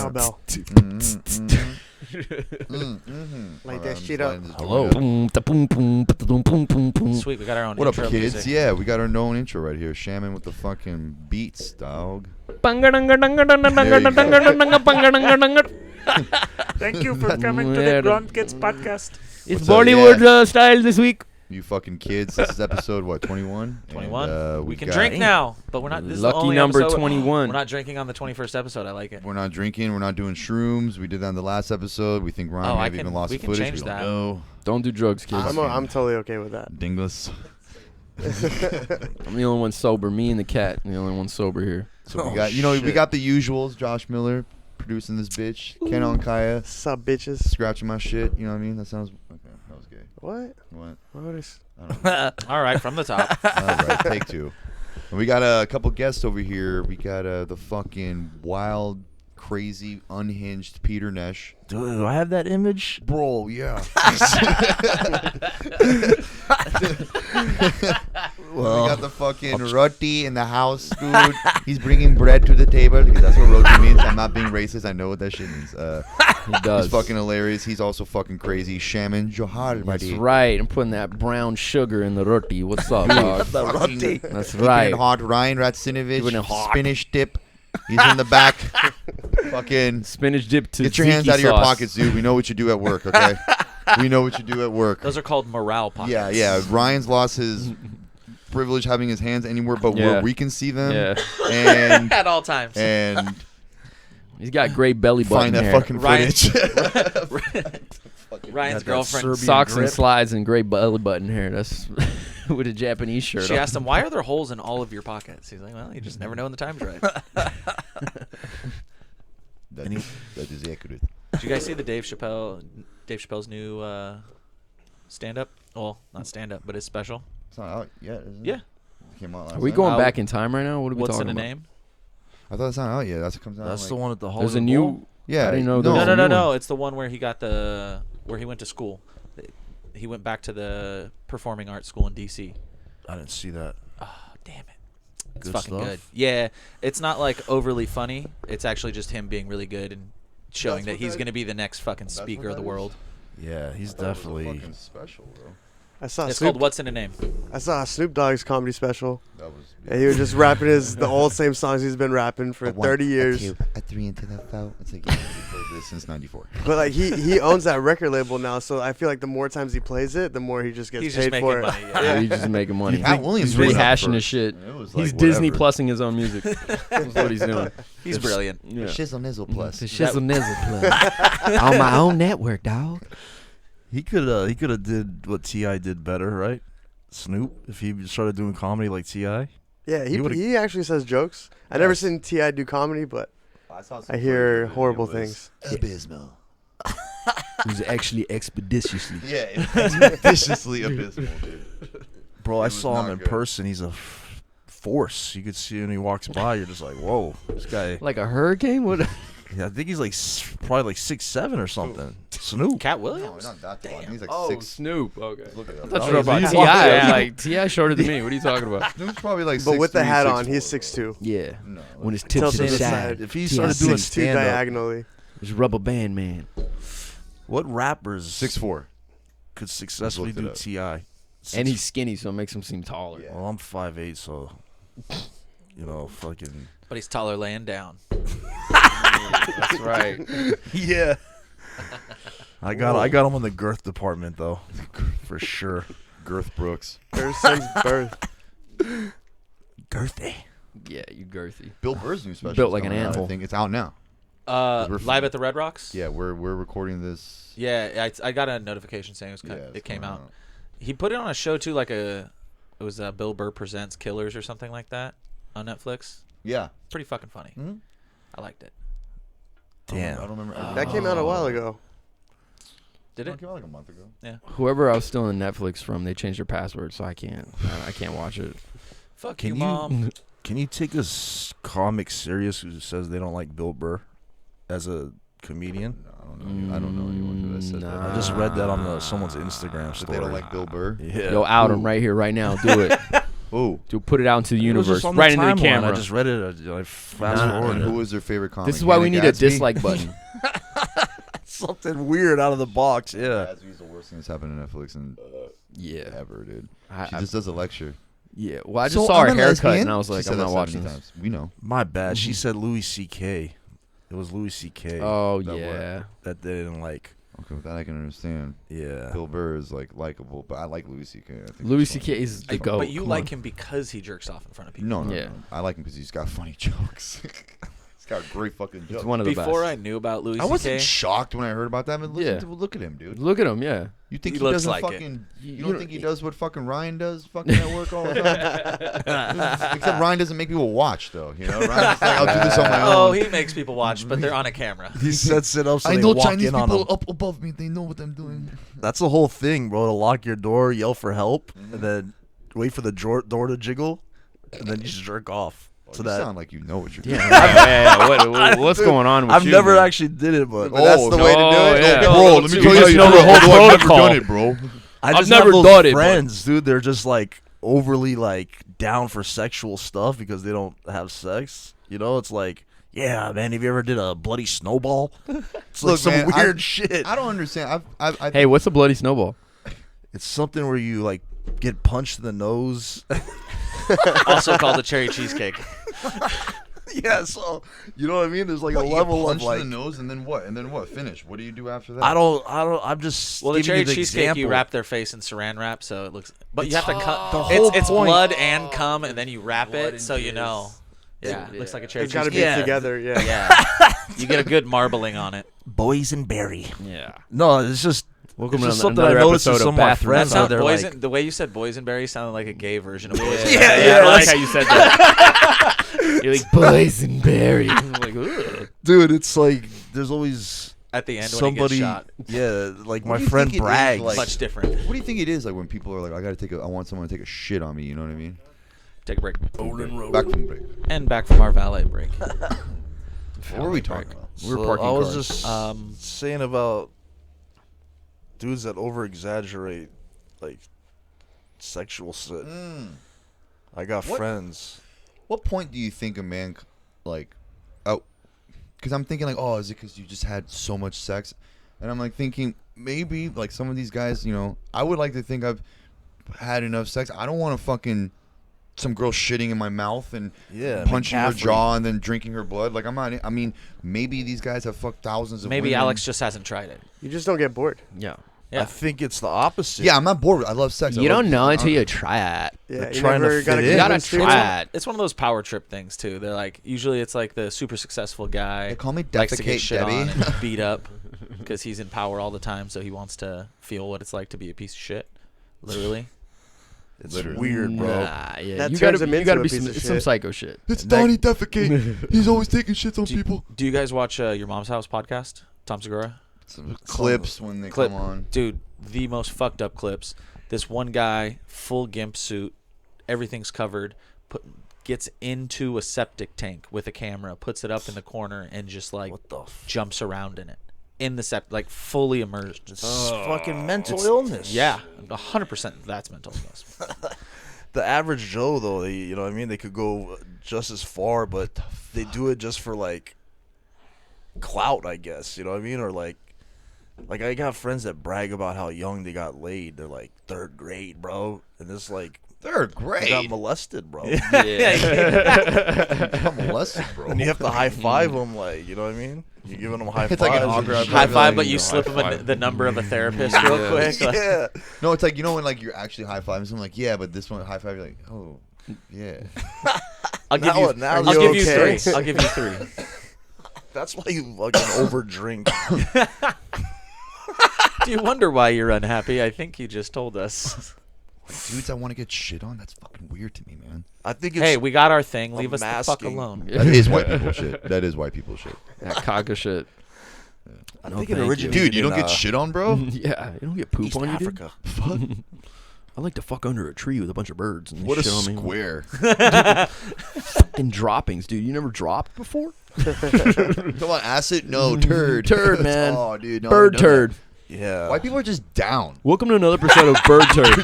cowbell. Light that shit up. Hello. Sweet, we got our own What up, intro kids? music. Yeah, we got our own intro right here. Shaman with the fucking beats, dog. Thank you for coming to the Ground Kids podcast. It's What's up? Bollywood style this week. You fucking kids. This is episode, what, 21? 21. And, We can got- drink now, but we're not. This is the Lucky only number episode- 21. We're not drinking on the 21st episode. I like it. We're not drinking. We're not doing shrooms. We did that in the last episode. We think Ryan Oh, may have even lost we the can footage. change We don't that. know. Don't do drugs, kids. I'm totally okay with that. Dingless. I'm the only one sober. Me and the cat. The only one sober here. So we got, we got the usuals. Josh Miller producing this bitch. Ken Onkaya Sup, bitches? scratching my shit. You know what I mean? That sounds okay. That was gay. What? What? What is? I don't know. All right, from the top. All right, take two. And we got a couple guests over here. We got the fucking wild, crazy, unhinged Peter Nesh. Do I have that image? Bro, yeah. We got the fucking roti in the house, dude. He's bringing bread to the table because that's what roti means. I'm not being racist. I know what that shit means. He does. He's fucking hilarious. He's also fucking crazy. Shaman Johal, That's buddy. right. I'm putting that brown sugar in the roti. What's up, dog? The roti. That's Keeping right. it hot. Ryan Keeping it Ratsinovich, hot. spinach dip. He's in the back. Fucking Spinach dip to get your hands tzatziki out of your sauce. pockets, dude. We know what you do at work, okay? We know what you do at work. Those are called morale pockets. Yeah. Ryan's lost his privilege having his hands anywhere but where Yeah. we can see them. Yeah. And At all times. and He's got great belly button find that hair. fucking Ryan- footage. Ryan's that girlfriend. Serbian Socks and grip. slides and great belly button hair. That's with a Japanese shirt. She on. asked him, "Why are there holes in all of your pockets?" He's like, "Well, you just never know when the time's right." that is accurate. Did you guys see the Dave Chappelle's new stand-up? Well, not stand-up, but his special. It's not out yet, is it? Yeah. It came out last Are we night. going back in time right now? What are we What's talking in a about? name? I thought it's not out yet. That's what comes out. That's like, the one at the Hollywood There's a Bowl? new. Yeah. I didn't know there No, was no, a no, new no. one. It's the one where he went to school. He went back to the performing arts school in D.C. I didn't see that. Oh, damn it. It's Good fucking stuff? good. Yeah, it's not like overly funny. It's actually just him being really good and showing That's that what he's that- going to be the next fucking that's speaker what of the that is? world. Yeah, he's I thought it was a definitely. fucking special, bro. I saw It's Snoop. called What's in a Name? I saw Snoop Dogg's comedy special, That was. and he was just rapping the old same songs he's been rapping for 30 years. A 3 into the foul. It's like, yeah, we've heard this since '94. But like he owns that record label now, so I feel like the more times he plays it, the more he just gets He's paid just for making it. money. Yeah, Yeah. he's just making money. Cat Williams He's was up rehashing his first. shit. It was He's like, Disney whatever. plussing his own music. That's what he's doing. He's brilliant. Yeah. Shizzle Nizzle Plus. The shizzle nizzle plus. On my own network, dog. He could have did what T.I. did better, right? Snoop, if he started doing comedy like T.I. Yeah, He would've- he actually says jokes. I never seen T.I. do comedy, but I hear horrible things. Abysmal. He was actually expeditiously. Yeah, expeditiously abysmal, dude. Bro, I was saw him not in good. person. He's a force. You could see when he walks by. You're just like, whoa, this guy. Like a hurricane? What? Yeah, I think he's like probably like 6'7" or something. Snoop. Cat No, Williams? not that tall. I think he's like Oh, 6. Snoop. Okay. Look it up. I thought Oh, you were about he's T.I. I walking- was like, T.I. shorter than me. What are you talking about? Snoop's probably like 6'3", But with the hat on, 6'4". he's 6'2". Yeah. No. When it's Tilted tipped to the to the side. side. If he T.I. started doing 6'2" stand up, diagonally. It's Rubber Band Man. what rappers 6'4". could successfully Looked it do up. T.I.? And he's skinny, so it makes him seem taller. Yeah. Well, I'm 5'8", so fucking. But he's taller laying down. That's right. Yeah. I got him in the girth department though, for sure. Girth Brooks. Ever since birth. Girthy. Yeah, you girthy. Bill Burr's new special. Built is like an coming out, animal. I think it's out now. we're Live at the Red Rocks? Yeah, we're recording this. Yeah, I got a notification saying it's it came coming out. He put it on a show too, like it was Bill Burr Presents Killers or something like that on Netflix. Yeah. Pretty fucking funny. Mhm. I liked it. Damn. I don't remember. That came out a while ago. Did It it? came out like a month ago. Whoever I was stealing Netflix from, they changed their password, so I can't watch it. Fuck Can you, you- Mom. Can you take this comic serious who says they don't like Bill Burr as a comedian? No, I don't know anyone who has said that. I just read that on someone someone's Instagram That story. they don't like Bill Burr. Yeah. Yo, out him right here, right now. Do it. Who? To put it out into the It was universe, just on right the into the timeline. camera. I just read it. I fast And forwarded. who was their favorite comic? This is why we Hannah need a Gadsby? dislike button. Something weird out of the box. Yeah. Gadsby's the worst thing that's happened to Netflix and Yeah. ever, dude. I- She just does a lecture. Yeah. Well, I just So saw her I'm a haircut, lesbian? and I was She like, said I'm that not watching 70 this. times. We know. My bad. She said Louis C.K. It was Louis C.K. Oh That yeah. that they didn't like. Okay, with that I can understand. Yeah. Bill Burr is like likable, but I like Louis C.K. I think Louis he's funny. C.K. is the goat. But you Come like on. him because he jerks off in front of people. No, Yeah. no. I like him because he's got funny jokes. He's got great fucking jokes. It's one of the Before best. I knew about Louis I wasn't C.K., shocked when I heard about that, but Yeah. look at him, dude. Look at him. Yeah. You think He he, looks doesn't like it. fucking? You You don't know- think he does what fucking Ryan does fucking at work all the time? Except Ryan doesn't make people watch, though. You know, Ryan's like, I'll do this on my oh, own. he makes people watch, but they're on a camera. He sets it up so I they know walk Chinese in on people him. up above me. They know what I'm doing. That's the whole thing, bro. To lock your door, yell for help, and then wait for the door to jiggle, and then you just jerk off. So So you that sound like you know what you're Yeah. doing. What's going on with I've you? never man? actually did it, but But that's the way to do Oh, it. yeah. No, Bro, bro, let let me me tell tell you you, know the whole I've never protocol. done it, bro. I I've just never have those done it, but- friends, dude. They're just like overly like down for sexual stuff because they don't have sex. You know, it's like, yeah, man. Have you ever did a bloody snowball? It's like Look, some man, weird shit. I don't understand. I Hey, what's a bloody snowball? It's something where you like get punched in the nose. Also called a cherry cheesecake. Yeah, so you know what I mean. There's like what, a you level get of punched like in the nose, and then what? And then what? Finish. What do you do after that? I'm just Well, the giving cherry you the cheesecake, example. you wrap their face in saran wrap, so it looks. But you have to cut. the whole It's point- blood and cum, and then you wrap Blood it, and so you jizz. know. Yeah, Yeah. it looks like a cherry It's got to cheesecake. be Yeah. together. Yeah. Yeah, you get a good marbling on it. boysenberry. Yeah. No, it's just Welcome it's to just something I another noticed episode with of some of my Bathroom friends That out sound, there. boysen, Like, the way you said boysenberry sounded like a gay version of boysenberry. Yeah, I like like- how you said that. You're like boysenberry. I'm like, ugh. dude, it's like there's always At the end somebody. when he gets shot, Yeah, like What my do you friend think it is, brags. like- much different. What do you think it is like when people are like, I want someone to take a shit on me? You know what I mean? Take a break. Back from break. And back from our valet break. What were we talking about? We were So parking I was cars. just saying about dudes that over exaggerate like sexual shit. I got What? friends. What point do you think a man, like, oh, because I'm thinking like, oh, is it because you just had so much sex? And I'm like thinking maybe like some of these guys, you know, I would like to think I've had enough sex. I don't want to fucking some girl shitting in my mouth and Yeah, punching her McCaffrey. jaw and then drinking her blood. Like I'm not. I mean, maybe these guys have fucked thousands of Maybe women. Alex just hasn't tried it. You just don't get bored. Yeah. Yeah. I think it's the opposite. Yeah, I'm not bored. I love sex. I You love don't know being until you honest. try it. Yeah, They're you trying to never fit gotta in. You gotta convince people. try it. It's one of those power trip things too. They're like usually it's like the super successful guy They call me likes to get Defecate shit Debbie. on and beat up because he's in power all the time, so he wants to feel what it's like to be a piece of shit. Literally. It's Literally. weird, bro. Nah, yeah. That you turns gotta, him you into gotta a be piece some, of it's some shit. psycho shit. It's Donnie Defecate. He's always taking shits on Do, people. do you guys watch Your Mom's House podcast? Tom Segura? Some clips when they Clip. come on. Dude, the most fucked up clips. This one guy, full gimp suit, everything's covered, gets into a septic tank with a camera, puts it up in the corner, and just like What the jumps around in it. In the septic, like fully immersed. It's fucking mental It's- illness. Yeah, 100% that's mental illness. The average Joe, though, they, you know what I mean? They could go just as far, but they do it just for, like, clout, I guess. You know what I mean? Or, like I got friends that brag about how young they got laid. They're, like, 3rd grade, bro. And this, like, They're they great. got molested, bro. I'm molested, bro. And you have to high-five them, like, you know what I mean? You're giving them high It's fives. like an and autograph. shit. High I'd be five, like, but you yo, slip high him five. the number of a therapist real quick. Like, Yeah. No, it's like, you know when like you're actually high fiving someone, like, yeah, but this one high five, you're like, oh, yeah. I'll give you. Now I'll you give you okay? 3. I'll give you 3. That's why you fucking overdrink. Do you wonder why you're unhappy? I think you just told us. Dudes, I want to get shit on. That's fucking weird to me, man. I think it's Hey, we got our thing. Leave us the fuck masking. alone. That is white people shit. That is white people shit. That cock shit. I No, think it thank originated Dude, you don't in, get shit on, bro? Yeah, you don't get poop East on you, dude. Africa. Fuck. I like to fuck under a tree with a bunch of birds. And they What a shit on me. square. Fucking droppings, dude. You never dropped before? Come on, acid? No, turd. Turd, man. Oh, dude. No, Bird I've done turd. Yeah. White people are just down. Welcome to another episode of Bird Turd.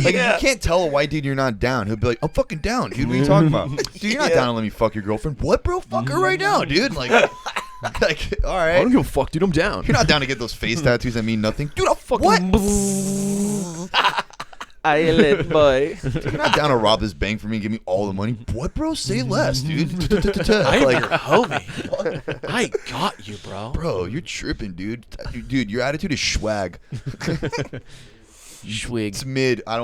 Like, you can't tell a white dude you're not down. He'll be like, I'm fucking down, dude. What are you talking about? Dude, you're not down to let me fuck your girlfriend. What, bro? Fuck her right now, dude. Like, all right. I don't give a fuck, dude. I'm down. You're not down to get those face tattoos that mean nothing. Dude, I'll fucking... What? Island boy. You're not down to rob this bank for me and give me all the money. What, bro? Say less, dude. I am Like, your homie. I got you, bro. bro, you're tripping, dude. Dude, your attitude is swag. Schwig. It's mid. I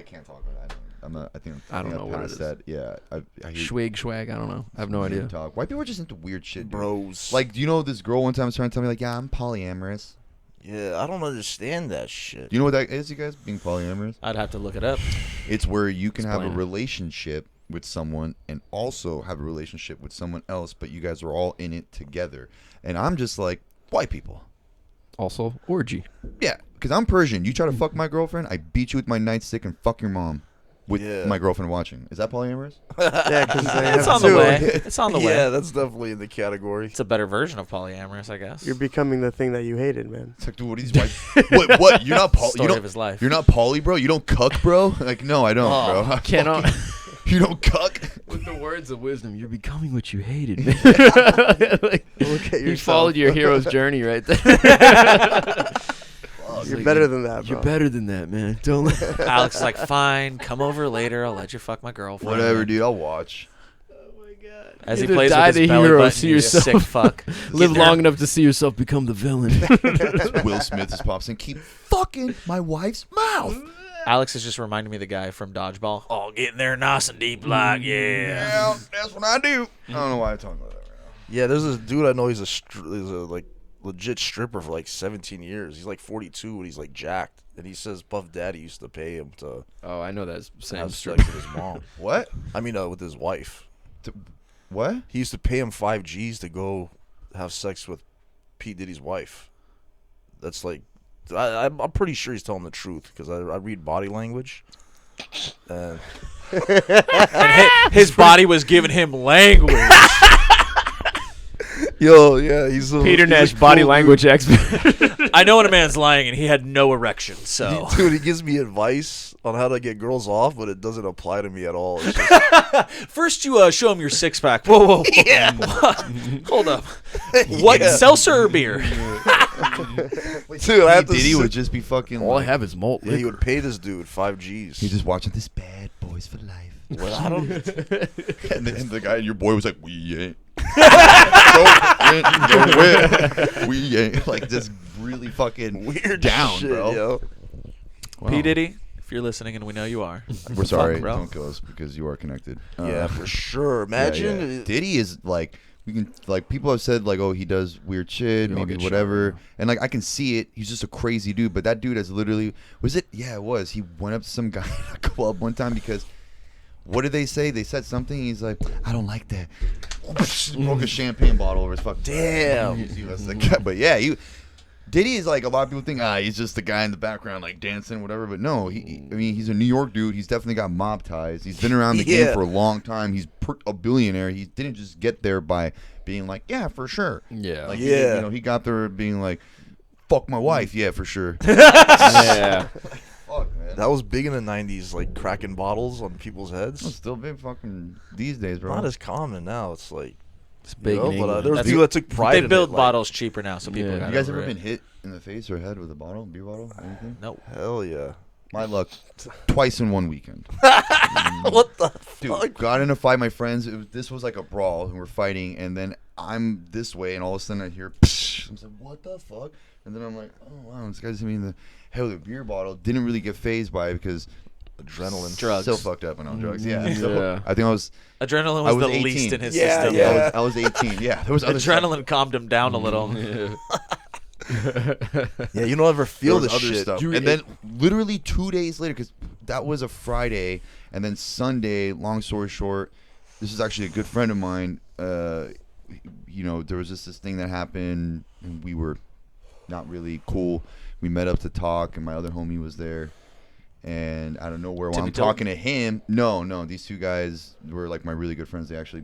can't talk about that. I don't know what it past is. that. Yeah. I hear Schwig, swag. I don't know. I have no idea. talk. White people are just into weird shit, dude. Bros. Like, do you know this girl one time was trying to tell me, like, yeah, I'm polyamorous. Yeah, I don't understand that shit. Do you know what that is, you guys, being polyamorous? I'd have to look it up. It's where you can have a Explain it. relationship with someone and also have a relationship with someone else, but you guys are all in it together. And I'm just like, white people. Also, orgy. Yeah, because I'm Persian. You try to fuck my girlfriend, I beat you with my nightstick and fuck your mom with my girlfriend watching. Is that polyamorous? Yeah, because It's on the way. It's on the way. Yeah, that's definitely in the category. It's a better version of polyamorous, I guess. You're becoming the thing that you hated, man. It's like, dude, what are these white... what? You're not Story of his life. You're not poly, bro? You don't cuck, bro? Like, no, I don't, bro. I Cannot. You don't cuck? With the words of wisdom, you're becoming what you hated, man. Like, Look at you yourself. followed your hero's journey right there. You're better than that, bro. You're better than that, man. Don't let Alex is like, fine, come over later. I'll let you fuck my girlfriend. Whatever, dude. I'll watch. As he Either plays die with his the belly hero or button, see you yourself. sick fuck. live long enough to see yourself become the villain. Will Smith just pops in. Keep fucking my wife's mouth. Alex is just reminding me of the guy from Dodgeball. Oh, getting there nice and deep like, yeah. Yeah, that's what I do. I don't know why I'm talking about that right now. Yeah, there's this dude I know. He's a like legit stripper for like 17 years. He's like 42 and he's like jacked. And he says Puff Daddy used to pay him to Oh, I know that same have strip. sex with his mom. What? I mean, with his wife. What? He used to pay him 5 G's to go have sex with P. Diddy's wife. That's like, I'm pretty sure he's telling the truth because I read body language. And His body was giving him language. yo, yeah, he's a, Peter he's a Nesh, cool body dude. language expert. I know when a man's lying and he had no erection, so. Dude, he gives me advice on how to get girls off, but it doesn't apply to me at all. It's just, First, you show him your six pack. Whoa, whoa, whoa. Yeah. Hold up. What, Yeah. seltzer or beer? dude, I have to Diddy sit- would just be fucking. All I like, have is malt Yeah, he liquor. would pay this dude 5 G's. He's just watching this Bad Boys for Life. Well, I don't. And then the guy, your boy was like, we ain't. Go win. We ain't. Like, just really fucking Weird down, shit, bro. yo. Wow. P. Diddy, if you're listening, and we know you are. We're sorry. bro. Don't kill us because you are connected. Yeah, for sure. Imagine. Diddy is like, we can, like, people have said, like, oh, he does weird shit, We all maybe get whatever. shot, And, like, I can see it. He's just a crazy dude. But that dude has literally, was it? Yeah, it was. He went up to some guy in a club one time because, what did they say? They said something. He's like, I don't like that. Broke a champagne bottle over his fucking. Damn. He was the guy. But yeah, Diddy is like, a lot of people think, he's just the guy in the background, like dancing, whatever. But no, I mean, he's a New York dude. He's definitely got mob ties. He's been around the game for a long time. He's a billionaire. He didn't just get there by being like, yeah, for sure. Yeah. Like, Yeah. he got there being like, fuck my wife, yeah, for sure. Yeah. Fuck, man. That was big in the 90s, like cracking bottles on people's It's heads. still big fucking these days, bro. Not as common now. It's like, It's big. you know, in but England. there was That's- people that took pride They in build it. bottles cheaper now, so people Yeah. got You guys over ever it. been hit in the face or head with a bottle, beer bottle, anything? Nope. Like, hell yeah. My luck, twice in one weekend. What the Dude, fuck? got in a fight, my friends. This was like a brawl, and we're fighting, and then I'm this way, and all of a sudden I hear, psh, I'm like, what the fuck? And then I'm like, oh wow, this guy's hit me in the head with a beer bottle. Didn't really get phased by it because Adrenaline. Drugs. still fucked up and on drugs. Yeah, so Yeah. I think I was Adrenaline I was was the 18. least in his Yeah, system. yeah. I was 18. Yeah, there was other stuff. Adrenaline calmed him down a little. Yeah. Yeah, you don't ever There feel was this other shit. stuff. Dude, And then literally 2 days later, because that was a Friday, and then Sunday, long story short, this is actually a good friend of mine. There was just this thing that happened, and we were not really cool. We met up to talk, and my other homie was there. And out of nowhere, while Timmy I'm Tilton? talking to him, no, these two guys were like my really good friends. They actually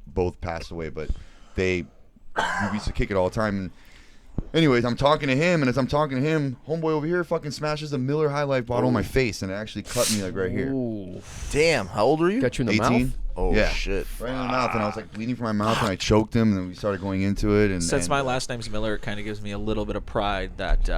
both passed away, but we used to kick it all the time. And Anyways, I'm talking to him, and as I'm talking to him, homeboy over here fucking smashes a Miller High Life bottle on my face, and it actually cut me like right here. Ooh. Damn, how old are you? Got you in the 18. mouth? Oh Yeah. shit. Right in the mouth, and I was like bleeding from my mouth, and I choked him, and then we started going into it. And Since and my last name's Miller, it kind of gives me a little bit of pride that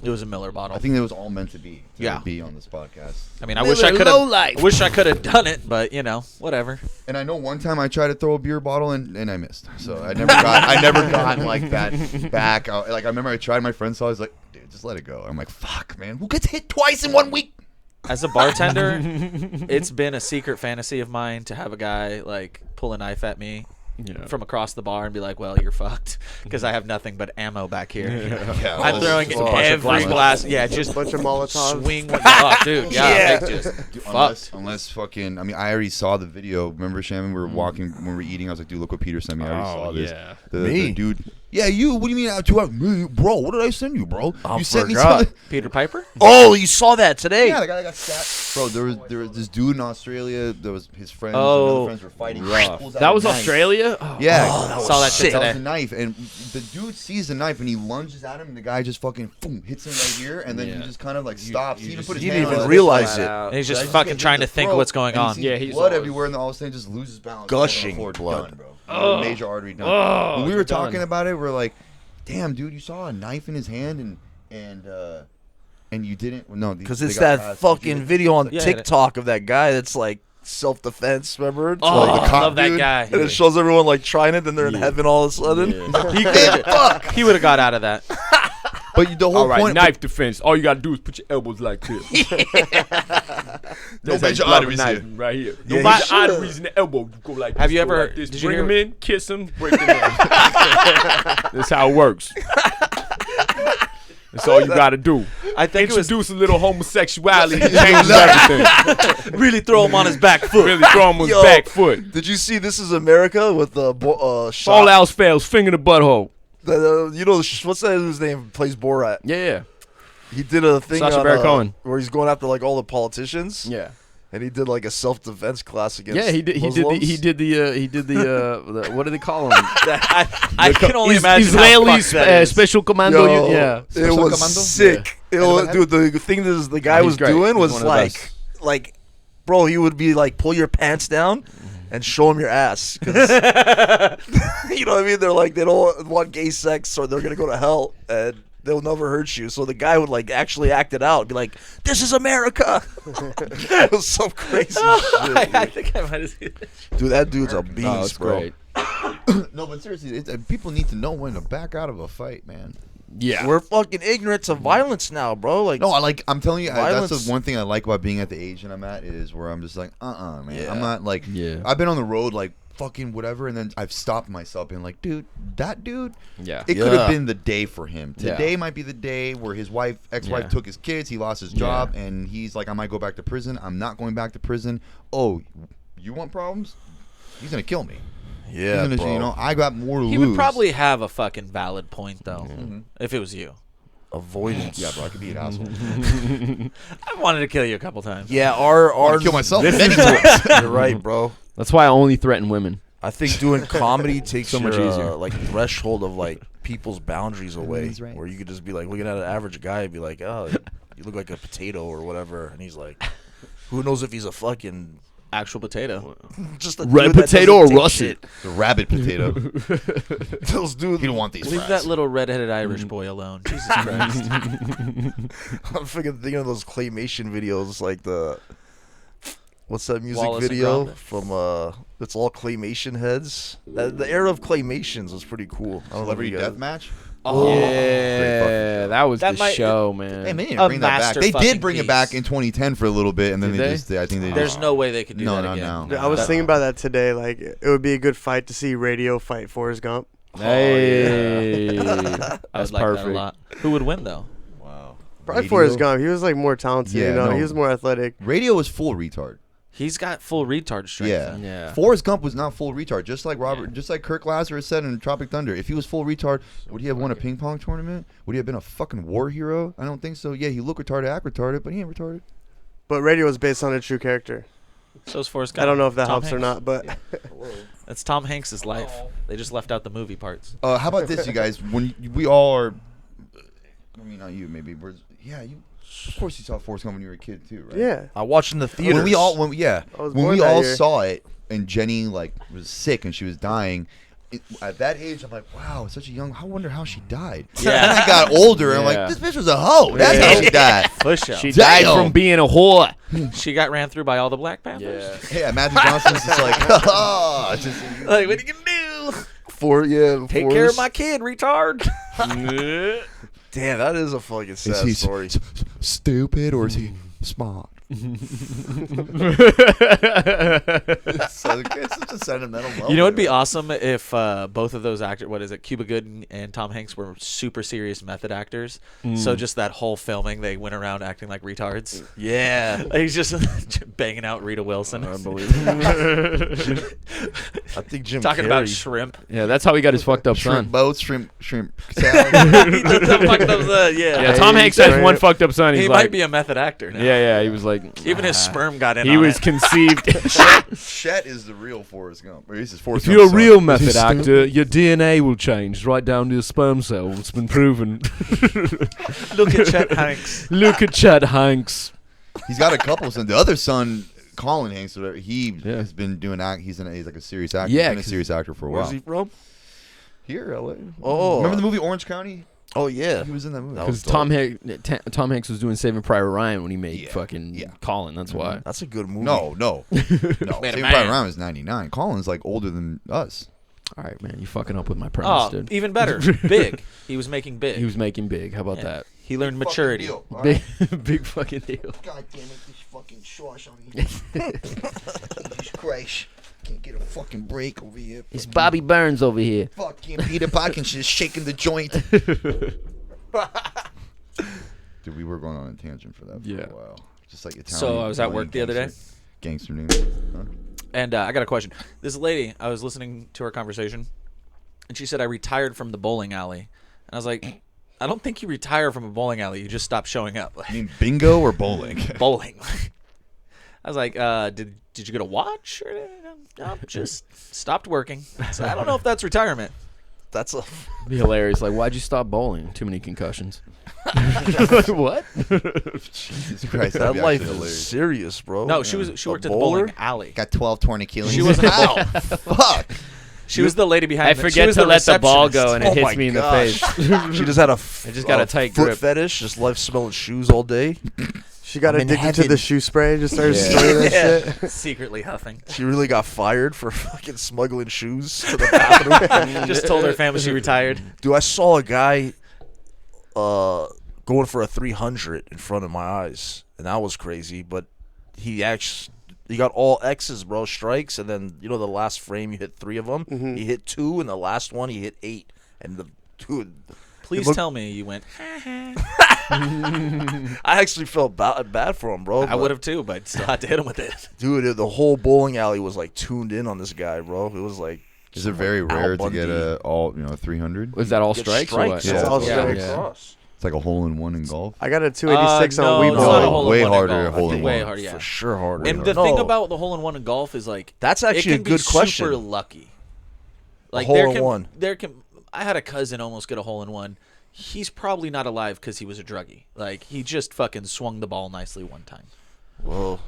it was a Miller bottle. I think it was all meant to be. Yeah. Be on this podcast. I mean, I wish I could have done it, but you know, whatever. And I know one time I tried to throw a beer bottle and I missed. So I never got like that back. Like I remember I tried. My friend saw. I was like, dude, just let it go. I'm like, fuck, man. Who gets hit twice in 1 week? As a bartender, it's been a secret fantasy of mine to have a guy like pull a knife at me from across the bar and be like, "Well, you're fucked," because I have nothing but ammo back here. Yeah, I'm throwing every glass. Yeah, just a bunch of Molotovs. swing. Oh, dude, yeah. Like, just Unless fucking. I mean, I already saw the video. Remember, Shaman? We were walking when we were eating. I was like, dude, look what Peter sent me. I already saw this. Yeah. The dude. Yeah, you. What do you mean? 2 hours? Me, bro. What did I send you, bro? I You sent me forgot. something. Peter Piper. Oh, you saw that today? Yeah, the guy that got stabbed. Bro, there was this dude in Australia. There was his friends. Oh. And other friends were fighting. He pulls out That a was knife. Australia? Oh. Yeah. Saw that shit That was today. a knife, and the dude sees the knife, and he lunges at him, and the guy just fucking boom, hits him right here, and then he just kind of like stops. He even put his you hand didn't on even his realize flat it. out. And he's So just I just fucking get trying hit to think in the what's going throat, and on. he Yeah, sees he's blood always- everywhere, and then all of a sudden just loses balance. Gushing Done, blood. bro. Major artery done. Oh, when we you're were done. talking about it, we're like, "Damn, dude, you saw a knife in his hand, and you didn't." No, Because they it's got that past- fucking video on Yeah, TikTok of that guy that's like self-defense, remember? It's Oh, like, the cop love that dude. guy. and it shows everyone like trying it, then they're in heaven all of a sudden. He would have got out of that. But the whole All right, point. knife defense. All you got to do is put your elbows like this. No That's how major you block a arteries knife here. right here. Yeah, No he major should've. arteries in the elbow. You go like this. Have you go ever- like this. did you Bring hear- them in, kiss them, break them in. That's how it works. That's all you got to do. I think it was Introduce a little homosexuality. Change everything. really throw him on his back foot. Really throw him on his Yo. back foot. Did you see This Is America with the All shot? else fails. Finger the butthole. You know, what's that whose name plays Borat? Yeah. He did a thing Sacha on, Baron Cohen. where he's going after like all the politicians. Yeah. And he did like a self-defense class against Yeah, he did. Muslims. He did the what do they call him? I can only imagine Israeli how fucked that is. special commando. Yo, Yeah. it Special was commando? sick. It was, dude, the thing that the guy he's was great. doing He's was one of the best. like, bro, he would be like, pull your pants down and show him your ass. 'Cause you know what I mean? They're like, they don't want gay sex, or they're gonna go to hell, and they'll never hurt you. So the guy would like actually act it out, be like, "This is America." It was some crazy shit. I think I might have seen it. Dude, that dude's a beast, Oh, it's bro. great. No, but seriously, people need to know when to back out of a fight, man. Yeah. We're fucking ignorant to violence now, bro. Like, No, I'm telling you, that's Violence. the one thing I like about being at the age that I'm at is where I'm just like, man. Yeah. I'm not like, Yeah. I've been on the road like fucking whatever, and then I've stopped myself being like, dude, that dude, Yeah. it could have Yeah. been the day for him. Yeah. Today might be the day where his ex-wife Yeah. took his kids, he lost his job, and he's like, I might go back to prison. I'm not going back to prison. Oh, you want problems? He's gonna kill me. yeah, He's gonna, bro. you know, I got more to He lose. would probably have a fucking valid point though, if it was you. Avoidance. Yeah, bro, I could be an asshole. I wanted to kill you a couple times. Yeah, our kill myself. You're right, bro. That's why I only threaten women. I think doing comedy takes So much your, easier. like threshold of like people's boundaries away. He's right. Where you could just be like looking at an average guy and be like, oh, you look like a potato or whatever, and he's like, who knows if he's a fucking Actual potato. just a Red dude that potato doesn't or take russet? shit. The rabbit potato. Those dudes. You don't want these Leave fries. that little redheaded Irish boy alone. Jesus Christ. I'm freaking thinking of those claymation videos, like the what's that music Wallace and video Gromit. from? It's all claymation heads. The era of claymations was pretty cool. I don't Celebrity know if you guys- Deathmatch. Oh, Yeah, that was That the might- show, man. Hey, man, they A didn't bring that back. master They fucking did bring it piece. back in 2010 for a little bit, and then Did they they? just, I think they There's just, no way they could do No, that no, again. no. I was thinking about that today. Like, it would be a good fight to see Radio fight Forrest Gump. Hey, I that's would like that a perfect. lot. Who would win though? Wow. Probably Radio- Forrest Gump. He was like more talented. Yeah, you know, no. he was more athletic. Radio was full retard. He's got full retard strength. Yeah. Yeah. Forrest Gump was not full retard, just like just like Kirk Lazarus said in Tropic Thunder. If he was full retard, would he have won a ping pong tournament? Would he have been a fucking war hero? I don't think so. Yeah, he looked retarded, act retarded, but he ain't retarded. But Radio was based on a true character. So is Forrest Gump. I don't know if that Tom helps or Hanks. not, but That's Tom Hanks' life. They just left out the movie parts. How about this, you guys? When we all are I mean, not you, maybe. Yeah, you. Of course, you saw Forrest Gump when you were a kid too, right? Yeah. I watched in the theater. When we all when we all year. saw it, and Jenny was sick and she was dying. At that age, I'm like, wow, such a young. I wonder how she died. Yeah. And I got older, and I'm like, this bitch was a hoe. That's how she died. Push up. She died Damn. from being a whore. She got ran through by all the Black Panthers. Yeah, Matthew Johnson's just like, oh, just, Like, what are you gonna do? Take care of my kid, retard. Damn, that is a fucking sad story. Stupid or is he smart? It's such a sentimental moment. You know, it'd be awesome if both of those actors, what is it, Cuba Gooding and Tom Hanks, were super serious method actors. So just that whole filming, they went around acting like retards. Yeah. He's just banging out Rita Wilson. Unbelievable. I think Jim Talking Carrey. about shrimp. Yeah, that's how he got his fucked up shrimp son. boats, shrimp salad. He did the fucked up son, yeah. Yeah, Tom Hanks has one fucked up son. He's He like, might be a method actor now. yeah, he was like, Even his sperm got in he on was it. conceived. Shet is the real Forrest Gump. Or he's just Forrest If you're a Gump's real son. method actor, your DNA will change right down to your sperm cell. It's been proven. Look at Chet Hanks. Look at Chad Hanks. He's got a couple sons. The other son, Colin Hanks, whatever, he Yeah. has been doing he's like a serious actor. Yeah, He's been a serious actor for a while. Where's he from? Here, LA. Oh. Remember the movie Orange County? Oh, yeah. He was in that movie. That was Because Tom Hanks was doing Saving Private Ryan when he made Yeah, fucking yeah. Colin. That's why. That's a good movie. No. No. Man, Saving a Private man. Ryan was 99. Colin's like older than us. All right, man, you fucking up with my premise, Oh, dude. even better. Big. He was making big. He was making big. How about Yeah. He learned Fucking maturity. deal, all that? right? Big, big fucking deal. God damn it, this fucking sauce on me. Jesus Christ. Can't get a fucking break over here. It's Bobby Burns over here. Fucking Peter Parkins just shaking the joint. Dude, we were going on a tangent for that for a while. Just like Italian. So I was at work the other day. Gangster news. Huh? And I got a question. This lady, I was listening to her conversation, and she said, I retired from the bowling alley. And I was like, I don't think you retire from a bowling alley. You just stop showing up. You mean bingo or bowling? Bowling. I was like, did you get a watch? Or, no, just stopped working. So I don't know if that's retirement. That's a. Be hilarious. Like, why'd you stop bowling? Too many concussions. What? Jesus Christ, That that'd be life actually is hilarious. serious, bro. No, she worked at the bowler? bowling alley. Got 12 torn Achilles. She wasn't Ow, fuck. She was the lady behind I the she forget was to let the ball go, receptionist. and it Oh hits my me in gosh. the face. She just had a. I just got a tight foot grip. fetish. Just life smelling shoes all day. She got I'm in addicted to heaven. the shoe spray and just started Yeah. spraying that Yeah. shit. Secretly huffing. She really got fired for fucking smuggling shoes to the bathroom. Just told her family she retired. Dude, I saw a guy going for a 300 in front of my eyes, and that was crazy. But he got all X's, bro, strikes, and then the last frame you hit 3 of them. Mm-hmm. He hit 2, and the last one he hit 8. And the dude, Please looked- tell me you went. I actually felt bad for him, bro. I but, would have too, but still had to hit him with it. dude. The whole bowling alley was like tuned in on this guy, bro. It was like. Is it very Al rare to get Bundy. a 300? Was that all Get strikes? Or what? Yeah, it's all Yeah. strikes. Yeah. It's like a hole in one in golf. I got a 286 no, on Weed it's not a Bowling. hole in Way one in harder golf. hole I in think way one. harder, yeah. For sure harder. And the No. thing about the hole in one in golf is like That's actually it a can good be question. Super lucky. Like hole there in can one. there can. I had a cousin almost get a hole in one. He's probably not alive because he was a druggie. Like he just fucking swung the ball nicely one time. Well,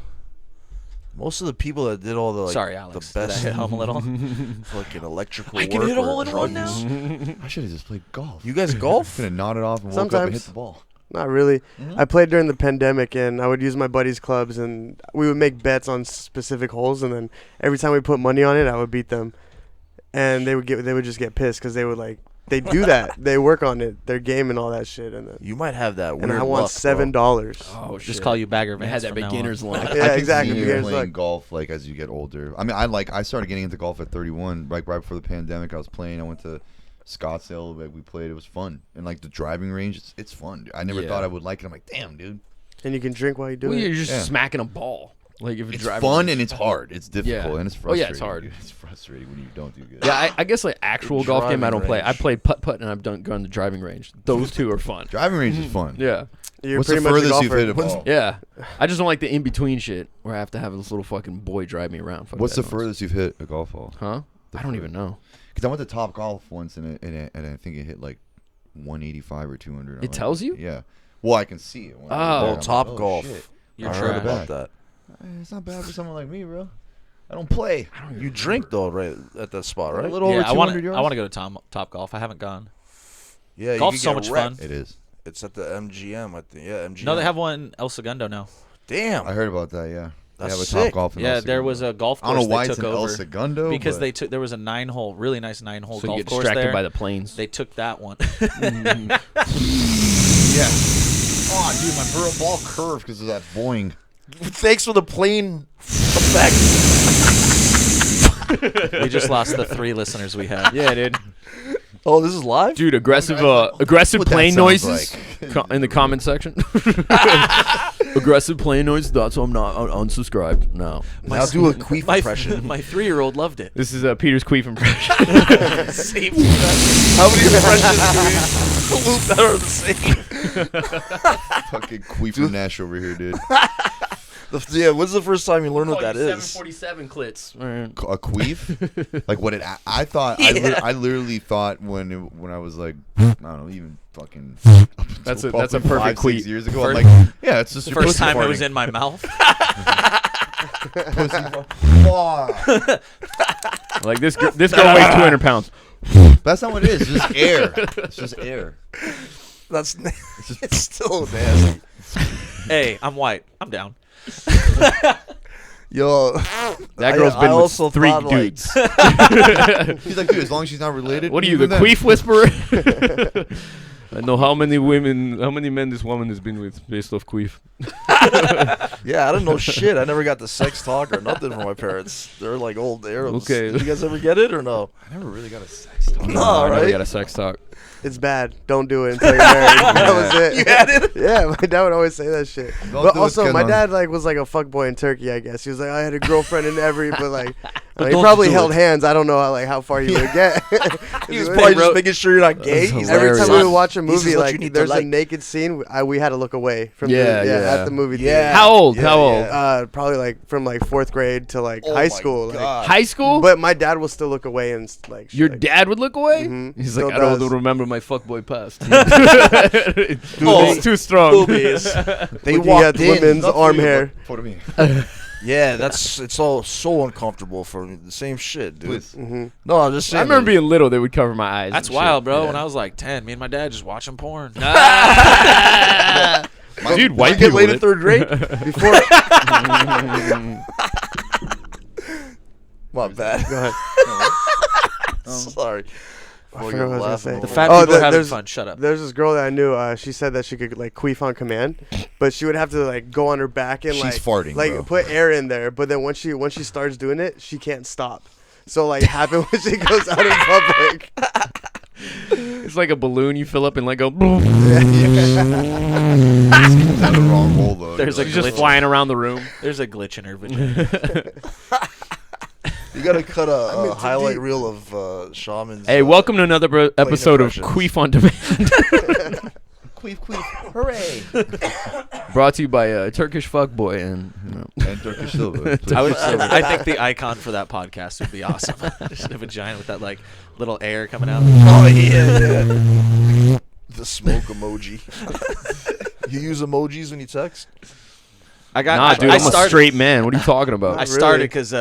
most of the people that did all the Sorry, Alex. the Did I best hit home a little? fucking electrical I can work hit a were hole in one now? druggies. I should have just played golf. You guys golf? Could have nodded off and woke up and hit Sometimes. the ball. Not really. Mm-hmm. I played during the pandemic, and I would use my buddies' clubs, and we would make bets on specific holes, and then every time we put money on it, I would beat them, and they would just get pissed because they would they do that. They work on it, their game and all that shit, and then You might have that weird and I won luck, $7. Oh, Just call you Bagger They Vance had that from now beginner's on. luck. Yeah, I can exactly. see you Beginner's playing luck. golf as you get older. I mean, I started getting into golf at 31. Like right before the pandemic, I was playing. I went to Scottsdale. We played. It was fun. And like the driving range, it's fun. Dude. I never Yeah. thought I would like it. I'm like, damn, dude. And you can drink while you do Well, it. you're just Yeah. smacking a ball. Like if It's you're fun and it's hard. It's difficult Yeah. and it's Oh, frustrating. yeah, it's hard. dude. It's frustrating when you don't do good. Yeah, I guess like actual golf game I don't Driving play. I range. played putt putt and I've gone the driving range. Those two are fun. Driving range is fun. Yeah, You're What's the pretty much a furthest you've golfer. hit a ball? yeah. I just don't like the in between shit where I have to have this little fucking boy drive me around. Fuck What's the that noise. furthest you've hit a golf ball? Huh? The I don't fur- even know. Because I went to Top Golf once and I think it hit like 185 or 200. It tells you? Yeah. Well, I can see it. When Oh. I'm Top like, Golf. shit. You're I heard trash. about that. It's not bad for someone like me, bro. I don't play. You drink though, right at that spot, A right? little over Yeah, 200 yards. I want to go to Top Golf. I haven't gone. Yeah, you Golf's could so get much wrecked. fun. It is. It's at the MGM, I think. Yeah, MGM. No, they have one in El Segundo now. Damn. I heard about that. Yeah. That's they have a sick. Top Golf. In Yeah, El there was Segundo. a golf I course don't know why they it's took in El over Segundo because but they took. There was a 9-hole, really nice 9-hole So you golf get course distracted there. by the planes. They took that one. Yeah. Oh, dude, my burrow ball curved because of that boing. Thanks for the plane effect. We just lost the 3 listeners we had. Yeah, dude. Oh, this is live? Dude, aggressive What that plane sounds noises like. in the comment section. Aggressive plane noises. That's why I'm not unsubscribed. No. Now do a queef My impression. my 3-year-old loved it. This is Peter's queef impression. Same. How many impressions do we loop that are the same? Fucking queef Nesh over here, dude. Yeah, when's the first time you learned what that is? 747 clits. A queef? Like what it? I thought. Yeah. I literally thought when I was like, I don't know, even fucking. That's a probably perfect 5-6 queef. years ago. First- I'm like, yeah, it's just your First pussy time it farting. was in my mouth. Pussy fart. Like this girl weighs 200 pounds. That's not what it is. It's just air. It's just air. That's it's still nasty. Hey, I'm white. I'm down. Yo, That girl's I been with also 3 thought, like- dudes. He's like, dude, as long as she's not related. What are you, the even then. queef whisperer? I know how many men this woman has been with based off queef. yeah, I didn't know shit. I never got the sex talk or nothing from my parents. They're like old Arabs. Okay. Did you guys ever get it or no? I never really got a sex talk. No, I never right? got a sex talk. It's bad. Don't do it until you're married. That was it. You had it? Yeah, my dad would always say that shit. Don't But do it, also, my Kenan. dad was like a fuckboy in Turkey, I guess. He was like, I had a girlfriend in every, but like, he don't probably do held it. hands. I don't know how far he would get. He was probably just making sure you're not gay. That's He's Every hilarious. time we would watch a He says movie, what like you need to there's a like. naked scene, we had to look away from Yeah, the, yeah. at the movie Yeah. theater. How old? Yeah, How old? yeah. Probably like from like 4th grade to like Oh high my school. Like, God. High school? but my dad will still look away and like. shit Your like dad would look away? Mhm. He's Still like, I don't does. remember my fuckboy past. Oh, It's too strong. boobies. They looking walked at in. women's Not for arm you, hair. but For me. Yeah, it's all so uncomfortable for me. The same shit, dude. Please. Mm-hmm. No, I'm just I saying. remember being little, they would cover my eyes. That's and wild, shit. bro. Yeah. When I was like 10, me and my dad just watching porn. Dude, Did white you get people laid in would. 3rd grade? Before. My bad. Go ahead. Sorry. I forgot what I was gonna say. over The there. fat Oh, people are having there's- fun. Shut up. There's this girl that I knew. She said that she could like queef on command, but she would have to like go on her back and She's like farting, like bro. put air in there. But then once she starts doing it, she can't stop. So like happen when she goes out in public. It's like a balloon you fill up and like go. Down the wrong hole though. There's You're a She's like, just glitch. flying around the room. There's a glitch in her vagina. You gotta cut a too highlight deep. reel of Shaman's. Hey, welcome to another episode of impressions. Queef on Demand. queef, queef, hooray! Brought to you by Turkish Fuckboy and And Turkish silver. I think the icon for that podcast would be awesome. Just a vagina with that like little air coming out. Oh yeah. The smoke emoji. You use emojis when you text? I got. Nah, dude, I I'm a started, straight man. What are you talking about? I started because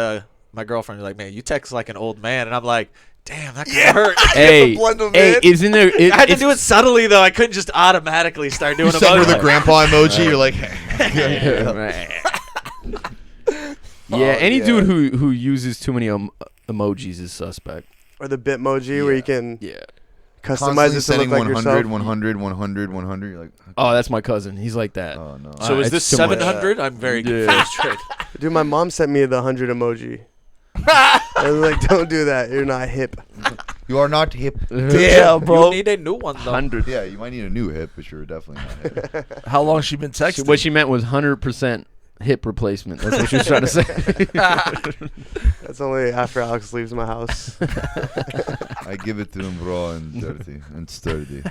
my girlfriend was like, "Man, you text like an old man," and I'm like, "Damn, that could hurt." Hey, blend 'em hey, in. isn't there? I had to do it subtly though. I couldn't just automatically start doing You send her the emojis. grandpa emoji. You're like, Yeah, any yeah. dude who uses too many emojis is suspect. Or the Bitmoji where you can Yeah. customize it to sending look like 100, yourself. 100, 100, 100. You're like, Oh, that's my cousin. He's like that. oh no. So is it's this too much. 700? I'm very Yeah. confused. Right? Dude, my mom sent me the 100 emoji. I was like, don't do that. You're not hip. You are not hip. Yeah, You bro. need a new one though. 100. Yeah, you might need a new hip, but you're definitely not hip. How long she been texting? What she meant was 100% hip replacement. That's what she was trying to say. That's only after Alex leaves my house. I give it to him raw and dirty and sturdy.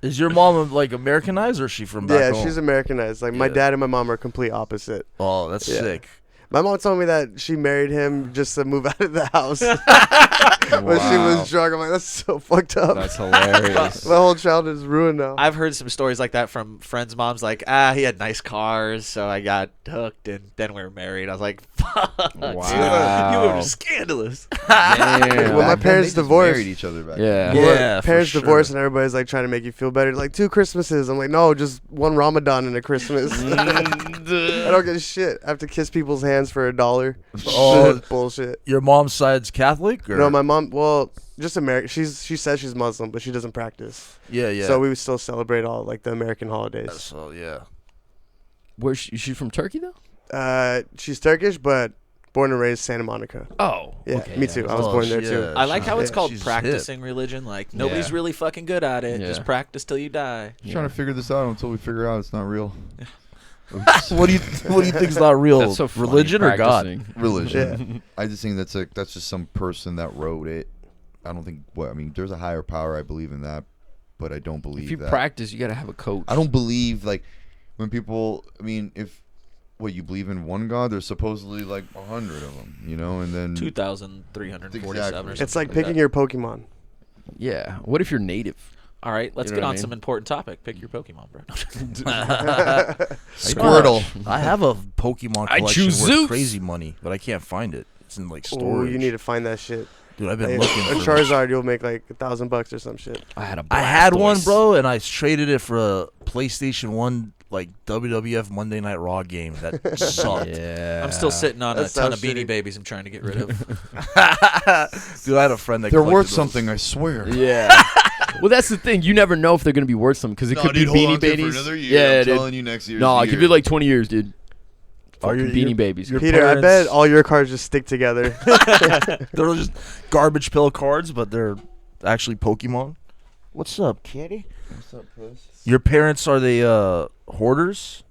Is your mom like Americanized or is she from back Yeah, home? she's Americanized. Like my Yeah. dad and my mom are complete opposite. Oh, that's Yeah. sick. My mom told me that she married him just to move out of the house when she was drunk. I'm like, that's so fucked up. That's hilarious. My whole childhood is ruined now. I've heard some stories like that from friends' moms. Like, he had nice cars, so I got hooked, and then we were married. I was like, fuck, Wow. you were scandalous. Damn. Well, my Back then, parents they just divorced. married each other back Yeah. then. Well, for parents sure. divorced, and everybody's like trying to make you feel better. Like 2 Christmases. I'm like, no, just 1 Ramadan and a Christmas. I don't get shit. I have to kiss people's hands for $1. Oh, Bullshit. your mom's side's Catholic? Or? No, my mom. Well, just American. She says she's Muslim, but she doesn't practice. Yeah. So we would still celebrate all like the American holidays. So yeah. Where's she from Turkey though? She's Turkish, but born and raised Santa Monica. Oh, Yeah, okay, me too. I was Oh, born there yeah. too. I like how it's Yeah. called She's practicing religion. Like, nobody's Yeah. really fucking good at it. Yeah. Just practice till you die. I'm trying to figure this out until we figure out it's not real. What do you think's not real? That's so funny, Religion or God? practicing. Religion. I just think that's just some person that wrote it. I don't think. I mean, there's a higher power. I believe in that, but I don't believe If you that. practice, you gotta have a coach. I don't believe like when people. I mean, if you believe in one God, there's supposedly like 100 of them, you know, and then 2,347 or Exactly. something. It's like that. picking your Pokemon. Yeah. What if you're native? All right, let's You know get what I on mean? some important topic. Pick your Pokemon, bro. Squirtle. I have a Pokemon I collection choose worth Zeus. crazy money, but I can't find it. It's in like Oh, storage. you need to find that shit. Dude, I've been Like, looking a for Charizard, you'll make like $1,000 or some shit. I had a. I had one, Blastoise. bro, and I traded it for a PlayStation 1 like WWF Monday Night Raw game that sucked. Yeah. I'm still sitting on a That ton of sounds Beanie shitty. Babies I'm trying to get rid of. Dude, I had a friend that They're collected worth those. something, I swear. Yeah. Well, that's the thing. You never know if they're gonna be worth something because it could be Beanie Babies. Yeah, I'm dude. telling you next year. No, I'll give you like 20 years, dude. Are Fucking you- Beanie you- Babies. your Peter, I parents- bet all your cards just stick together. They're just garbage pill cards, but they're actually Pokemon. What's up, kitty? What's up, Puss? Your parents, are they hoarders?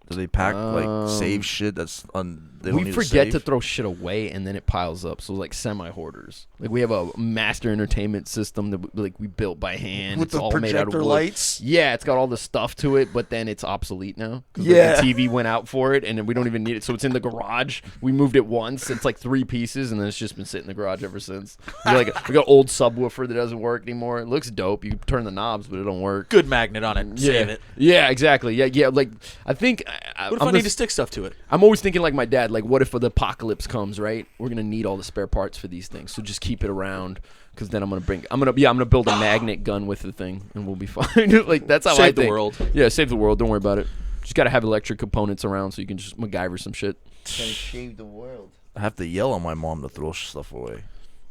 Do they pack like Um, save shit that's they don't We need forget to, to save? throw shit away and then it piles up. So like semi-hoarders. Like we have a master entertainment system that we built by hand. with It's the all made out of projector wood. lights. Yeah, it's got all the stuff to it, but then it's obsolete now. 'Cause, Yeah. the TV went out for it, and then we don't even need it. So it's in the garage. We moved it once. It's like 3 pieces, and then it's just been sitting in the garage ever since. We got an old subwoofer that doesn't work anymore. It looks dope. You turn the knobs, but it don't work. Good magnet on it. Save it. Yeah, exactly. Yeah. Like I think What if I need to stick stuff to it? I'm always thinking like my dad. Like, what if the apocalypse comes? Right, we're gonna need all the spare parts for these things. So just keep it around, because then I'm gonna build a magnet gun with the thing, and we'll be fine. Like that's how I Save think. the world. Yeah, save the world. Don't worry about it. Just gotta have electric components around so you can just MacGyver some shit. Can save the world. I have to yell at my mom to throw stuff away.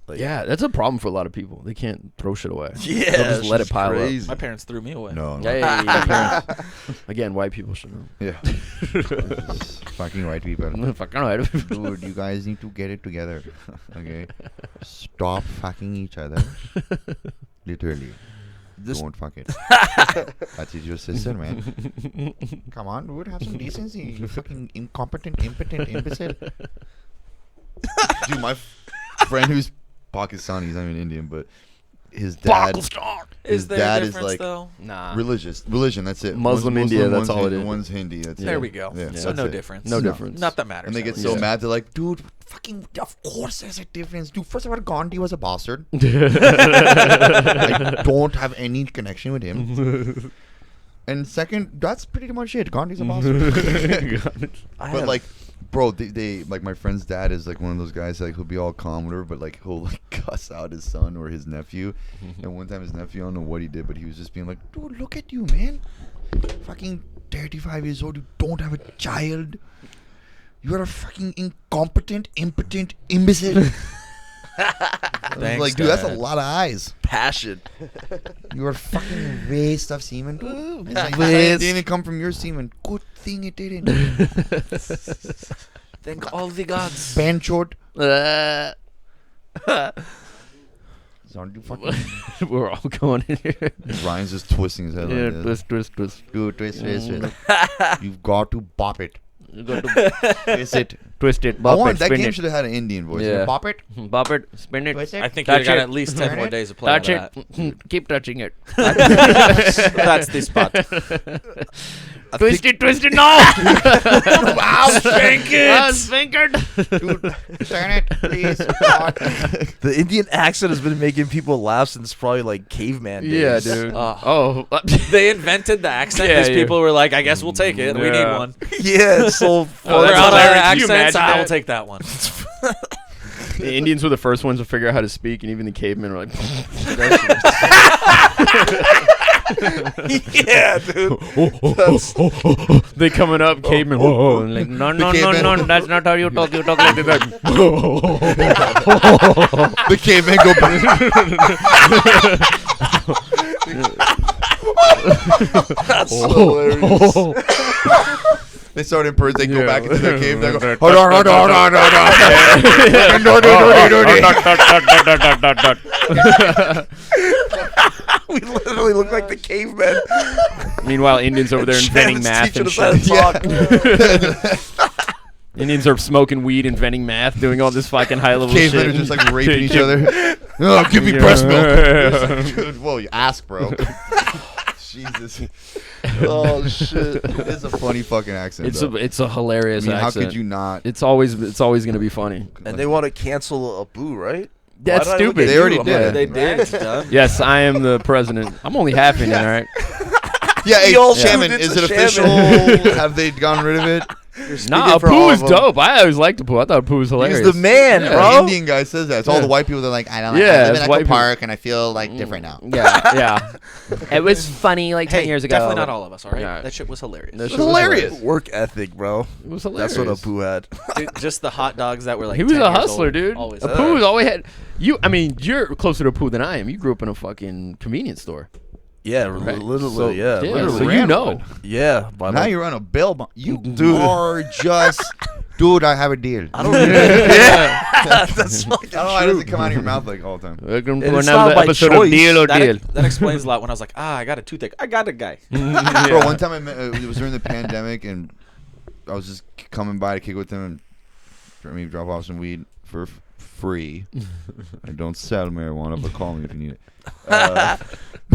Like, Yeah, that's a problem for a lot of people. They can't throw shit away. yeah, They'll just let it pile crazy. My parents threw me away. No, no. up. Hey, again, white people should know. Yeah. Fucking white people. Fucking right. Dude, you guys need to get it together. Okay? Stop fucking each other. Literally. This- Don't fuck it. That's your sister, man. Come on, dude. Have some decency. You fucking incompetent, impotent imbecile. Dude, my friend who's Pakistani, he's not even Indian, but his dad. Is His there dad a is difference like though? Nah. religion. That's it. Muslim One's India, that's one's all it Hindu, is. One's Hindi. That's it. There we go. Yeah, So that's no it. difference. No difference. Not that matters. And they get at so least. mad. They're like, dude, fucking, of course there's a difference. Dude, first of all, Gandhi was a bastard. I don't have any connection with him. And second, that's pretty much it. Gandhi's a bastard. But like, bro, they like, my friend's dad is like one of those guys, like, he'll be all calm with her, but like he'll like cuss out his son or his nephew. And one time his nephew, I don't know what he did, but he was just being like, dude, look at you, man. Fucking 35 years old, you don't have a child. You are a fucking incompetent, impotent imbecile. I was Thanks, like, dude, that's a Dad. lot of eyes. passion. You are a fucking waste of semen. It's like, Waste. it didn't come from your semen. Good thing it didn't. Thank all the gods. Banchot. Uh, Sound you fucking. we're all going in here. Ryan's just twisting his head Yeah, like this. twist. Dude, twist. You've got to bop it. You got to Twist it. twist it, I bop want it, that spin game it. should have had an Indian voice. Yeah. Bop it. Bop it, spin it, Twist it. I think you touch got it, at least 10 turn more it, days of play touch on it, keep touching it. that. That's the spot. Twisted, no! I'll spank it. Turn it, please. The Indian accent has been making people laugh since probably like caveman days. Yeah, dude. Oh. They invented the accent Yeah, because yeah. people were like, I guess we'll take it. We need Yeah. one. Yeah, it's so Oh, funny. they're that's out of hilarious. Can you accents. imagine I will that? take that one. The Indians were the first ones to figure out how to speak, and even the cavemen were like, Yeah, dude. they coming up, cavemen, and like, no, that's not how you talk like that. The caveman go back. That's hilarious. They start in Persian. They go Yeah. back into their cave. They go, We literally look like the cavemen. Meanwhile, Indians over there inventing math and shit. Indians are smoking weed, inventing math, doing all this fucking high level shit. Cavemen are just like raping each other. Oh, give me breast milk. Dude, whoa, you ask, bro. Jesus. Oh shit. It's a funny fucking accent. It's a hilarious I mean, how accent. could you not? It's always gonna be funny. And they want to cancel Abu, right? That's Why did I look stupid. at They you? already I'm did. like, They did. It's done. Yes, I am the president. I'm only half Indian, all right? Yeah, hey, We all Shaman, tuned is into it official? Shaman. Have they gotten rid of it? Nah, for all Apu of is them. dope. I always liked Apu. I thought Apu was hilarious. He's the man, The bro. Indian guy says that. It's all Yeah. the white people that are like, I don't Yeah, I live it's in white Echo people. Park and I feel like different now. Yeah. It was funny like 10 Hey, years ago. definitely not all of us, all right? Yeah. That shit was hilarious. That It's shit was hilarious. Work ethic, bro. It was hilarious. That's what Abu had. Dude, just the hot dogs that were like He was 10 a years hustler, old. dude. Always. Apu was always had you. I mean, you're closer to Apu than I am. You grew up in a fucking convenience store. Yeah, Right. literally. So, yeah, literally. so you know. Yeah, by Now like- you're on a bail bond. You Dude. are just, dude, I have a deal. I don't. Yeah, that's fucking I don't know why it true. doesn't come out of your mouth like all the time. Welcome And to it's another not by episode of choice. Deal or Deal. That explains a lot. When I was like, I got a toothache. I got a guy. Bro, one time I met, it was during the pandemic, and I was just coming by to kick with him and maybe drop off some weed for free. I don't sell marijuana, but call me if you need it.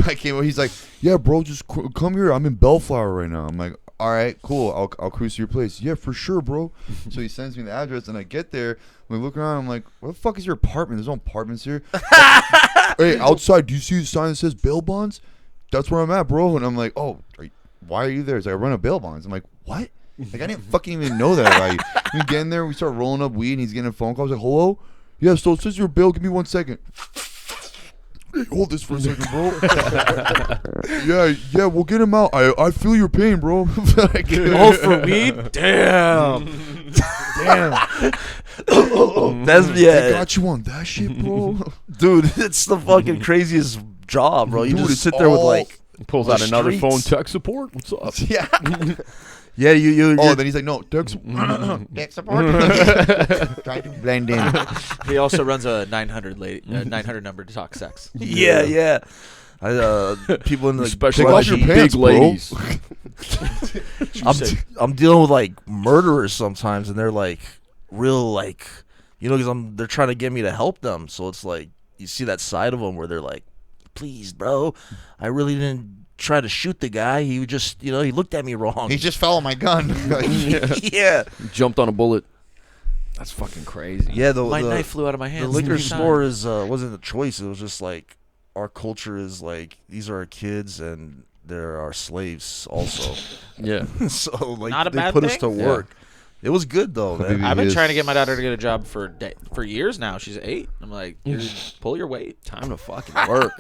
I came over, he's like, yeah, bro, just come here. I'm in Bellflower right now. I'm like, all right, cool. I'll cruise to your place. Yeah, for sure, bro. So he sends me the address, and I get there. We look around. I'm like, what the fuck is your apartment? There's no apartments here. Hey, outside, do you see the sign that says bail bonds? That's where I'm at, bro. And I'm like, oh, why are you there? He's like, I run a bail bonds. I'm like, what? Like, I didn't fucking even know that about you. We get in there, we start rolling up weed, and he's getting a phone call. I was like, hello? Yeah, so it says your bail. Give me 1 second. Hey, hold this for a second, bro. yeah, we'll get him out. I feel your pain, bro. Oh, for weed? Damn. That's I yeah, got you on that shit, bro. dude. It's the fucking craziest job, bro. You Dude, just it's sit there with all- like, Pulls The out another streets. phone tech support. What's up? Yeah. yeah, you. Oh, then he's like, no, tech support. Trying to blend in. He also runs a 900 number to talk sex. yeah. People in the Especially Take off like your pants, big bro. ladies. I'm dealing with like murderers sometimes, and they're like real like, because they're trying to get me to help them. So it's like you see that side of them where they're like, please, bro, I really didn't try to shoot the guy. He just, he looked at me wrong. He just fell on my gun. yeah. Jumped on a bullet. That's fucking crazy. Yeah, My the knife flew out of my hands. the liquor 3 store times. wasn't a choice. It was just like our culture is like these are our kids and they're our slaves also. Yeah. So like Not a they bad put us thing. to Yeah. work. It was good though, man. I've been Yes. trying to get my daughter to get a job for years now. She's 8. I'm like, dude, pull your weight. Time to fucking work.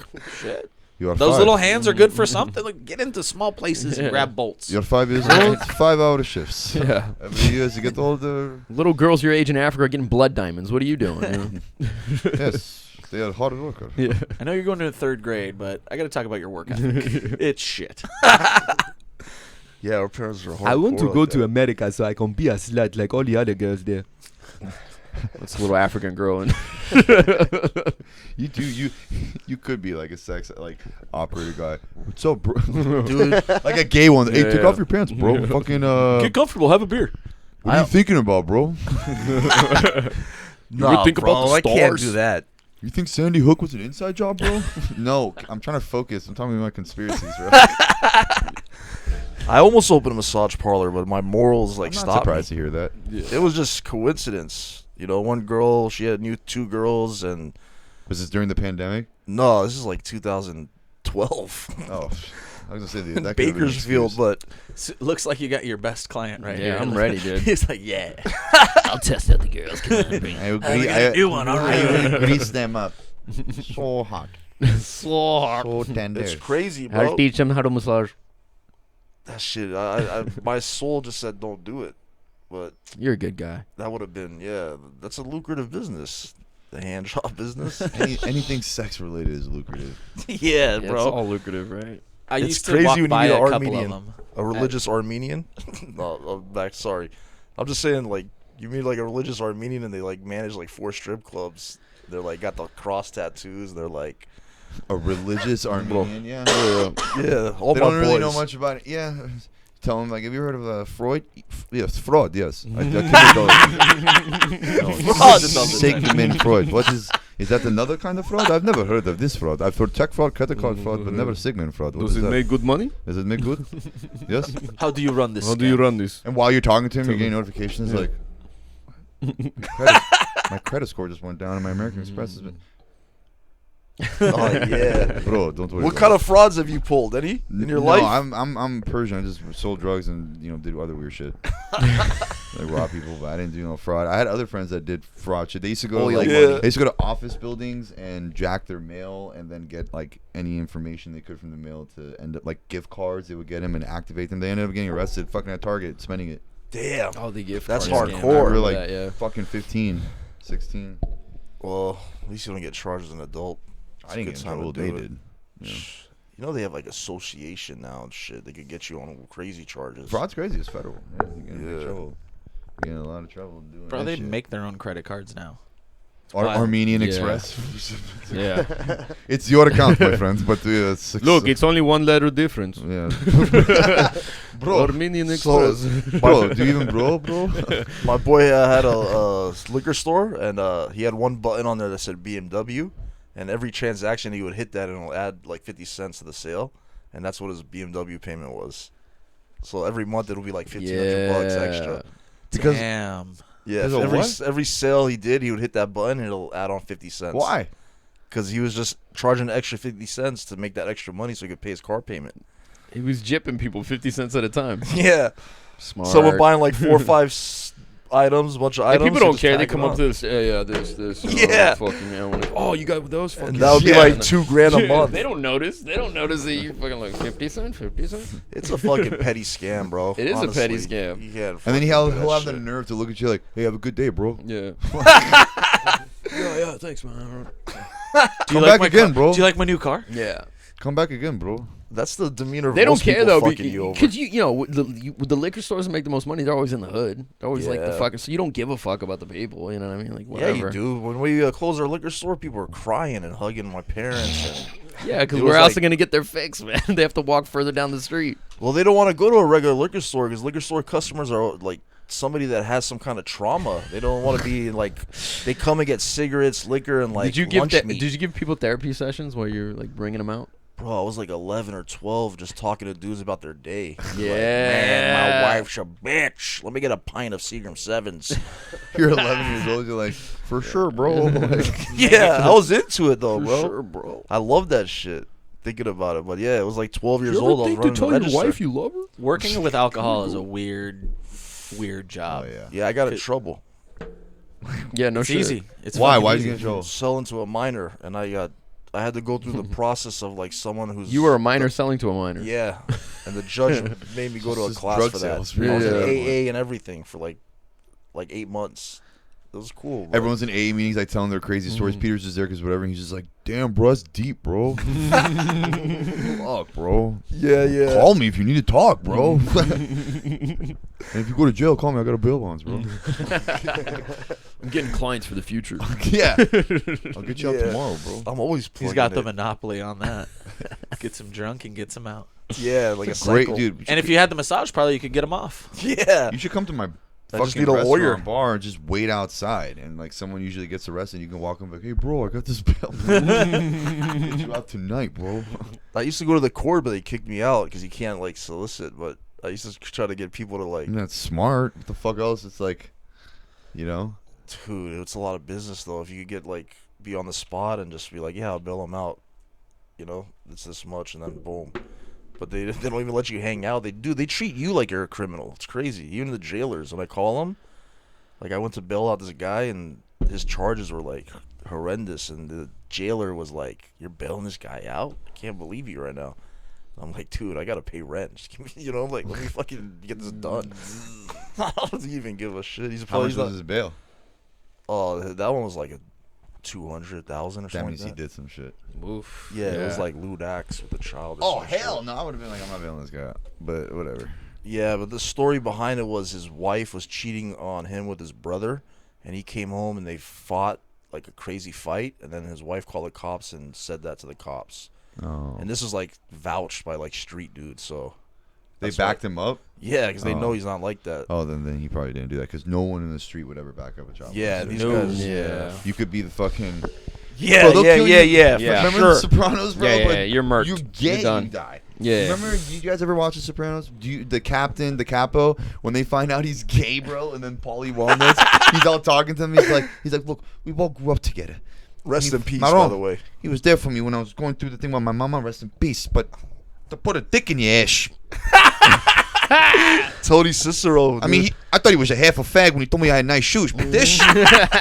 Shit. You are Those 5. little hands are good for something. Like, get into small places and Yeah. grab bolts. You're 5 years old. 5-hour shifts. Yeah. Every year you get all the Little girls your age in Africa are getting blood diamonds. What are you doing? yes. They are hard worker. Yeah. I know you're going to 3rd grade, but I got to talk about your work ethic. It's shit. Yeah, our parents are hardcore. I want to like go that. to America so I can be a slut like all the other girls there. That's a little African girl. And You could be like a sex operator guy. What's up, bro? Dude, Like a gay one. Hey, take Yeah. off your pants, bro. Fucking Get comfortable. Have a beer. what are you thinking about, bro? nah, think bro, about the I can't stars? do that. You think Sandy Hook was an inside job, bro? No, I'm trying to focus. I'm talking about my conspiracies, bro. I almost opened a massage parlor, but my morals like I'm not stopped me. surprised to hear that. It was just coincidence. You know, one girl, she had 2 girls, and Was this during the pandemic? no, this is like 2012. Oh, I was gonna say that. Could've been an Bakersfield, excuse. but Looks like you got your best client right Yeah, here. I'm ready, dude. He's like, yeah. I'll test out the girls. Come on, bring I We agree. got a new one already. grease them up. So hot, so hard. so tender. it's crazy, I'll bro. teach them how to massage. That shit, I my soul just said don't do it, but You're a good guy. that would have been, yeah, that's a lucrative business, the hand job business. Anything sex related is lucrative. Yeah, It's bro. all lucrative, right? I It's used to crazy walk when you by meet a an couple Armenian. of them. A religious Armenian? No, I'm back. Sorry, I'm just saying, like, you meet like a religious Armenian and they like manage like 4 strip clubs. They're like got the cross tattoos. They're like, A religious Armenian, yeah. yeah, all They my don't really know boys. much about it. Yeah. Tell them, like, have you heard of Freud? Yes, Freud, yes. Sigmund Freud. What is that another kind of fraud? I've never heard of this fraud. I've heard check fraud, credit card fraud, but never Sigmund fraud. What is that? good money? Does it make good? Yes. How do you run this? How do you scam? run this? And while you're talking to him, you Tell get me. notifications Yeah. like, my credit score just went down, and my American Express has been. Oh yeah. Bro, don't worry. What about kind it. of frauds have you pulled, Eddie, in your No, life? I'm Persian. I just sold drugs and did other weird shit. Like rob people, but I didn't do no fraud. I had other friends that did fraud shit. They used to go Oh, like yeah. they used to go to office buildings and jack their mail and then get like any information they could from the mail to end up like gift cards. They would get them and activate them. They ended up getting arrested, fucking at Target, spending it. Damn. Oh, the gift That's card hardcore. scam. I We were remember like that, yeah. fucking 15, 16. Well, at least you don't get charged as an adult. I didn't a get good in time trouble. to They do it. did. Yeah. You know they have like association now and shit. They could get you on crazy charges. Fraud's crazy. It's federal. Yeah, you get in Yeah. trouble. You get in a lot of trouble doing Bro, that they shit. make their own credit cards now. Armenian Yeah. Express. Yeah. It's your account, my friends. But Look, it's only one letter difference. yeah. Bro, Armenian So- Express. Bro, do you even bro? My boy had a liquor store, and he had one button on there that said BMW, and every transaction he would hit that, and it'll add like 50 cents to the sale, and that's what his BMW payment was. So every month it'll be like $1,500 extra. Because Damn. Yeah, Because of every what? every sale he did, he would hit that button, and it'll add on 50 cents. why? Because he was just charging an extra 50 cents to make that extra money so he could pay his car payment. He was jipping people 50 cents at a time. Yeah. Smart. Someone buying like 4 or 5 items, a bunch of And items. people he don't just care. They tag come it up on. to this. Yeah, this. Yeah. Fucking, yeah, oh, you got those fucking. And that would be Yeah. like $2,000 a month. They don't notice. They don't notice that you fucking like 50 cents, 50 cents. It's a fucking petty scam, bro. It is a petty Honestly. scam. You can't And then fucking he'll do that have the shit. nerve to look at you like, "Hey, have a good day, bro. Yeah. yeah, thanks, man. Come back my again, car? bro. Do you like my new car? Yeah. Come back again, bro." That's the demeanor of They don't most care people though, fucking you over. because you know the liquor stores that make the most money. They're always in the hood. They're always like the Yeah. fucking. So you don't give a fuck about the people. You know what I mean? Like Yeah, whatever. you do. When we closed our liquor store, people were crying and hugging my parents. And, Yeah, because It where was else like- are gonna get their fix, man? They have to walk further down the street. well, they don't want to go to a regular liquor store because liquor store customers are like somebody that has some kind of trauma. They don't want to be like they come and get cigarettes, liquor, and like did you give lunch meat. Did you give people therapy sessions where you're like bringing them out? Bro, I was like 11 or 12 just talking to dudes about their day. Yeah. Like, man, my wife's a bitch. Let me get a pint of Seagram 7s. You're 11 years old. You're like, "For sure, bro." Like, Yeah, I was into it though, For bro. sure, bro. I love that shit. Thinking about it, but yeah, it was like 12 years old. I was running the register. you love her? Working with alcohol is a weird job. oh yeah. Yeah, I got in trouble. Yeah, no It's shit. easy. It's Why? fucking Why did easy. you get in trouble? Selling to a minor, and I had to go through the process of like someone who's You were a minor selling to a minor. Yeah, and the judge made me go to a This is class drug for that. sales. I was in Yeah. AA and everything for like 8 months. It was cool. Bro. Everyone's in AA meetings, like telling their crazy stories. Peter's just there because whatever. And he's just like, "Damn, bro, that's deep, bro. Fuck, bro. yeah. Call me if you need to talk, bro. And if you go to jail, call me. I got a bail bonds, bro. I'm getting clients for the future. Yeah, I'll get you out Yeah. tomorrow, bro. I'm always. He's plugging got the it. monopoly on that. Gets him drunk and gets him out. Yeah, like a Great, cycle. dude. And if you had the massage parlor, you could get him off. Yeah. You should come to my I just fucking need a restaurant lawyer. bar and just wait outside. And like someone usually gets arrested, you can walk in like, "Hey, bro, I got this bail. Get you out tonight, bro." I used to go to the court, but they kicked me out because you can't like solicit. But I used to try to get people to like. That's smart. What the fuck else? It's like, you know. Dude, it's a lot of business though. If you could get like be on the spot and just be like, yeah, I'll bill them out. You know, it's this much, and then boom. But they don't even let you hang out. They treat you like you're a criminal. It's crazy. Even the jailers, when I call them, like I went to bail out this guy and his charges were like horrendous, and the jailer was like, "You're bailing this guy out? I can't believe you right now." I'm like, dude, I gotta pay rent. Just give me, you know, like let me fucking get this done. I don't even give a shit. How much was his bail? Oh, that one was like a 200,000 or something. That means like he did some shit. Oof. Yeah, it was like lewd acts with a child. Or Oh some hell shit. no! I would have been like, I'm not bailing this guy out. But whatever. Yeah, but the story behind it was his wife was cheating on him with his brother, and he came home and they fought like a crazy fight, and then his wife called the cops and said that to the cops. Oh. And this is like vouched by like street dudes, so They that's backed him up. yeah, because they Oh. know he's not like that. Oh, then he probably didn't do that because no one in the street would ever back up a child. Yeah, molester. these No. guys. Yeah. You could be the fucking. Yeah, Bro, they'll yeah, kill yeah, you. yeah. Yeah. Remember Sure. the Sopranos, bro? Yeah, yeah, Like, you're murked. You You're get, done. you die. Yeah. Remember, you guys ever watch the Sopranos? The captain, the capo, when they find out he's gay, bro, and then Paulie Walnuts, he's all talking to him. He's like, look, we all grew up together. Rest in peace, Maron, by the way. He was there for me when I was going through the thing with my mama. Rest in peace. But to put a dick in your ass. Tony Cicero. I mean, I thought he was a half a fag when he told me I had nice shoes. But this,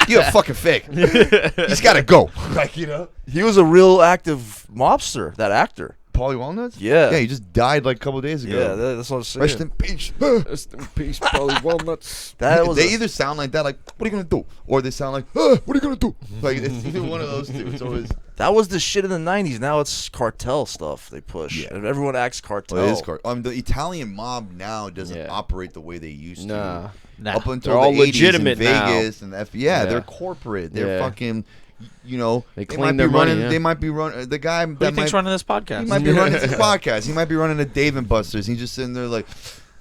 you're a fucking fag. He's got to go. Like, you know? he was a real active mobster. That actor. Paulie Walnuts? Yeah. Yeah, he just died like a couple days ago. Yeah, that's what I'm saying. Rest in peace. Rest in peace, Polly Walnuts. That was They either sound like that, like, what are you going to do? Or they sound like, what are you going to do? Like, it's either one of those two. It's always, that was the shit in the 90s. Now it's cartel stuff they push. Yeah. And everyone acts cartel. well, it is the Italian mob now doesn't Yeah. operate the way they used Nah. Nah. to. Up until They're all the 80s legitimate in now. Vegas and yeah, Yeah. they're corporate. They're Yeah. fucking, you know, They might clean be their money, running. yeah. They might be running. The guy Who do you that think's running this podcast? he might be running this podcast. He might be running a Dave and Buster's. He's just sitting there like,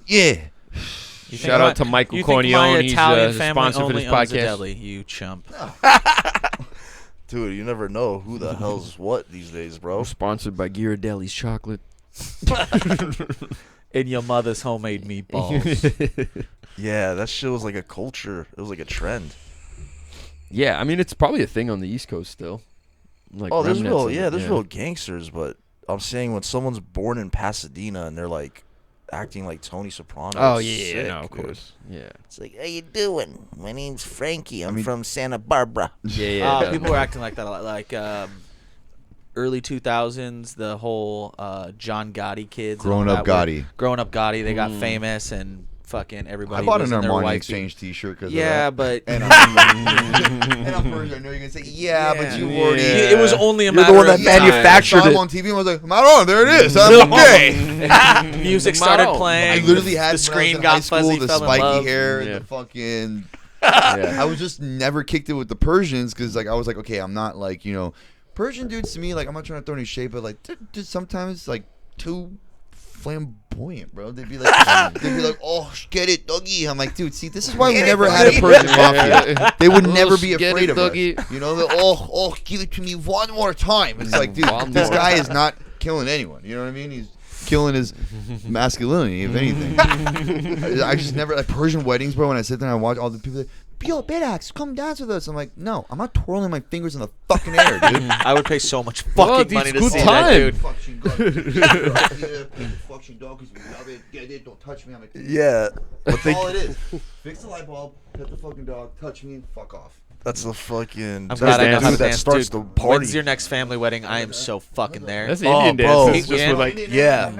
yeah. You think Shout my- out to Michael you think my Corleone. He's Italian a family sponsor for only this owns a podcast. deli, you chump. Dude, you never know who the hell's what these days, bro. Sponsored by Ghirardelli's chocolate. In your mother's homemade meatballs. Yeah, that shit was like a culture. It was like a trend. Yeah, I mean it's probably a thing on the East Coast still. Like Oh, there's remnants real, of yeah, it, there's real gangsters, but I'm saying when someone's born in Pasadena and they're like acting like Tony Soprano. Oh it's yeah, sick, no, of dude. course. Yeah. It's like, how you doing? My name's Frankie. I'm mean- from Santa Barbara. Yeah, yeah. People were acting like that a lot. Like early 2000s, the whole John Gotti kids. and all Growing Up that were- Gotti. Growing Up Gotti. They got famous and fucking everybody I bought was an in their Armani white Exchange T-shirt because Yeah, of that. but And I'm first, I know you're gonna say, yeah, but you Yeah. already. Yeah. it was only a You're the matter one that of manufactured I saw him it. on TV and I was like, Maron, there it is. I'm gay. time. Music started Maron. playing. I literally had the when I was screen in got high school, fuzzy, the fell in spiky love. hair, and Yeah. the fucking. Yeah. I was just never kicked it with the Persians because like I was like, okay, I'm not like Persian dudes to me like I'm not trying to throw any shade, but like they're just sometimes like too flamboyant, bro. They'd be like, oh, get it, doggy. I'm like, dude, see, this is why we never had a Persian mafia. They would never be get afraid it, of doggy. us. You know, oh, give it to me one more time. It's like, dude, One this more guy is not killing anyone. You know what I mean? He's killing his masculinity, if anything. I just never like Persian weddings, bro. When I sit there and I watch all the people, like, yo, Bedax, come dance with us. I'm like, no, I'm not twirling my fingers in the fucking air, dude. I would pay so much Oh, fucking it's money to good see time. that, dude. Fucking dog. Fucking dog, 'cause we love it. Get it. Don't touch me. I'm like, Yeah, but that's all it is. Fix the light bulb, pet the fucking dog, touch me, and fuck off. that's the fucking. I'm That's glad I the know how to dude that dance, starts dude. the party. When's your next family wedding? I am so fucking there. That's Oh, Indian bro. dance. It's just Yeah. with like Yeah,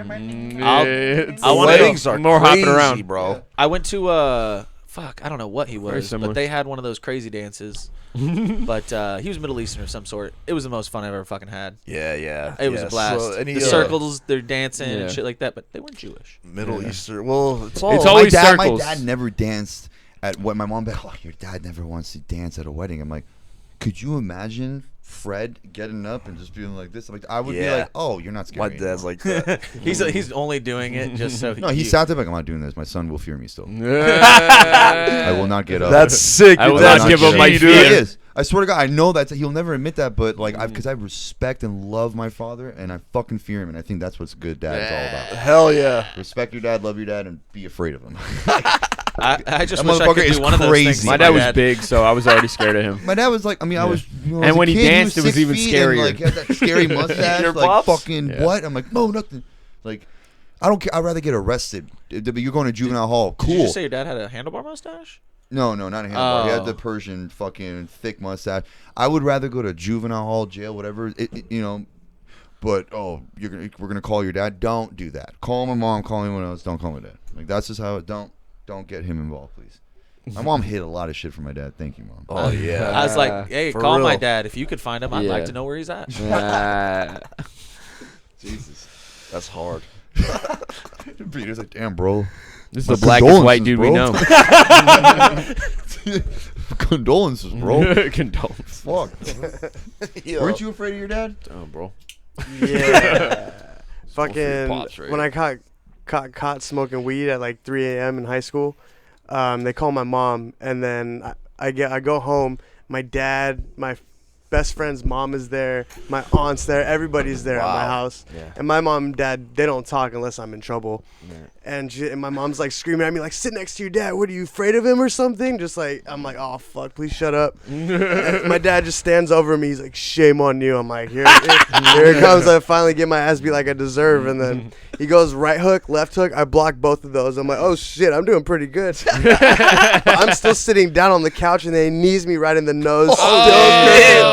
it's I wanna weddings are more crazy, hopping around. bro. I went to fuck, I don't know what he Very was, similar. but they had one of those crazy dances. But he was Middle Eastern of some sort. It was the most fun I've ever fucking had. Yeah, yeah. It was yeah. a blast. So any, the circles, they're dancing Yeah. and shit like that, but they weren't Jewish. Middle Yeah. Eastern. Well, it's It's all. always my circles. dad never danced at what my mom be like, oh, your dad never wants to dance at a wedding. I'm like, could you imagine Fred getting up and just being like this? I'm like, I would be Yeah. like, oh, you're not My scared. dad's like that. He's only doing it just so no, he sat there like, I'm not doing this. My son will fear me still. I I will not get up. That's sick. I will That's not give get up up. my G, fear. It dude. is. I swear to God, I know that he'll never admit that, but like, because I respect and love my father, and I fucking fear him, and I think that's what good dad is all about. Hell yeah. Respect your dad, love your dad, and be afraid of him. I just That wish I motherfucker could is do one of those crazy. things. My dad was big, so I was already scared of him. My dad was like, I mean, I was. And as a when he kid, danced, it was 6 even feet scarier. And, like, he had that scary mustache. Your like pops? fucking Yeah. what? I'm like, no, nothing. Like, I don't care. I'd rather get arrested. You're going to juvenile hall. Cool. Did you just say your dad had a handlebar mustache? No, not a handlebar. He had Oh. the Persian fucking thick mustache. I would rather go to juvenile hall, jail, whatever. But we're gonna call your dad. Don't do that. Call my mom. Call anyone else. Don't call my dad. Like that's just how it. Don't get him involved, please. My mom hid a lot of shit from my dad. Thank you, mom. Oh yeah. I was like, hey, For call my real. dad. If you could find him, I'd Yeah. like to know where he's at. Jesus. That's hard. Peter's like, damn, bro. This is My the blackest white dude we know. Condolences, bro. Condolence. Fuck. Yo. Weren't you afraid of your dad? Oh, bro. Yeah. for your Fucking pops, right? when I caught smoking weed at like 3 a.m. in high school, they call my mom, and then I go home. My dad, my best friend's mom is there. My aunt's there. Everybody's there at my house. Yeah. And my mom and dad, they don't talk unless I'm in trouble. And my mom's like screaming at me like, sit next to your dad. What, are you afraid of him or something? Just like, I'm like, oh fuck, please shut up. And my dad just stands over me. He's like, shame on you. I'm like, here it comes. I finally get my ass beat like I deserve. And then he goes right hook, left hook. I block both of those. I'm like, oh shit, I'm doing pretty good. But I'm still sitting down on the couch, and then he knees me right in the nose.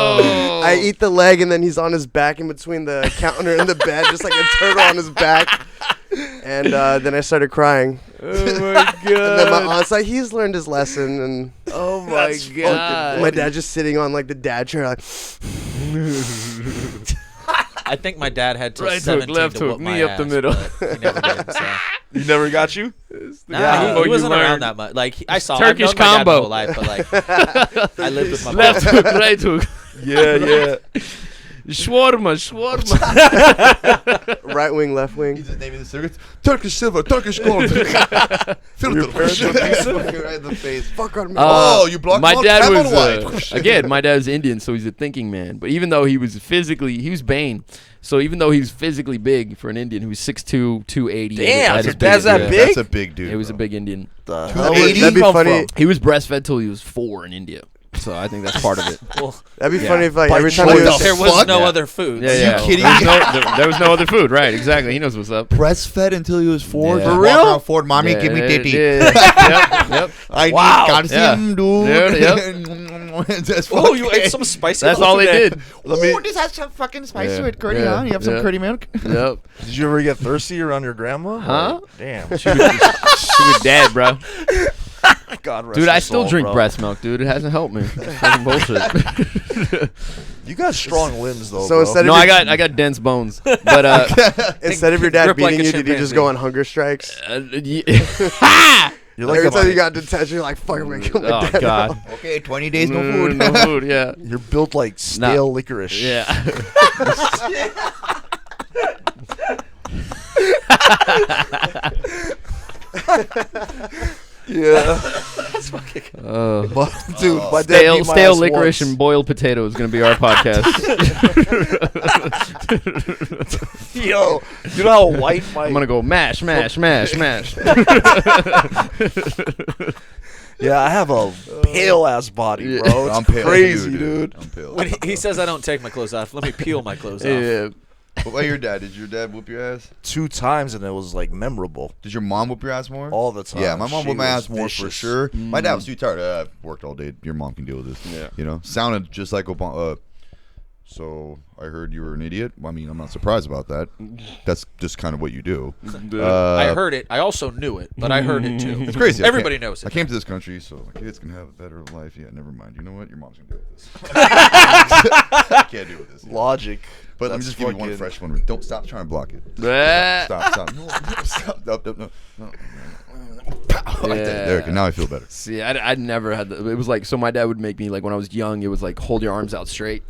I eat the leg, and then he's on his back in between the counter and the bed, just like a turtle on his back. And then I started crying. Oh, my God. And then my aunt's like, he's learned his lesson. And Oh, my God. my dad just sitting on like the dad chair, like, I think my dad had till Right hook, 17 left to hook, whoop my knee up the ass, middle. but he never did. So. You never got you? Nah, Yeah. he you wasn't around learned. that much. Like I saw Turkish I've known my dad my combo. whole life, but like I lived with my Left mom. hook, right hook. Yeah. Shawarma. right wing, left wing. He's just naming the circuits. Turkish silver, Turkish gold. Filter. parents were decent? Right in the face. Fuck on me. You blocked my one? dad Tap on was white. again. My dad's Indian, so he's a thinking man. But even though he was Bane. So even though he was physically big for an Indian, he was 6'2", 280. Damn, That's your big dad's that as- big? That's a big dude. He was a bro. big Indian. The hell where did That'd be come funny. He was breastfed till he was 4 in India. So I think that's part of it. That'd be Yeah. funny if like By every time choice. he was, There was Fuck? no Yeah. other food. Yeah, you yeah. kidding There was no other food, right? Exactly. He knows what's up. Breastfed until he was 4. Yeah. Just For walk real? around Ford, mommy, give me titty. Yep. I Wow. need calcium, dude. That's Oh, you fucking- ate some spicy. That's food all they today. did. Oh, this has some fucking spice Yeah. to it, curdy, Yeah. huh? You have some Yeah. curdy milk? Yep. Did you ever get thirsty around your grandma? Huh? Like, damn. She was dead, bro. God rest Dude, her I still soul, drink bro. breast milk, dude. It hasn't helped me. It's fucking bullshit. You got strong limbs though. So bro. instead of No, your- I got dense bones. But instead of your dad grip like beating a you, did you just chimpanzee. go on hunger strikes? you're like Every a, time you got detention, you're like, fuck, I'm gonna kill my Oh dad. God. Okay, 20 days, no food. No food. Yeah. you're built like stale licorice. Yeah. Yeah. Oh. Dude, my dad Stale, beat my stale ass licorice once. and boiled potato is going to be our podcast. Yo, you know how white my I'm going to go mash. Yeah, I have a pale ass body, bro. It's I'm pale crazy, too, dude. I'm pale. When he says I don't take my clothes off, let me peel my clothes off. Yeah. What about your dad? Did your dad whoop your ass? 2 times and it was like memorable Did your mom whoop your ass more? all the time. Yeah, my mom She whooped my was ass more for vicious. sure. My dad was too tired. I've worked all day. Your mom can deal with this. Yeah. You know, sounded just like Obama. So I heard you were an idiot. I mean, I'm not surprised about that. That's just kind of what you do. I heard it. I also knew it, but I heard it too. It's crazy. Everybody knows I it. came to this country so my kids can have a better life. Yeah, never mind. You know what? Your mom's gonna deal with this. I can't deal with this. Logic. But let me That's just give you one fucking- fresh one. Don't stop trying to block it. Yeah. Stop. No, stop. No. Pow. Like that. There we go. Now I feel better. See, I never had the, it was like, so my dad would make me, like when I was young, it was like, hold your arms out straight.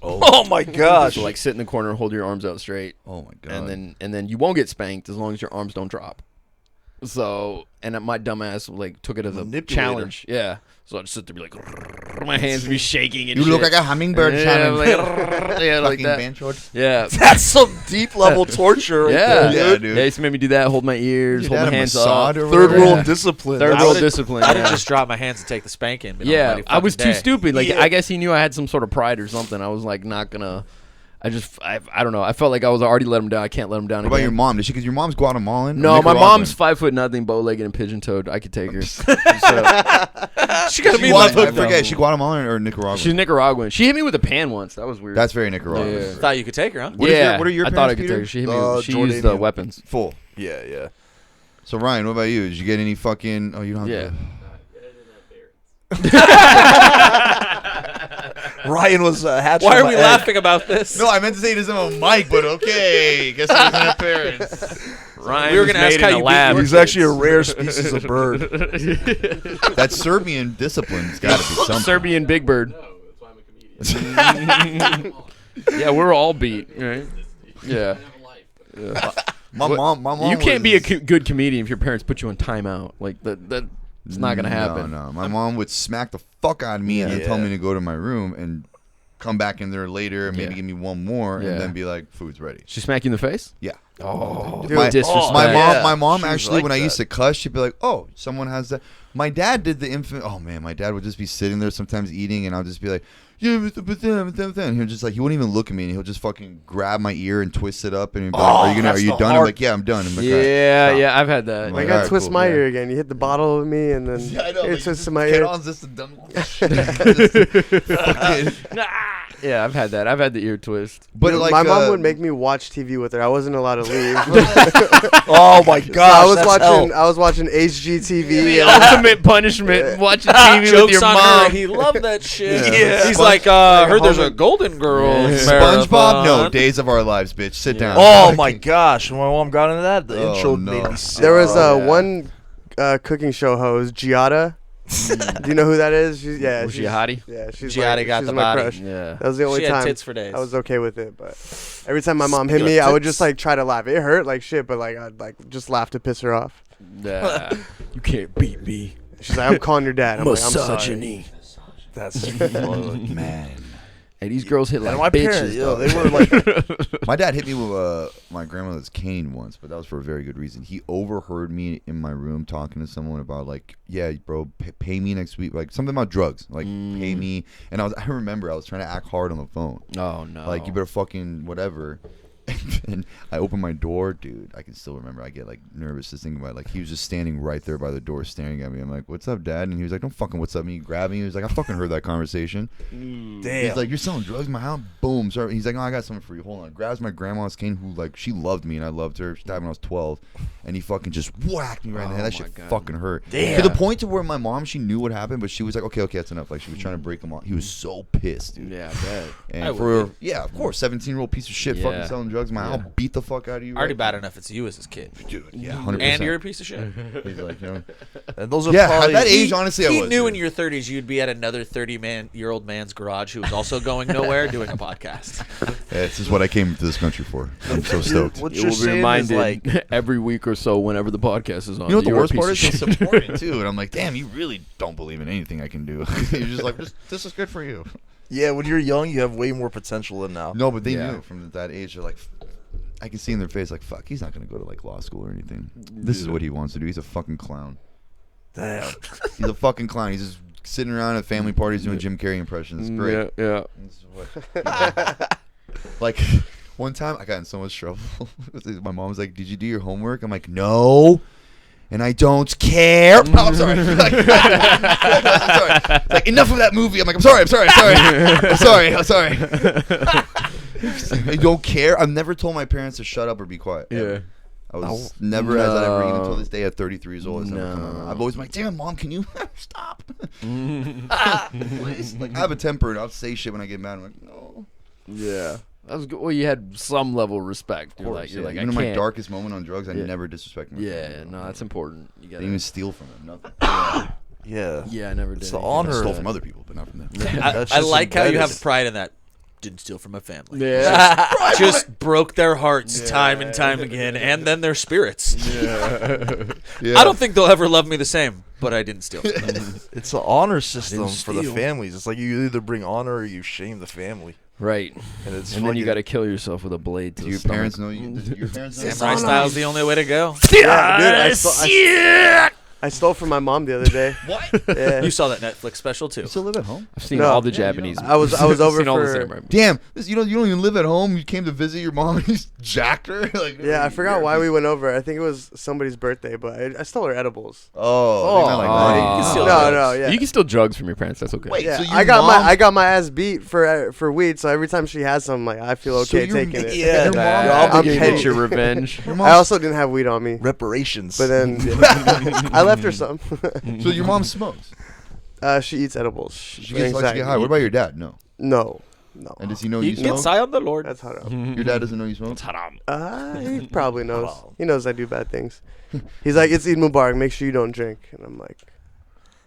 Oh my gosh. So like sit in the corner, hold your arms out straight. Oh my god. And then you won't get spanked as long as your arms don't drop. So, and my dumbass like took it as a Manipulator. challenge. Yeah. So I just sit there be like, my hands would be shaking and You shit. look like a hummingbird, yeah, Shaman. like, yeah, like Fucking that. band shorts. Yeah. That's some deep level torture. Right Yeah. there, Yeah, dude. Yeah, he used to make me do that, hold my ears, You hold had my a hands Mossad up. or Third whatever? world Yeah. discipline. Third That's- world discipline. I'd yeah. have just dropped my hands and take the spanking. Been Yeah, on a I was fucking too day. stupid. Like, Yeah. I guess he knew I had some sort of pride or something. I was like, not gonna. I don't know. I felt like I was already let him down. I can't let him down What about again. your mom? Did she? Because your mom's Guatemalan. No, or my Nicaraguan? mom's 5'0", bow-legged, and pigeon-toed. I could take her. So, She got me I left hook. forget. Is she Guatemalan or Nicaraguan? she's Nicaraguan. She hit me with a pan once. That was weird. That's very Nicaraguan. Yeah. Thought you could take her, huh? What is yeah. your- what are your I thought I parents, could Peter? take her. She hit me. She used Jordanian. weapons. Full. Yeah. So Ryan, what about you? Did you get any fucking? Oh, you don't. Yeah. Ryan was hatching. Why are my we egg. laughing about this? No, I meant to say he doesn't have a mic, but okay. Guess he doesn't have parents. Ryan We were was gonna ask made how in a you beat lab. your He's actually a rare species of bird. That Serbian discipline's got to be something. Serbian Big Bird. Yeah, we're all beat, right? Yeah. My mom. You can't be a was- good comedian if your parents put you on timeout. Like that's not gonna happen. No. My mom would smack the fuck out of me and then tell Yeah. me to go to my room and come back in there later and maybe Yeah. give me one more Yeah. and then be like, food's ready. She smack you in the face? Yeah. Oh, My, disrespect. my mom She was actually, like when I that. used to cuss, she'd be like, "Oh, someone has that." My dad did the infant. Oh man, my dad would just be sitting there sometimes eating, and I'll just be like, "Yeah," and he'll just like he won't even look at me, and he'll just fucking grab my ear and twist it up, and he'll be like, "Are that's you the done?" I'm hard- like, "Yeah, I'm done." I'm like, Yeah, "Stop." yeah, I've had that. Like, I all got right, twist cool, my yeah. ear again. You hit the bottle with me, and then Yeah, I know. it Like, twists just my get ear. on this and done. Yeah, I've had that. I've had the ear twist. But Dude, like, my mom would make me watch TV with her. I wasn't allowed to leave. Oh my So gosh, that's I was watching HGTV. The and- ultimate punishment: watching TV with Jokes your on her. mom. He loved that shit. Yeah. He's Sponge- like, heard there's a Golden Girls SpongeBob, no, marathon. Days of Our Lives, bitch. Sit down. Oh my gosh, when my mom got into that, the Oh, intro no. made me sick. There was Oh, yeah. one cooking show host, Giada. Do you know who that is? Was Was she a hottie? Yeah, she's Giada got she's the my body. crush. Yeah. That was the only She had time tits for days. I was okay with it, but every time my mom hit Speaking me, of I would tits. just like try to laugh. It hurt like shit, but like I'd like just laugh to piss her off. Yeah. You can't beat me. She's like, "I'm calling your dad." I'm like, "I'm sorry." Misogyny. That's man. Hey, these girls hit like and my bitches. parents, yo, though. they were like, My dad hit me with my grandmother's cane once, but that was for a very good reason. He overheard me in my room talking to someone about like, "Yeah, bro, pay me next week," like something about drugs, like pay me. And I remember I was trying to act hard on the phone, Oh no. like you better fucking whatever. And I opened my door, dude. I can still remember. I get like nervous just thinking about it. Like he was just standing right there by the door, staring at me. I'm like, "What's up, Dad?" And he was like, "Don't fucking what's up." And he grabbed me. He was like, "I fucking heard that conversation." damn. He's like, "You're selling drugs in my house?" Boom. Sorry. He's like, "No, I got something for you. Hold on." Grabs my grandma's cane, who like she loved me and I loved her. She died when I was 12, and he fucking just whacked me right in the head. That Oh, my shit God. fucking hurt. Damn. To the point to where my mom, she knew what happened, but she was like, "Okay, that's enough." Like she was trying to break him off. He was so pissed, dude. Yeah, I bet. And I would for be. yeah, of course, 17-year-old piece of shit Yeah. fucking selling drugs in my house, beat the fuck out of you. Already right bad now. enough it's you as his kid. Dude. Yeah, 100%. And you're a piece of shit. He's like, you know, And those are yeah, probably at that age, honestly, I He was. knew dude. in your 30s you'd be at another 30-year-old man's garage who was also going nowhere doing a podcast. Yeah, this is what I came to this country for. I'm so stoked. What You you're will be saying is reminded like, every week or so whenever the podcast is on. You know what the you're a worst piece part of is? They shit. support it too, and I'm like, damn, you really don't believe in anything I can do. You're just like, this is good for you. yeah, when you're young, you have way more potential than now. No, but they Yeah. knew from that age. They're like, I can see in their face, like, fuck, he's not gonna go to like law school or anything. This is what he wants to do. He's a fucking clown. Damn. He's a fucking clown. He's just sitting around at family parties doing Jim Carrey impressions. It's great. Yeah. This is what- like one time, I got in so much trouble. My mom was like, "Did you do your homework?" I'm like, "No." And I don't care. Oh, I'm sorry. I'm sorry. It's like, enough of that movie. I'm like, I'm sorry. I don't care. I've never told my parents to shut up or be quiet. ever. Yeah. I was never, as I ever, even No. till this day, at 33 years old, it's never come out of my mouth. I've always been like, damn, Mom, can you stop? Please. Like, I have a temper, and I'll say shit when I get mad. I'm like, no. Yeah. That was good. Well, you had some level of respect. Of course, You're yeah. like, Even I in my can't. darkest moment on drugs, I Yeah. never disrespect my Yeah, family. no, that's important. You got Didn't even steal from them. Nothing. Yeah. Yeah, I never did. It's the anything honor. like Stole that. from other people, but not from them. I That's just like how you have embedded. pride in that. didn't steal from my family. Yeah. Just broke their hearts time and time again, and then their spirits. Yeah. I don't think they'll ever love me the same, but I didn't steal. It's an honor system for the steal. families. It's like you either bring honor or you shame the family. Right. And it's And then you fucking- got to kill yourself with a blade. To Do the your stomach. parents know you? Do your parents know? Samurai style's the only way to go. Yeah, dude, I stole from my mom the other day. What? Yeah. You saw that Netflix special too. You still live at home? I've seen No. all the Yeah, you Japanese. don't- I was over seen all the for. samurai movies. Damn, you don't even live at home. You came to visit your mom and you jacked her. Like, Yeah, I forgot why we went over. I think it was somebody's birthday, but I stole her edibles. Oh, they meant like Oh. that. You can steal No, drugs. no, yeah. You can steal drugs from your parents. That's okay. Wait, Yeah, so your I got mom- I got my ass beat for weed. So every time she has some, like I feel So okay your- taking it. Yeah, Your mom- you're I'm obligated. petty. Get your revenge. Your I mom, also didn't have weed on me, Reparations. but then I left her some. so your mom smokes. She eats edibles. She gets like to get high. What about your dad? No. No. And does he know He you gets smoke? high on the Lord. That's haram. Your dad doesn't know you smoke. He probably knows. He knows I do bad things. He's like, it's Eid Mubarak. Make sure you don't drink. And I'm like,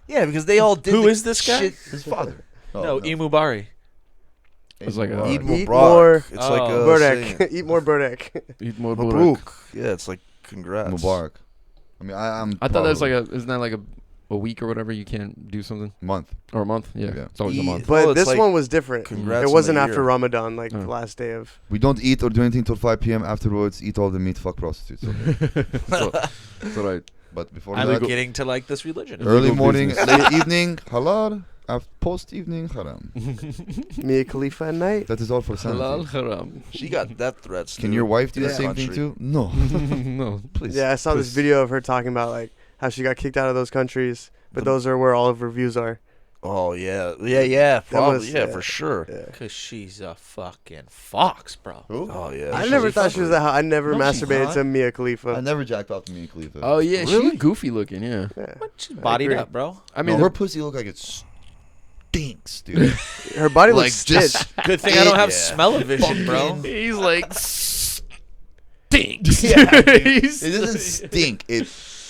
yeah, because they all did. Who the is this guy? shit. His father. No, Imubari. It's like a- Eid Eat Mubarak. more It's like a Burek. saying. Eat more Burek. Eat more Mabruk. Yeah, it's like congrats. Mubarak. I mean, I'm. I thought that was like isn't that like a week or whatever? You can't do something month. or a month. Yeah, Yeah. it's always a Eat. month. But Oh, it's this like one was different. congrats It on wasn't the after year. Ramadan, like Oh. the last day of. We don't eat or do anything till 5 p.m. Afterwards, eat all the meat. Fuck prostitutes. Okay? That's what I. But before I'm that, getting to like this religion. early Illegal morning, business. late evening, halal. Post evening, haram. Mia Khalifa at night. That is all for Halal sanity. haram. She got death threats. Can too. your wife do the Yeah. same thing Country. too? No. No. Please. Yeah, I saw this Please. video of her talking about like how she got kicked out of those countries, but those are where all of her views are. Oh yeah. Probably was- yeah, yeah. for sure. Yeah. Because she's a fucking fox, bro. Who? Oh yeah. I she's never a thought she was that hot. I never No, she's masturbated not. to Mia I Khalifa. never jacked off to me and Khalifa. Oh yeah, Really? she's goofy looking. Yeah. Yeah. She's bodied agree. up, bro. I No, mean, her pussy look like it stinks, dude. Her body Like, looks just- stitched. Good thing I don't have Yeah. smell-o-vision, bro. he's like stinks. It doesn't stink. It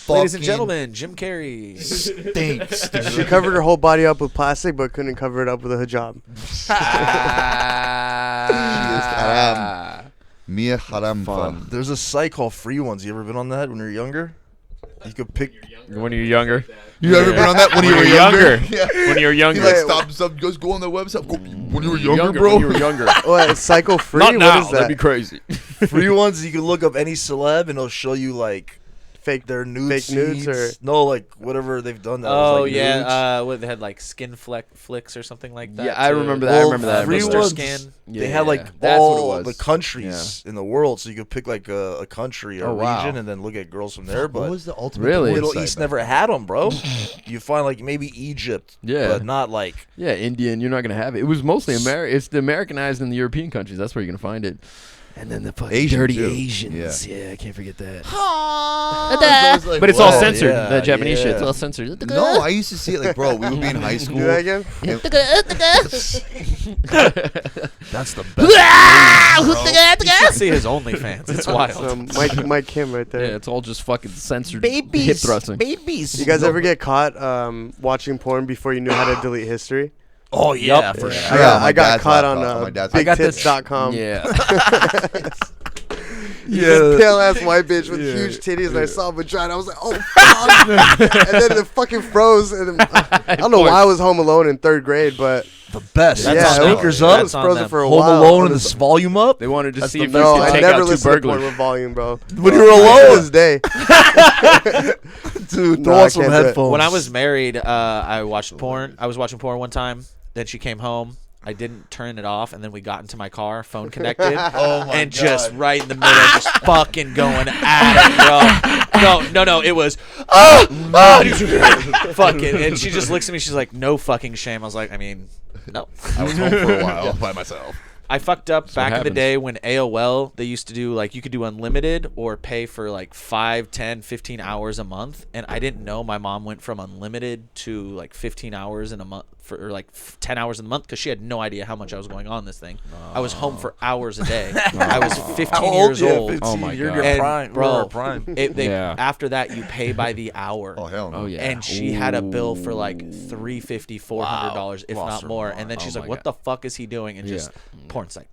Ladies and fucking gentlemen, Jim Carrey. stinks. dude. She covered her whole body up with plastic, but couldn't cover it up with a hijab. haram. Mia haram Fun. There's a site called Free Ones. You ever been on that when you're younger? You could pick. When you're younger. You ever been on that when you were younger? Yeah. When you're He younger. like stops up, goes go on the website. Go, when you were younger, bro. When you were younger. What? It's Psycho Free? Not What now. is That'd be that? crazy. Free Ones. You can look up any celeb and it'll show you like Fake their nude fake nudes scenes. or No, like whatever they've done. That was, Oh like, nudes. yeah, what they had like skin flicks or something like that. Yeah, I too. remember that. I remember that. I Free remember Ones. that. Skin. They had like That's what it all was. the countries in the world, so you could pick like a country or Oh, a wow. region, and then look at girls from there. What But was the ultimate Really? porn Middle site East back never had them, bro. You find like maybe Egypt, Yeah. but not like Yeah, Indian. You're not gonna have it. It was mostly It's the Americanized in the European countries. That's where you're gonna find it. And then the fucking Asian, dirty too. Asians. Yeah, I can't forget that. then? But it's all Whoa, censored. yeah, That Japanese shit. It's yeah. all censored. No, I used to see it like, bro, we would be in high school. do that again? that's the best. You should see his OnlyFans. It's wild. So Mike Kim right there. Yeah, it's all just fucking censored hip thrusting. babies. You guys ever get caught watching porn before you knew how to delete history? Oh yeah, for Yeah. sure. Yeah, my I got dad's caught on laptop, my dad's laptop. bigtits.com. Yeah. This pale ass white bitch with huge titties, and I saw a vagina. I was like, oh, fuck. And then it fucking froze. And then, I don't know why I was home alone in 3rd grade, but The best. That's yeah, on it them. Sneakers was, up. it was That's on frozen them. for a Home while. Alone I and was- this volume up. They wanted to That's see the if you No, could I take never out 2 listened to porn burglars. with volume, bro. When you were To alone, this day. dude, No, throw I on some can't do it. headphones. When I was married, I watched porn. I was watching porn one time. Then she came home. I didn't turn it off, and then we got into my car, phone connected, Oh my and God. just right in the middle, just fucking going at it, bro. No, it was fucking, and she just looks at me. She's like, "No fucking shame." I was like, I mean, no. I was home for a while by myself. I fucked up back in the happens. day when AOL, they used to do like you could do unlimited or pay for like 5, 10, 15 hours a month. And I didn't know my mom went from unlimited to like 15 hours in a month or like 10 hours in a month because she had no idea how much I was going on this thing. I was home for hours a day. I was 15 years old. 15, Oh my you're God. your And, prime, bro, you're our prime. Yeah. After that, you pay by the hour. Oh hell no. Oh yeah. And she had a bill for like $350, $400, if Lost not her more. mind. And then she's Oh like, my "What the fuck is he doing?" And just Yeah. Porn site.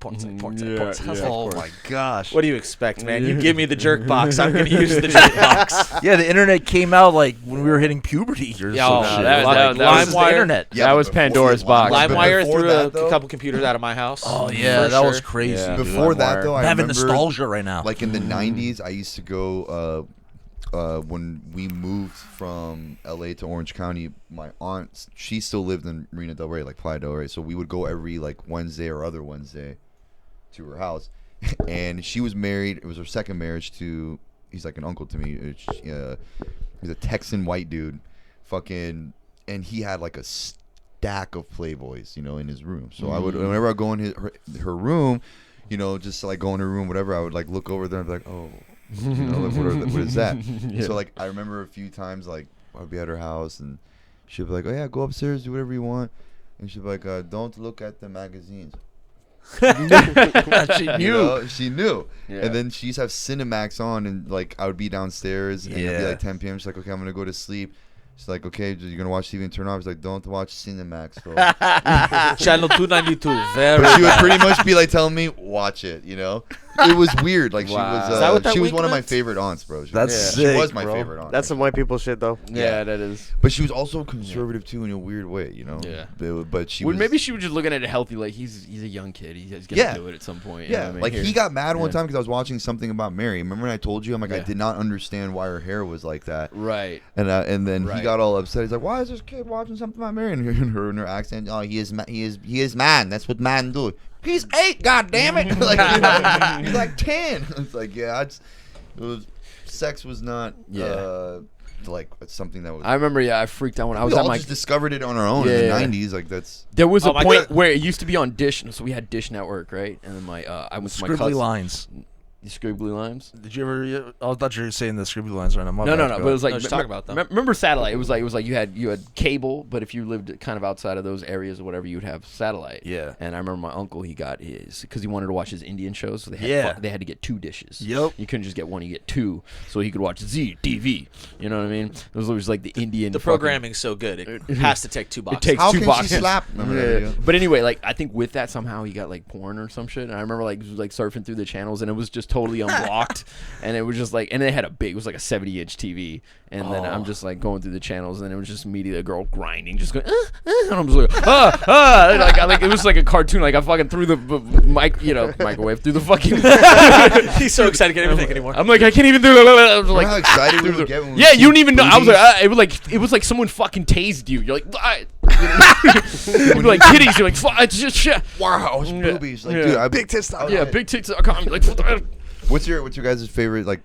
Oh my gosh. What do you expect, man? You give me the jerk box, I'm gonna use the jerk box. Yeah, the internet came out like when we were hitting puberty or Yeah, some oh, shit. that was This is the LimeWire. internet. Yeah, That but was before Pandora's the box. LimeWire- LimeWire before threw that, a though, couple computers out of my house. Oh yeah, For that was sure. crazy. Yeah. dude. Before that, though, I I'm having remember, nostalgia right now. like in the 90s, I used to go when we moved from LA to Orange County. My aunt, she still lived in Marina Del Rey, like Playa Del Rey, so we would go every like Wednesday or other Wednesday to her house. And she was married. It was her second marriage to, he's like an uncle to me. He's a Texan white dude, fucking, and he had like a stack of Playboys, in his room. So I would, whenever I go in her room, just to, like, go in her room, whatever, I would like look over there and be like, oh, like, what is that? Yeah. So like I remember a few times, like I'd be at her house and she'd be like, oh yeah, go upstairs, do whatever you want, and she'd be like, don't look at the magazines. She knew. She knew. Yeah. And then she used to have Cinemax on, and like I would be downstairs and it'd be Yeah. like 10 p.m. She's like, okay, I'm gonna go to sleep. She's like, okay, you're gonna watch TV and turn off. She's like, don't watch Cinemax, bro. Channel 292. Very But she would bad. pretty much be like telling me, watch it, It was weird. Like Wow. Is that what that she was wink one of my meant? favorite aunts, bro. That's she sick, was my bro. favorite aunt. That's some white people shit, though. Yeah, that is. But she was also conservative too in a weird way, Yeah. But she Well, was maybe she was just looking at it healthy, like he's a young kid. He's gonna Yeah. do it at some point. yeah, like he got mad one Yeah. time because I was watching something about Mary. Remember when I told you? I'm like, I Yeah. did not understand why her hair was like that. Right. And then he Right. got all upset. He's like, "Why is this kid watching something about Mary?" And her accent, "Oh, he is man. That's what man do. He's 8, god damn it! Like, he's like 10." It's like, yeah, sex was not like something that was. I remember, I freaked out when I was we at all my. just discovered it on our own in the '90s. Like that's There was a my point God. where it used to be on Dish, so we had Dish Network, right? And then I went to my Scribbly cousin. lines. The scribbly lines. Did you ever? I thought you were saying the scribbly lines right now. My No, bad, but go it was like No, just talk about them. Remember satellite? It was like you had cable, but if you lived kind of outside of those areas or whatever, you'd have satellite. Yeah. And I remember my uncle, he got his because he wanted to watch his Indian shows, so they had Yeah. they had to get 2 dishes. Yep. You couldn't just get one; you get 2, so he could watch Z TV. You know what I mean? It was like the Indian. The programming's so good, it has to take 2 boxes. takes how 2 can boxes. she slap? Remember that video? But anyway, like I think with that somehow he got like porn or some shit. And I remember like surfing through the channels and it was just totally unblocked. And it was just like, and they had it was like a 70-inch TV. And then I'm just like going through the channels and it was just immediately a girl grinding, just going, and I'm just like, like it was like a cartoon. Like I fucking threw the microwave through the fucking. He's so excited, can't even think anymore. I'm like, I can't even do it. I was Remember like, how excited we would get when we yeah, see you don't even know. I was boobies? like, it was like someone fucking tased you. You're like, you'd be like kitties. You're like, it's just shit. Wow, it's Yeah. boobies. Like, Yeah. dude, Big tits. Yeah, big tits.com. Like, What's your guys' favorite like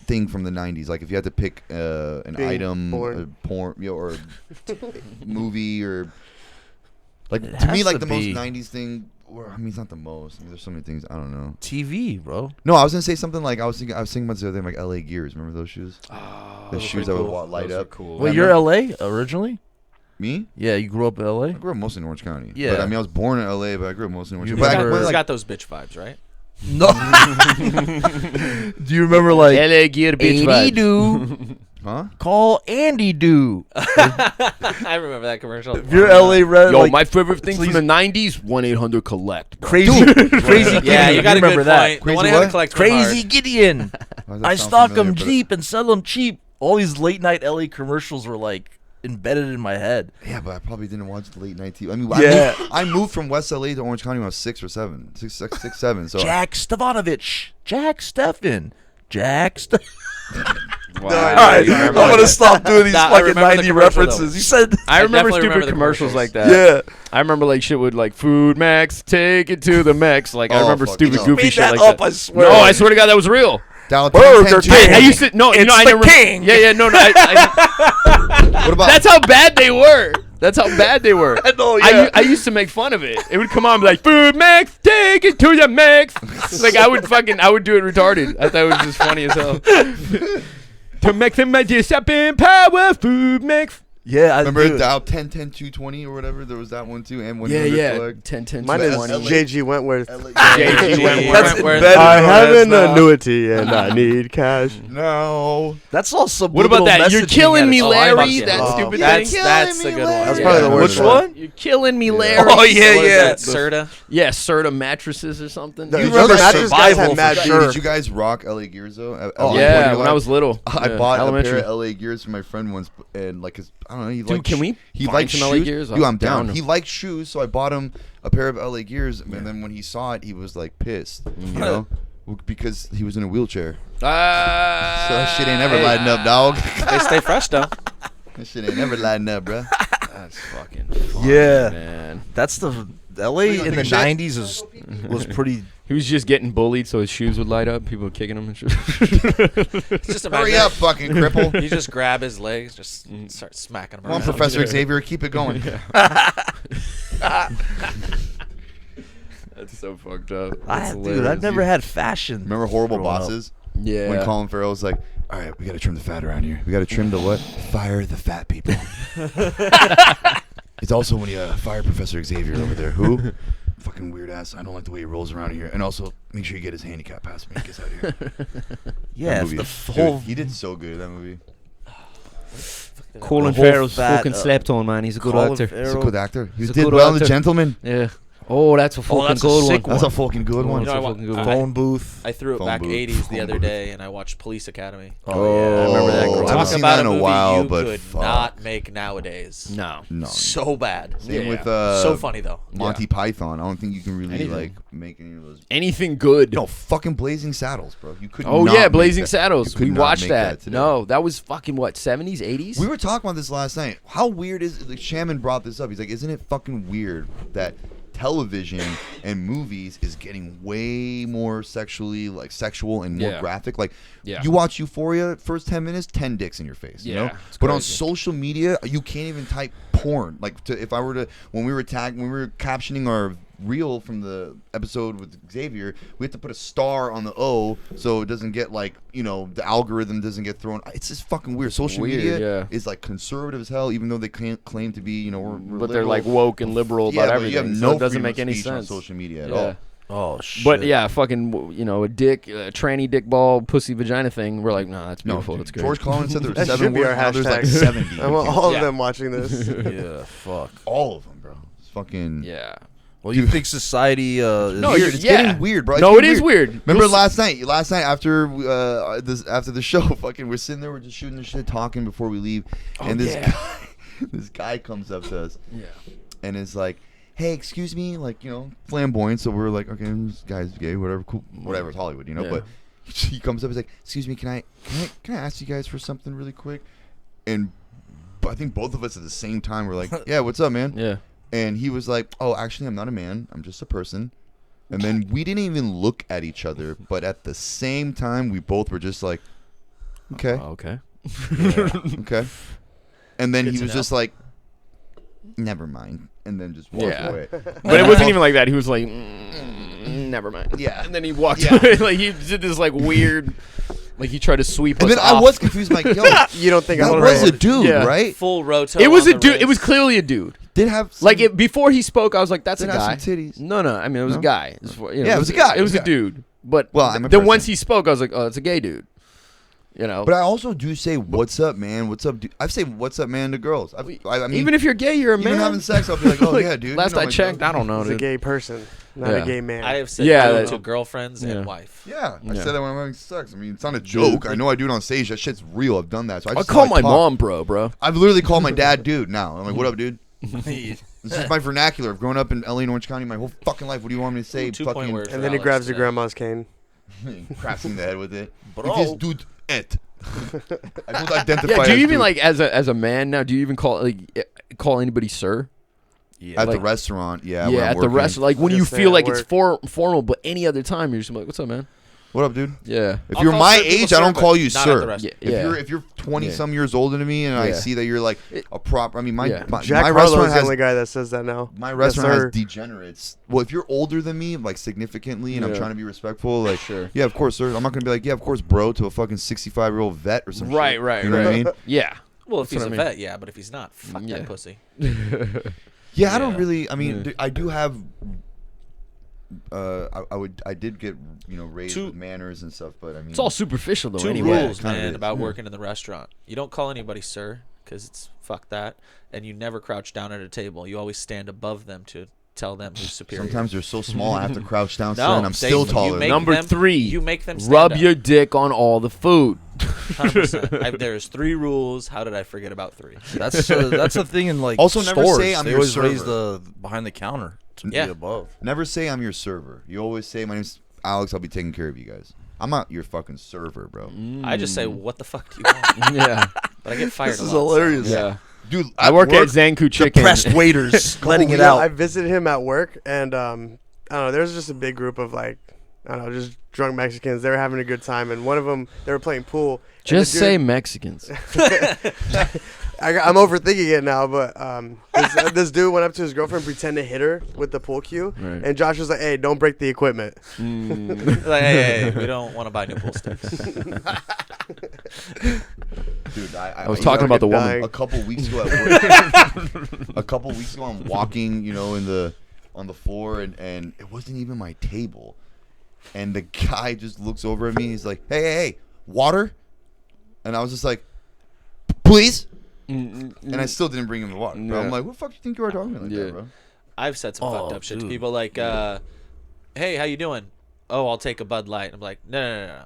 thing from the '90s? Like, if you had to pick an Being item, born. porn, or movie, or like It to me, has like to the most be. '90s thing. Or, I mean, it's not the most. I mean, there's so many things. I don't know. TV, bro. No, I was gonna say something like I was thinking about the other day, like LA Gears. Remember those shoes? The shoes that would light up. Cool. Wait, you're LA originally? Me? Yeah, you grew up in LA. I grew up mostly in Orange County. Yeah. But I mean, I was born in LA, but I grew up mostly in Orange You County. But I remember- went, He's like, got those bitch vibes, right? No. Do you remember like LA Gear bitch Andy vibes. Do? huh? Call Andy Do. I remember that commercial. If you're LA red, Yo, like my favorite thing please- from the '90s: 1-800-COLLECT. crazy, crazy. Yeah, Gideon. you got a remember good that? point. Crazy The one I had to what? collect Crazy Gideon. Why does that I sound stock familiar, them but- cheap and sell them cheap. All these late night LA commercials were like embedded in my head. Yeah, but I probably didn't watch the late night TV. I mean, Yeah. I moved from West LA to Orange County when I was 6 or 7. 6, 7. So Jack Stavanovich, Jack Steffin, Jack. Wow. All right, I'm gonna stop doing these Nah, I fucking remember the 90 commercial, references. though. You said, I remember definitely stupid remember the commercials commercials. like that. yeah. I remember like shit with like Food Max, take it to the Mex. Like I Oh, remember fuck, stupid no. goofy Made shit that like up, that. I swear. No, I swear to God, that was real. Dial Burger 10, King. I used to no, you It's know I the never. king. Yeah, no. What about That's how bad they were. That's how bad they were. know, yeah. I used to make fun of it. It would come on and be like, Food Max, take it to the Mex. Like I would do it retarded. I thought it was just funny as hell. To make them my disappearing power, Food Max. Yeah, I Remember do. dial 10 10 220 or whatever? There was that one too. And when Yeah, you yeah. collect. 10, 10, Mine is 20. JG Wentworth. JG Wentworth. That's Wentworth. embedded I in our have heads an now. annuity and I need cash. No. That's all What subliminal about that? You're messaging killing at me, its Larry. finest. That Oh, stupid That's thing. the good one. That's Yeah. probably the worst Which one? You're killing me, Yeah. Larry. Oh, yeah, What is yeah. that, Serta? Yeah, Serta mattresses or something. You Dude, remember you guys mattress guys survival had mad for Hey, sure. did you guys rock LA Gears though? Oh, yeah, when I was little. I Yeah, bought a elementary. pair of LA Gears for my friend once, and like, I don't know, he Dude, liked can we he find liked some LA shoes. Gears? Dude, I'm down. down. He liked shoes, so I bought him a pair of LA Gears, and then when he saw it, he was like pissed, you know, because he was in a wheelchair. So that shit ain't ever lighting up, dog. They stay fresh though. That shit ain't never lighting up, bro. That's fucking funny, Yeah. man. That's the LA you gonna in the take a shit? 90s was pretty. He was just getting bullied, so his shoes would light up. People were kicking him and shit. Just Hurry imagine up, fucking cripple. You just grab his legs, just start smacking him Come on, around. Professor Xavier, keep it going. That's so fucked up. Dude, I've never had fashion. Remember Horrible growing up. Bosses? Yeah. When Colin Farrell was like, all right, we got to trim the fat around here. We got to trim the what? Fire the fat people. It's also when you fire Professor Xavier over there. Who? Fucking weird ass. I don't like the way he rolls around here. And also, make sure you get his handicap pass when he gets out of here. Yeah, That movie. the Dude, whole he did so good, that movie. Colin The whole Farrell's fat, fucking slept on, man. He's a good Colin actor. He's a Farrell. good actor. He He's a did good well in The actor. Gentleman. Yeah. Oh, that's a fucking that's a good sick one. That's a fucking good one. You know, I, fucking good wa- one. phone booth. I threw it Phone back booth. 80s the Phone other booth. day, and I watched Police Academy. Oh, yeah. I remember that growing I up. haven't Talk seen about that in a a movie while, you but could fuck. not make nowadays. No. No. So bad. Same Yeah. with So funny though. Monty Python. I don't think you can really Anything. like make any of those. Anything good. No, fucking Blazing Saddles, bro. You could. Oh not yeah, make Blazing that. Saddles. You could We not watched make that. today. No, that was fucking what, 70s, 80s? We were talking about this last night. How weird is like, Shaman brought this up. He's like, isn't it fucking weird that television and movies is getting way more sexually like sexual and more Yeah. graphic? Like, Yeah. you watch Euphoria, first 10 minutes, 10 dicks in your face. You Yeah, know. it's But on crazy. social media, you can't even type porn. Like, if I were to when we were captioning our reel from the episode with Xavier, we have to put a star on the O so it doesn't get like, you know, the algorithm doesn't get thrown. It's just fucking weird. Social weird, media yeah. is like conservative as hell, even though they can't claim to be, you know, we're but they're liberal. like woke and liberal Yeah, about but you everything. have So no it doesn't freedom make of any speech on sense. social media at Yeah. all. Oh shit. But yeah, fucking, you know, a dick, tranny dick ball, pussy vagina thing. We're like, no, that's No, beautiful. dude, That's great. George Collins said there were That 7 should be words. our Now there's like hashtag. 70. I want all of Yeah. them watching this. yeah, fuck. All of them, bro. It's fucking Yeah. Well, you think society is No, weird. you're- It's yeah. getting weird, bro. It's No, it getting is weird. Remember You'll last night? Last night after after the show, fucking, we're sitting there, we're just shooting the shit, talking before we leave, and this yeah. this guy comes up to us, Yeah. and is like, "Hey, excuse me," like, you know, flamboyant. So we're like, "Okay, this guy's gay, whatever, cool, whatever. It's Hollywood, you know." Yeah. But he comes up, he's like, "Excuse me, can I ask you guys for something really quick?" And I think both of us at the same time were like, "Yeah, what's up, man?" Yeah. And he was like, "Oh, actually, I'm not a man. I'm just a person." And then we didn't even look at each other, but at the same time, we both were just like, "Okay, Okay. okay." And then Good he to was know. just like, "Never mind," and then just walked Yeah. away. But it wasn't even like that. He was like, never mind. Yeah. And then he walked Yeah. away. Like, he did this, like, weird, like, he tried to sweep And us then I off. was confused, like, "Yo, You don't think that I'm was a right? dude, Yeah. right? Full roto. It was on a the dude. It was wrist. clearly a dude. Did have some, Like, before he spoke, I was like, that's a did have guy. some titties." No, I mean, it was No? a guy. It was, you know, Yeah, it was a guy. It was a dude. But Well, I'm a then person. once he spoke, I was like, oh, it's a gay dude. You know? But I also do say, "What's up, man? What's up, dude?" I say, "What's up, man?" to girls. I mean, even if you're gay, you're a even man. having sex, I'll be like, "Oh Like, yeah, dude." Last you know, I like, checked, I don't know, He's a dude. gay person, not Yeah. a gay man. I have said Yeah, no that- to girlfriends yeah. and wife. Yeah, I Yeah. said that when I'm having sex. I mean, it's not a joke. I know I do it on stage. That shit's real. I've done that. So I I just call how my talk. mom bro. I've literally called my dad dude now. I'm like, "What up, dude?" This is my vernacular. I've grown up in LA and Orange County my whole fucking life. What do you want me to say? Ooh, 2-point fucking word. And then he grabs your grandma's cane. craps in the head with it. Bro. It is dude et. I don't identify. Yeah, do as you even dude. like as a man now? Do you even call anybody sir? Yeah. at the like- restaurant? Yeah, Yeah, when I'm at the working. restaurant, like when I you was gonna say feel at like it's work. formal, but any other time you're just like, what's up, man? What up, dude? Yeah. If I'll you're call my certain people age, I don't sir, call but you not at sir. the restaurant. Yeah. If you're 20 some years older than me and I Yeah. see that you're like a prop, I mean my Yeah. my, Jack my Harlow's restaurant the has only guy that says that now. my Yes, restaurant sir. has degenerates. Well, if you're older than me, like significantly, and I'm Yeah. trying to be respectful, like Sure. yeah, of course, sir. I'm not gonna be like, yeah, of course, bro, to a fucking 65-year-old vet or some Right, shit. right, You know right. what I mean? Yeah. Well, if That's he's a what I mean. vet, yeah, but if he's not, fuck Yeah. that pussy. Yeah, I don't Yeah. really. I mean, Yeah. I do have. I did get raised Two- with manners and stuff, but I mean, It's all superficial though. Two anyway. rules, kind of man, is, about yeah. working in the restaurant. You don't call anybody sir, because it's fuck that, and you never crouch down at a table. You always stand above them to tell them who's superior. sometimes they're so small I have to crouch down, No, and I'm they- still you taller. make Number them- 3. you make them stand rub up. your dick on all the food. 100%. There's 3 rules. How did I forget about 3? That's the thing in like Also, never stores. say I'm they your always raise server. the behind the counter to Yeah. be above. Never say I'm your server. You always say my name's Alex. I'll be taking care of you guys. I'm not your fucking server, bro. I just say, what the fuck do you want? Yeah. But I get fired This a is lot, so- hilarious. Yeah. Dude, I work at Zanku Chicken. Depressed waiters letting it I out. visited him at work, and I don't know. There's just a big group of like, I don't know, just drunk Mexicans. They were having a good time, and one of them, they were playing pool. and Just the say dude- Mexicans. I'm overthinking it now, but this dude went up to his girlfriend, pretended to hit her with the pool cue, Right. and Josh was like, "Hey, don't break the equipment." Like, hey, we don't want to buy new pool sticks. Dude, I was talking about the woman. dying. a couple weeks ago at work. A couple weeks ago, I'm walking, on the floor, and it wasn't even my table. And the guy just looks over at me. He's like, "Hey, water?" And I was just like, "Please." And I still didn't bring him the water. Bro. Yeah. I'm like, "What the fuck do you think you are talking like Yeah. that, bro?" I've said some fucked up shit to dude. people like, hey, how you doing? Oh, I'll take a Bud Light. I'm like, no.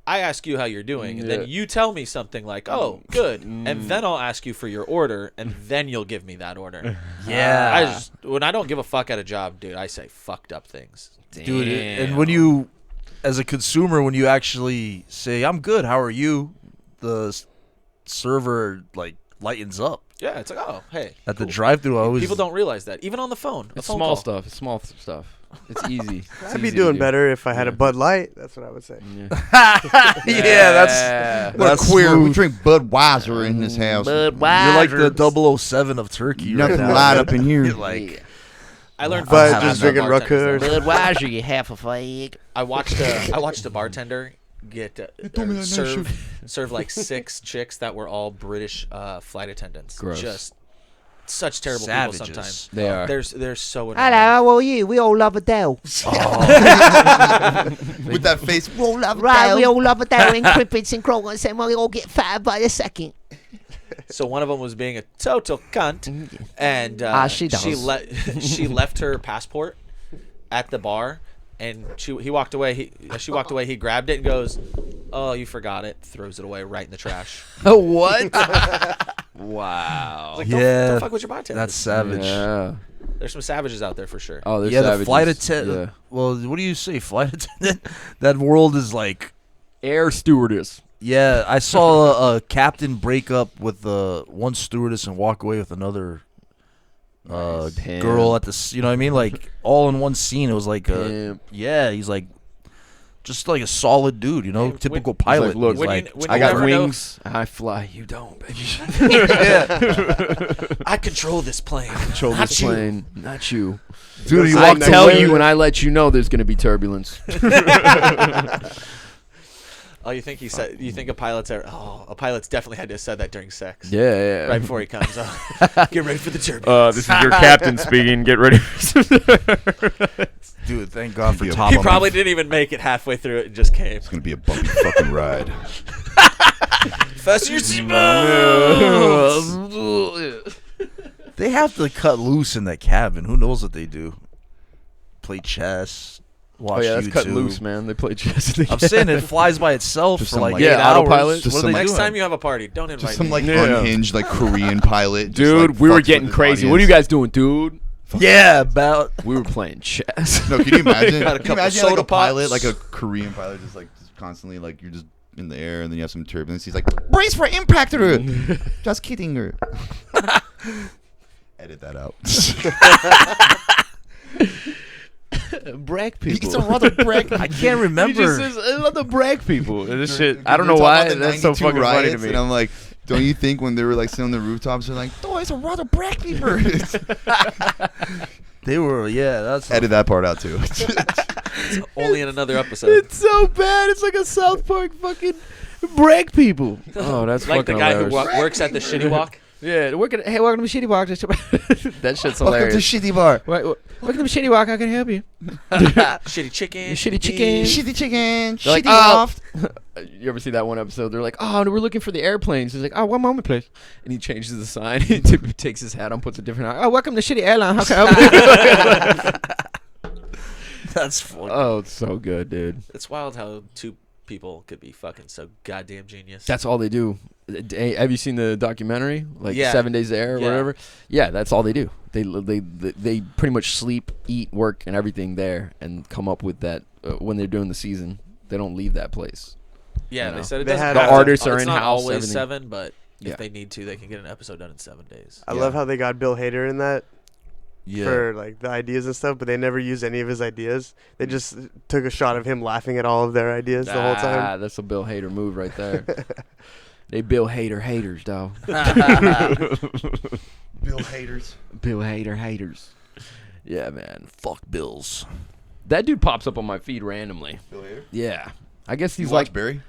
I ask you how you're doing, and Yeah. then you tell me something like, oh, good. And then I'll ask you for your order, and then you'll give me that order. Yeah. When I don't give a fuck at a job, dude, I say fucked up things. Dude, and when you, as a consumer, when you actually say, "I'm good, how are you?" the server like lightens up. Yeah, it's like, oh, hey. At the drive-thru, I always People don't realize that. Even on the phone. A It's phone small call. stuff. It's small stuff. It's easy. It's I'd be easy to doing do. better if I had a Yeah. Bud Light. That's what I would say. Yeah. yeah, that's We're That's queer. We smooth. drink Budweiser in this house. you're like the 007 of Turkey. Nothing right now. light up in here. You're like, I learned But from just some drinking bartenders Rucker. that Budweiser, you half a fag. I watched a bartender get told me that serve like 6 chicks that were all British flight attendants. Gross. Just such terrible Savages. people sometimes. They are. They're so annoying. Hello, how are you? We all love Adele. With that face, roll up. Right, we all love Adele in Crippets and Crogans, and we all get fatter by the second. So one of them was being a total cunt, and she does. she left her passport at the bar, and he walked away. She walked away. He grabbed it and goes, "Oh, you forgot it." Throws it away right in the trash. Oh, what? Wow. Like, Yeah, don't fuck with your bartender. that's savage. Yeah. There's some savages out there for sure. Oh, there's Yeah, the savages. flight attendant. Yeah. Well, what do you say, flight attendant? That world is like. Air stewardess. Yeah, I saw a captain break up with one stewardess and walk away with another Damn. girl at the. You know what I mean? Like all in one scene. It was like Damn. yeah, he's like just like a solid dude. You know, When- typical He's like, pilot. look, He's when like, you- when I you got never know- wings. I fly. You don't, baby. I control this plane. Control Not this you. plane, not you. dude, he I walked tell away. you when I let you know there's gonna be turbulence. Oh, you think he said? You think a pilot's definitely had to have said that during sex. Yeah. Right before he comes. Oh, get ready for the turbulence. This is your captain speaking. Get ready. Dude, thank God for He top. He probably didn't even make it halfway through it and just came. It's gonna be a bumpy fucking ride. Fasten your seatbelt. They have to cut loose in that cabin. Who knows what they do? Play chess. Watch Oh yeah, that's YouTube. cut loose, man. They play chess. I'm saying it flies by itself Just for some, like like- 8 Yeah, hours. autopilot. Just What are some, they Next doing? time you have a party, don't invite Just some me. like Yeah. unhinged like Korean pilot. Just, Dude, like, we were fucks getting with his crazy. What are you audience. guys doing, dude? Yeah, about We were playing chess. No, can you imagine? Got a Can you couple imagine like soda a pilot, pops. like a Korean pilot, just constantly like you're just in the air and then you have some turbulence. He's like, brace for impact. Just kidding. Edit that out. Brag people. He's a rather brag. I can't He remember. just says, I love the brag people. And this shit, I don't We know were talking why. about the That's so 92 fucking funny to riots, me. And I'm like, don't you think when they were like sitting on the rooftops, they're like, oh, it's a rather brag people. They were, yeah. That's Edit that part out too. Only in another episode. It's so bad. It's like a South Park fucking. break people. Oh, that's Like the fucking guy hilarious. who works at the shitty walk. Yeah, hey, welcome to Shitty Walk. That shit's Welcome to hilarious. Shitty Bar. Welcome to Shitty Walk. How can I help you? Shitty chicken. Shitty chicken. Shitty chicken. They're like, Shitty loft. You ever see that one episode? They're like, oh, we're looking for the airplanes. He's like, oh, one moment, please. And he changes the sign. He takes his hat on, puts a different. Oh, welcome to Shitty Airline. How can I help you? That's funny. Oh, it's so good, dude. It's wild how two people could be fucking so goddamn genius. That's all they do. Have you seen the documentary, like Yeah. 7 Days There or Yeah. whatever? Yeah, that's all they do. They pretty much sleep, eat, work, and everything there, and come up with that when they're doing the season. They don't leave that place. Yeah, You know. they said it They doesn't had- have The to- artists are it's not in-house, always everything. 7, but Yeah. if they need to, they can get an episode done in 7 days. I love how they got Bill Hader in that Yeah. for like the ideas and stuff, but they never used any of his ideas. They just took a shot of him laughing at all of their ideas the whole time. That's a Bill Hader move right there. They Bill Hader haters, dog. Bill haters. Bill Hader haters. Yeah, man. Fuck Bills. That dude pops up on my feed randomly. Bill Hader. Yeah. I guess You he's watch like, Barry?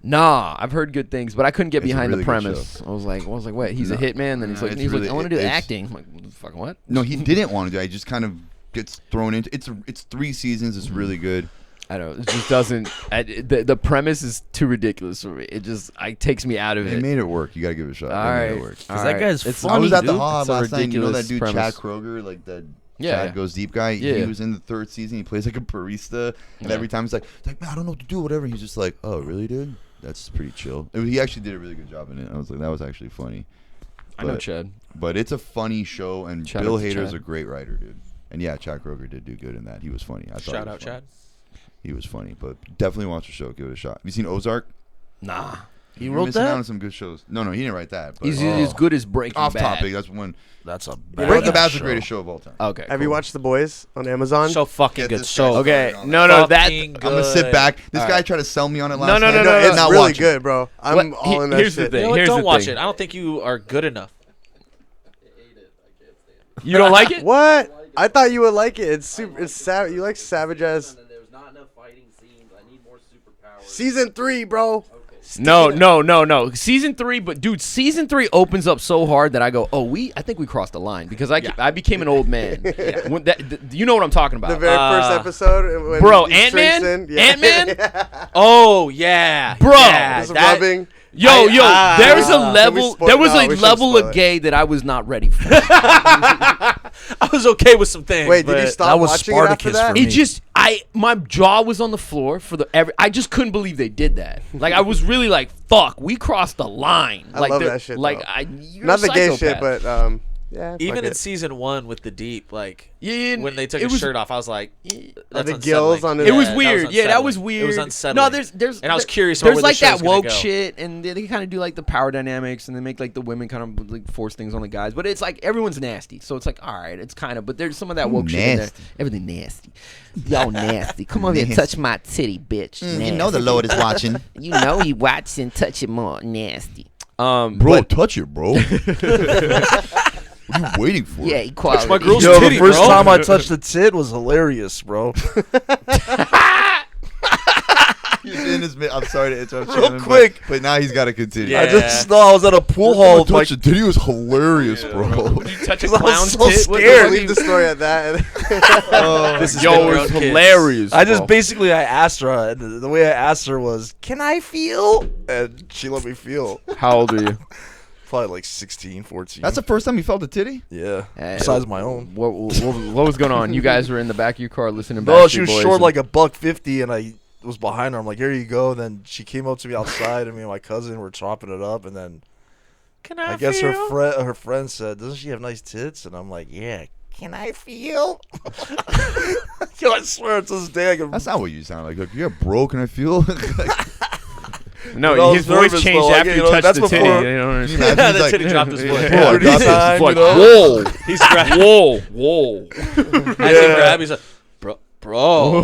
nah, I've heard good things, but I couldn't get It's a behind really the good premise. I was like, wait, he's a No. hitman? Then he's No, like, it's really- I want to do the it's- acting. I'm like, fucking what? No, he didn't want to do it. He just kind of gets thrown into it's 3 seasons. It's really good. I don't know. It just doesn't. The premise is too ridiculous for me. It takes me out of They it. made it work. You got to give it a shot. All They made right. it work. All that guy's It's- funny. I was at the dude. Hall It's a last night. You know that ridiculous dude premise. Chad Kroger, like that Yeah. Chad Goes Deep guy. Yeah. He was in the 3rd season. He plays like a barista, and Yeah. every time he's like, man, I don't know what to do, whatever. He's just like, oh, really, dude? That's pretty chill. He actually did a really good job in it. I was like, that was actually funny. I know But- Chad. But it's a funny show, and Shout Bill out to Hader's Chad. a great writer, dude. And yeah, Chad Kroger did do good in that. He was funny. I thought Shout he was out, funny. Chad. He was funny, but definitely watch the show. Give it a shot. Have you seen Ozark? Nah. He You're wrote missing out that? on some good shows. No, he didn't write that. But He's as good as Breaking off Bad. topic. That's when That's a Breaking bad Bad's the show. greatest show of all time. Okay. Have you cool. watched The Boys on Amazon? So fucking Get good. this So guy Okay. started on No, that. no, that. fucking I'm gonna sit good. back. This All guy right. tried to sell me on it No, last no, night. no, it's Not really watching. good, bro. I'm What- all in that here's the shit. thing. You know what? Here's Don't the watch thing. it. I don't think you are good enough. You don't like it? What? I thought you would like it. It's super. It's savage. You like savage ass. There's not enough fighting scenes. I need more superpowers. Season 3, bro. No. Season 3, but dude, season 3 opens up so hard that I go, I think we crossed the line because I became an old man. When you know what I'm talking about. The very first episode, when Bro, he shrinks Ant-Man? in. Ant-Man? Oh yeah, Bro, yeah, Just that- rubbing. Yo, there's a Can we level. spoil- There was no, a we shouldn't level spoil of it. gay that I was not ready for. I was okay with some things. Wait, did you but- stop that was watching it after Spartacus that? for It me. just, my jaw was on the floor for I just couldn't believe they did that. Like I was really like, fuck, we crossed the line. I like, love they're- that shit, Like though. you're Not a the gay shit, psychopath. but yeah. Even fuck in it. season 1 with the deep, like Yeah, when they took it his was- shirt off, I was like, that's the gills unsettling. on his- It was Yeah, weird. Yeah, that was weird. It was unsettling. No, there's and I was curious. There's about where like the that show's gonna woke go. shit, and they kind of do like the power dynamics, and they make like the women kind of like force things on the guys. But it's like everyone's nasty, so it's like all right, it's kind of. But there's some of that woke shit in there. Nasty. Everything nasty. Y'all nasty. Come over here, and touch my titty, bitch. You know the Lord is watching. You know he watching, touch it more nasty. Bro, But- touch it, bro. What are you waiting for? Yeah, equality. my girl's Yo, titty, the first bro. time I touched the tit was hilarious, bro. He's in his I'm sorry to interrupt Real you, quick. but now he's got to continue. Yeah. I just no, I was at a pool hall. Touch the titty was hilarious, bro. Would you touch a 'Cause I was clown's so tit? What the scared. fuck Leave you- the story at that. This is Yo, good it for was our kids. hilarious. I just bro. basically I asked her, and the way I asked her was, "Can I feel?" And she let me feel. How old are you? Probably like 16, 14. That's the first time you felt a titty? yeah. Hey. Besides my own. What was going on? You guys were in the back of your car listening to No, Backstreet she was Boys short and- like $1.50, and I was behind her. I'm like, "Here you go." Then she came up to me outside, and me and my cousin were chopping it up, and then Can I guess her friend said, "Doesn't she have nice tits?" And I'm like, "Yeah." Can I feel? Yo, I swear to this day I can. That's not what you sound like. Like, you're broke and I feel. No, I was his voice nervous, changed though, like, after you you know, touched that's the titty. before- You don't Can you understand. imagine? The He's titty like, dropped his foot. bro, I Dirty got this. time, It's like, you know? whoa, He's grabbed. whoa. As he grabbed, he's like, bro.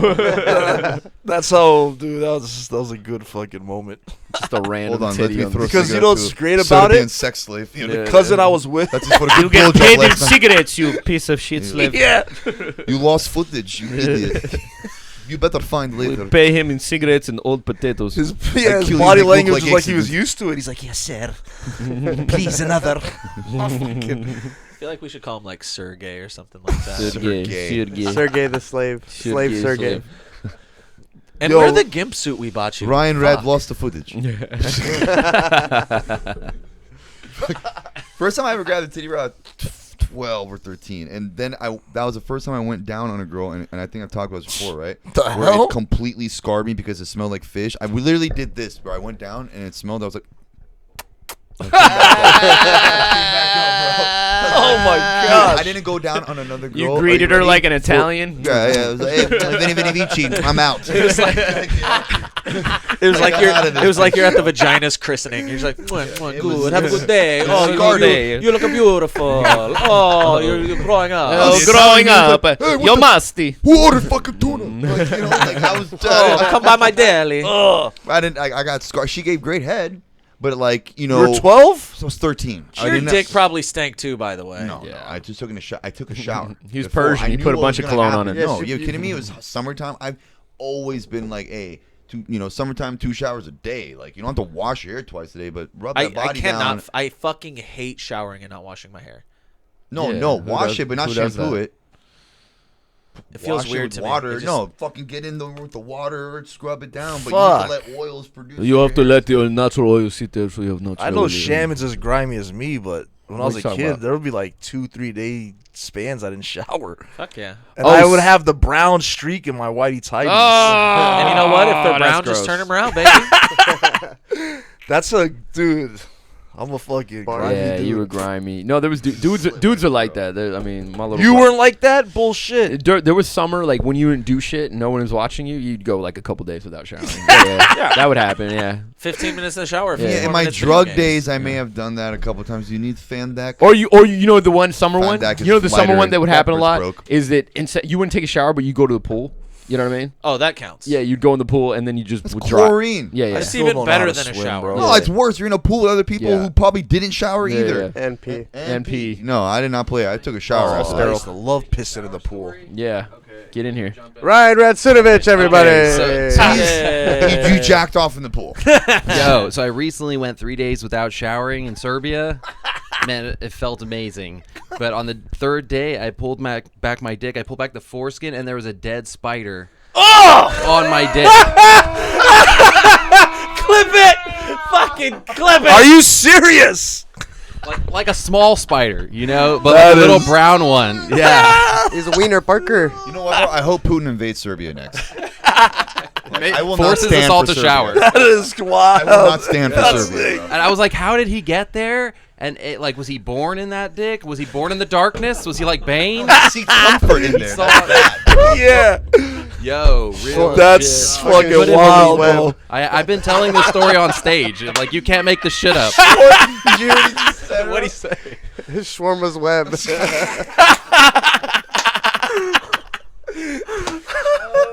That's how, dude. That was a good fucking moment. Just a random Hold on, let titty me on throw the- a Because you cigarette know what's to great Serbian about it? sex slave. You know, The Yeah. cousin I was with. That's just what a good blowjob last time. cigarettes, you piece of shit slave. Yeah. You lost footage, you idiot. You better find We later. pay him in cigarettes and old potatoes. His kill you, body make look language like was like he was accidents. used to it. He's like, yes, sir. Please, another. I feel like we should call him like Sergey or something like that. Sergey. Sergey the slave. Slave Sergey. And Yo. where the gimp suit we bought you? Ryan Red Fuck. lost the footage. First time I ever grabbed a titty rod, 12 or 13, and then that was the first time I went down on a girl, and I think I've talked about this before, right? The Where hell? it completely scarred me because it smelled like fish. We literally did this, where I went down and it smelled. I was like, Oh my I didn't go down on another girl. You Are greeted her ready? like an Italian. Yeah. It was like, hey, Vini Vini Vici, I'm out. It was like you're at the vagina's christening. You're just like, "Mwah, mwah, It good, was- have a good day. It Oh, was a good day. you look beautiful. Oh, you're growing up. Oh, growing up, you're musty. Who ordered fucking tuna? Like, you know, like I was. Oh, come by my deli. God. I didn't. I got scarred. She gave great head, but like you You know, were 12? So I was 13. I Your didn't dick probably stank too, by the way. No, Yeah. no. I just took I took a shower. He was before. Persian. I He knew put a what bunch was of gonna cologne on happen. it. No, Yes, you kidding me? It was summertime. I've always been like, hey, summertime, 2 showers a day. Like you don't have to wash your hair twice a day, but rub that I body cannot. down. I fucking hate showering and not washing my hair. No, Yeah, no, who wash does- it, but not who does shampoo that? it. It feels Wash weird with to water. me. It just- No, fucking get in with the water, scrub it down, but Fuck. you have to let oils produce. You have to let your natural oil sit there so you have natural I know oil. Shaman's as grimy as me, but when I was What a you talking kid, about? there would be like 2-3 day spans I didn't shower. Fuck yeah. And Oh, I would have the brown streak in my whitey tighties. Oh, And you know what? If they're that's brown, just gross. turn them around, baby. That's a dude. I'm a fucking grimy Yeah, dude. you were grimy. No, there was dudes are like that. I mean, my little. You bro- weren't like that? Bullshit. There was summer like when you didn't do shit and no one was watching you. You'd go like a couple days without showering. Yeah, that would happen. Yeah. 15 minutes in the shower. Yeah. Yeah, 15 in my minutes video drug games. days, I may have done that a couple times. You need Fandac. Or you know the one summer one. Fandac is You know the summer lighter one that would happen a peppers lot broke. is that you wouldn't take a shower but you go to the pool. You know what I mean? Oh, that counts. Yeah, you'd go in the pool and then you just That's would dry. chlorine. Yeah, yeah. It's still even don't know better how to than a swim, shower. bro. No, it's worse. You're in a pool with other people Yeah. who probably didn't shower Yeah, either. yeah. And pee. And pee. No, I did not play. I took a shower. I was I sterile. used to love pissing in the pool. Yeah. Get in here. Ryan Ratsinovich, everybody. Okay, so- You jacked off in the pool. Yo, so I recently went 3 days without showering in Serbia. Man, it felt amazing. But on the third day, I pulled back my dick. I pulled back the foreskin, and there was a dead spider on my dick. Clip it! Fucking clip it! Are you serious? Like a small spider, you know, but That like a little is- brown one. Yeah. He's a wiener Parker. You know what? Bro? I hope Putin invades Serbia next. I will not Forces us stand all for to Serbia. shower. That is wild. I will not stand for That's Serbia. sick. Bro. And I was like, how did he get there? And was he born in that dick? Was he born in the darkness? Was he like Bane? See comfort in there. So- Yeah. Yo, real That's shit. fucking Put him in wild, the bro. web. I've been telling this story on stage. Like, you can't make this shit up. What'd he say? His shawarma's web.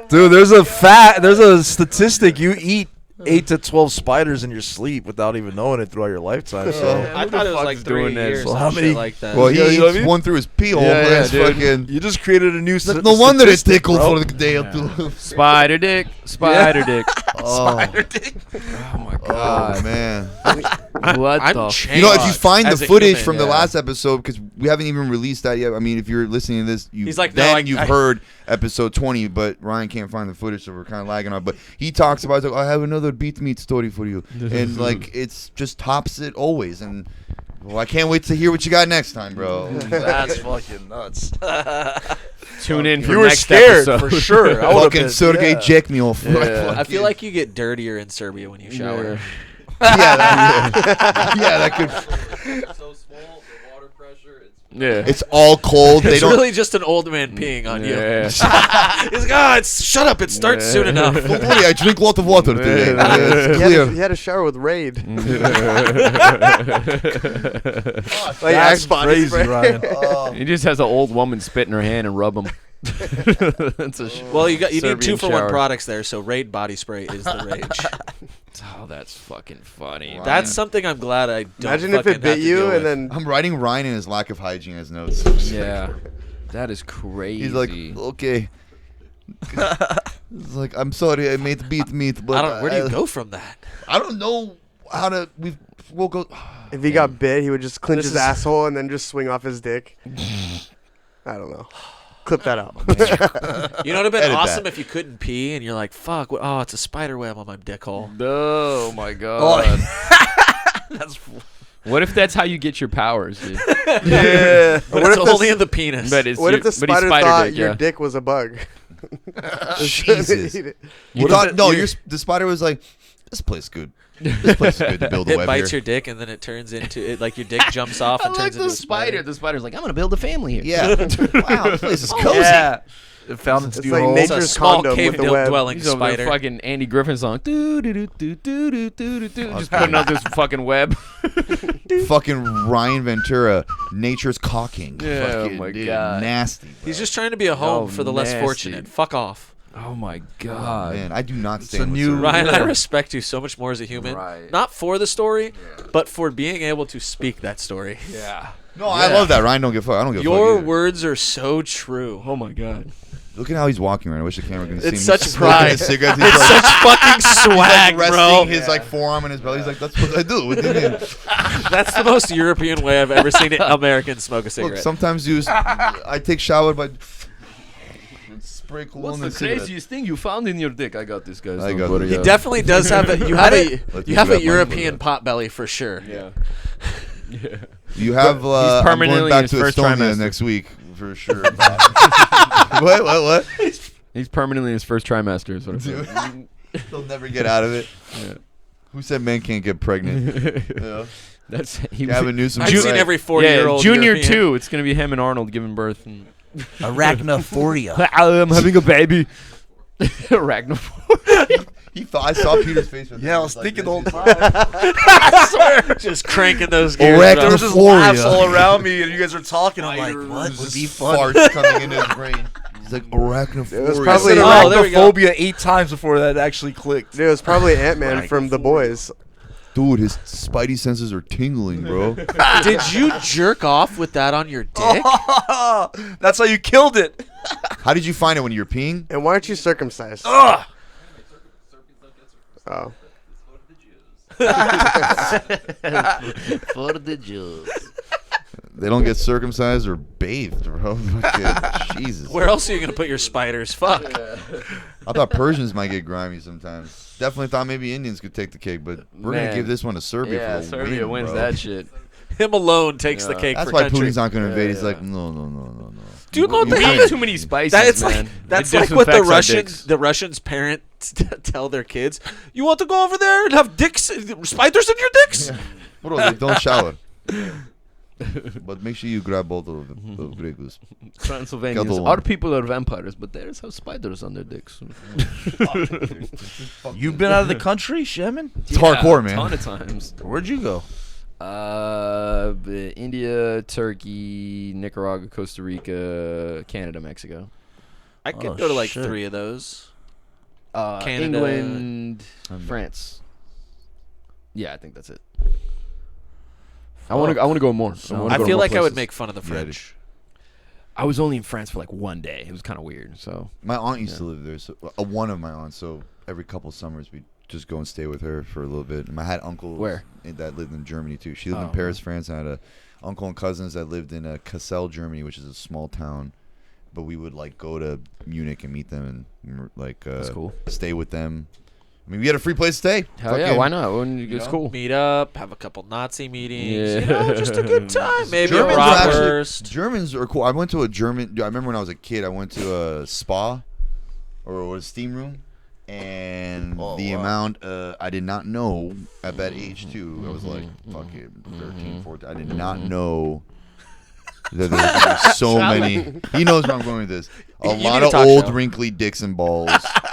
Dude, there's a statistic. You eat 8 to 12 spiders in your sleep without even knowing it throughout your lifetime. So I thought it was like 3 doing that? years. So Some how shit many- like that. Well, he Yeah, you know what I eats mean? one through his pee hole. Yeah, yeah, That's dude. fucking. you just created a new. No wonder it's statistic, tickled bro. for the day up to. Spider dick. Spider dick. Oh, Oh my oh god. man. What I'm the? changed. You know, if you find the as a footage human, from the yeah. last episode, because we haven't even released that yet. I mean, if you're listening to this, He's like, no, then I- you've I- heard episode 20, but Ryan can't find the footage, so we're kind of lagging on. But he talks about, he's like, I have another beat meat story for you, and like it's just tops it always. And well, I can't wait to hear what you got next time, bro. That's fucking nuts. Tune in for You were next scared episode. for sure. I would've Fucking been- Sergey yeah. jack me off. Yeah. I feel like you get dirtier in Serbia when you shower. yeah, that could. So small, the water pressure, Yeah. It's all cold. They It's don't. really just an old man peeing on you. Yeah. He's like, shut up. It starts soon enough. Don't worry, I drink a lot of water today. Yeah. It's He had, clear. he had a shower with Raid. That's Axe body crazy, spray. Ryan. He just has an old woman spit in her hand and rub them. That's a Well, you need Serbian 2-for-1 shower. products there, so Raid body spray is the rage. Oh, that's fucking funny. Wow. That's something I'm glad I don't Imagine if fucking it bit have to you deal and with. then I'm writing Ryan and his lack of hygiene as notes. Yeah. That is crazy. He's like, okay. It's like, I'm sorry, I made meat, but Where do you go from that? I don't know how to. We'll go. If he got bit, he would just clench This his is- asshole and then just swing off his dick. I don't know. Clip that out. You know, it would have been Edit awesome that. if you couldn't pee and you're like, fuck, oh, it's a spider web on my dick hole. Oh my god. That's What if that's how you get your powers, dude? yeah. But What it's if only the- in the penis. But it's What if the but he's spider spider thought dick, your yeah. dick was a bug? Jesus. Eat it. You thought the spider was like, this place is good. This place is good to build a it web bites here. your dick and then it turns into it like your dick jumps off I and like turns into the a spider. The spider's like, I'm gonna build a family here. Yeah. Wow, this place is cozy. Yeah. It found its It's new like home. It's a nature's small condom cave with the web. dwelling He's over there spider. fucking Andy Griffin song. Do do do do do do do do. Just putting out this fucking web. Fucking Ryan Ventura, nature's cocking. Yeah, oh Fucking, my dude, God. nasty. Bro. He's just trying to be a home Oh, for the less nasty. fortunate. Fuck off. Oh my Oh, god. man, I do not a stand with new- Serbia. Ryan, I Yeah. respect you so much more as a human. Right. Not for the story, but for being able to speak that story. Yeah. No, I love that. Ryan don't give a fuck. I don't give a fuck. Your either. words are so true. Oh my god. Look at how he's walking right now. I wish the camera could see It's him. such He's smoking pride. a cigarette. He's It's like, such fucking swag, resting bro. his like forearm in his belly. He's like, that's what I do. What do you mean? That's the most European way I've ever seen an American smoke a Look, cigarette. sometimes I take shower by spray cologne What's the and cigarette. craziest thing you found in your dick? I got this, guys. I Don't got worry, this. He definitely does have a you have a Let you you have a grab mine for European that. pot belly for sure. Yeah. Yeah. You have. I'm permanently going in back his to first Estonia trimester. next week for sure. What? He's permanently in his first trimester. Is what I'm Dude. saying. He'll never get out of it. Yeah. Who said men can't get pregnant? Yeah. That's he. Gavin Newsom. I've was seen right. every Yeah, 40-year-old Junior European. 2. It's gonna be him and Arnold giving birth. And Arachnophoria. I'm having a baby. Arachnophobia. He thought I saw Peter's face. Right Yeah, I there. was Like thinking this. the whole time. I swear, just cranking those gears. Arachno- bro. There was just Euphoria. laughs all around me, and you guys were talking. I'm like, what would Just be fun? farts coming into his brain. He's like arachnophoria. It was I probably- said Oh, there we go. arachnophobia 8 times before that actually clicked. Dude, it was probably Ant-Man from The Boys. Dude, his spidey senses are tingling, bro. Did you jerk off with that on your dick? That's how you killed it. How did you find it when you were peeing? And why aren't you circumcised? Ugh. Oh. For the Jews. They don't get circumcised or bathed, bro. Fucking Jesus. Where else are you gonna put your spiders? Fuck. I thought Persians might get grimy sometimes. Definitely thought maybe Indians could take the cake, but we're Man. gonna give this one to Serbia Yeah, for the Serbia win, wins bro. that shit. Him alone takes the Yeah. cake That's for why country. Putin's not gonna invade. He's Yeah. like, no. Do you know what You they can't- have? Too many spices, That's man. that's It like what the disinfects our Russians dicks. the Russians parents tell their kids. You want to go over there and have dicks, spiders in your dicks? Bro, they don't shower. But make sure you grab both of them. Those Grey Goose. Transylvanians. Got the Our one. people are vampires, but there's have spiders on their dicks. You've been out of the country, Shaman? It's hardcore, man. A ton of times. Where'd you go? India, Turkey, Nicaragua, Costa Rica, Canada, Mexico. I could Oh, go to like shit. 3 of those. Canada. England, France. Yeah, I think that's it. I want to go more. I feel like I would make fun of the Yeah, French. I was only in France for like one day. It was kind of weird. So My aunt used to live there. So one of my aunts. So every couple summers we'd just go and stay with her for a little bit. And I had uncles Where? that lived in Germany too. She lived in Oh, Paris, France. I had a uncle and cousins that lived in Kassel, Germany, which is a small town. But we would like go to Munich and meet them and like That's cool. stay with them. I mean, we had a free place to stay. hell yeah, Fucking- why not? It's know? cool. Meet up, have a couple Nazi meetings. Yeah. You know, just a good time. Maybe Germans a are actually- bratwurst. Germans are cool. I went to a German. I remember when I was a kid, I went to a spa or a steam room, and the amount I did not know at that age too. I was like fucking 13, 14. I did not know that there were so many. He knows where I'm going with this. A You lot need of to talk old show. wrinkly dicks and balls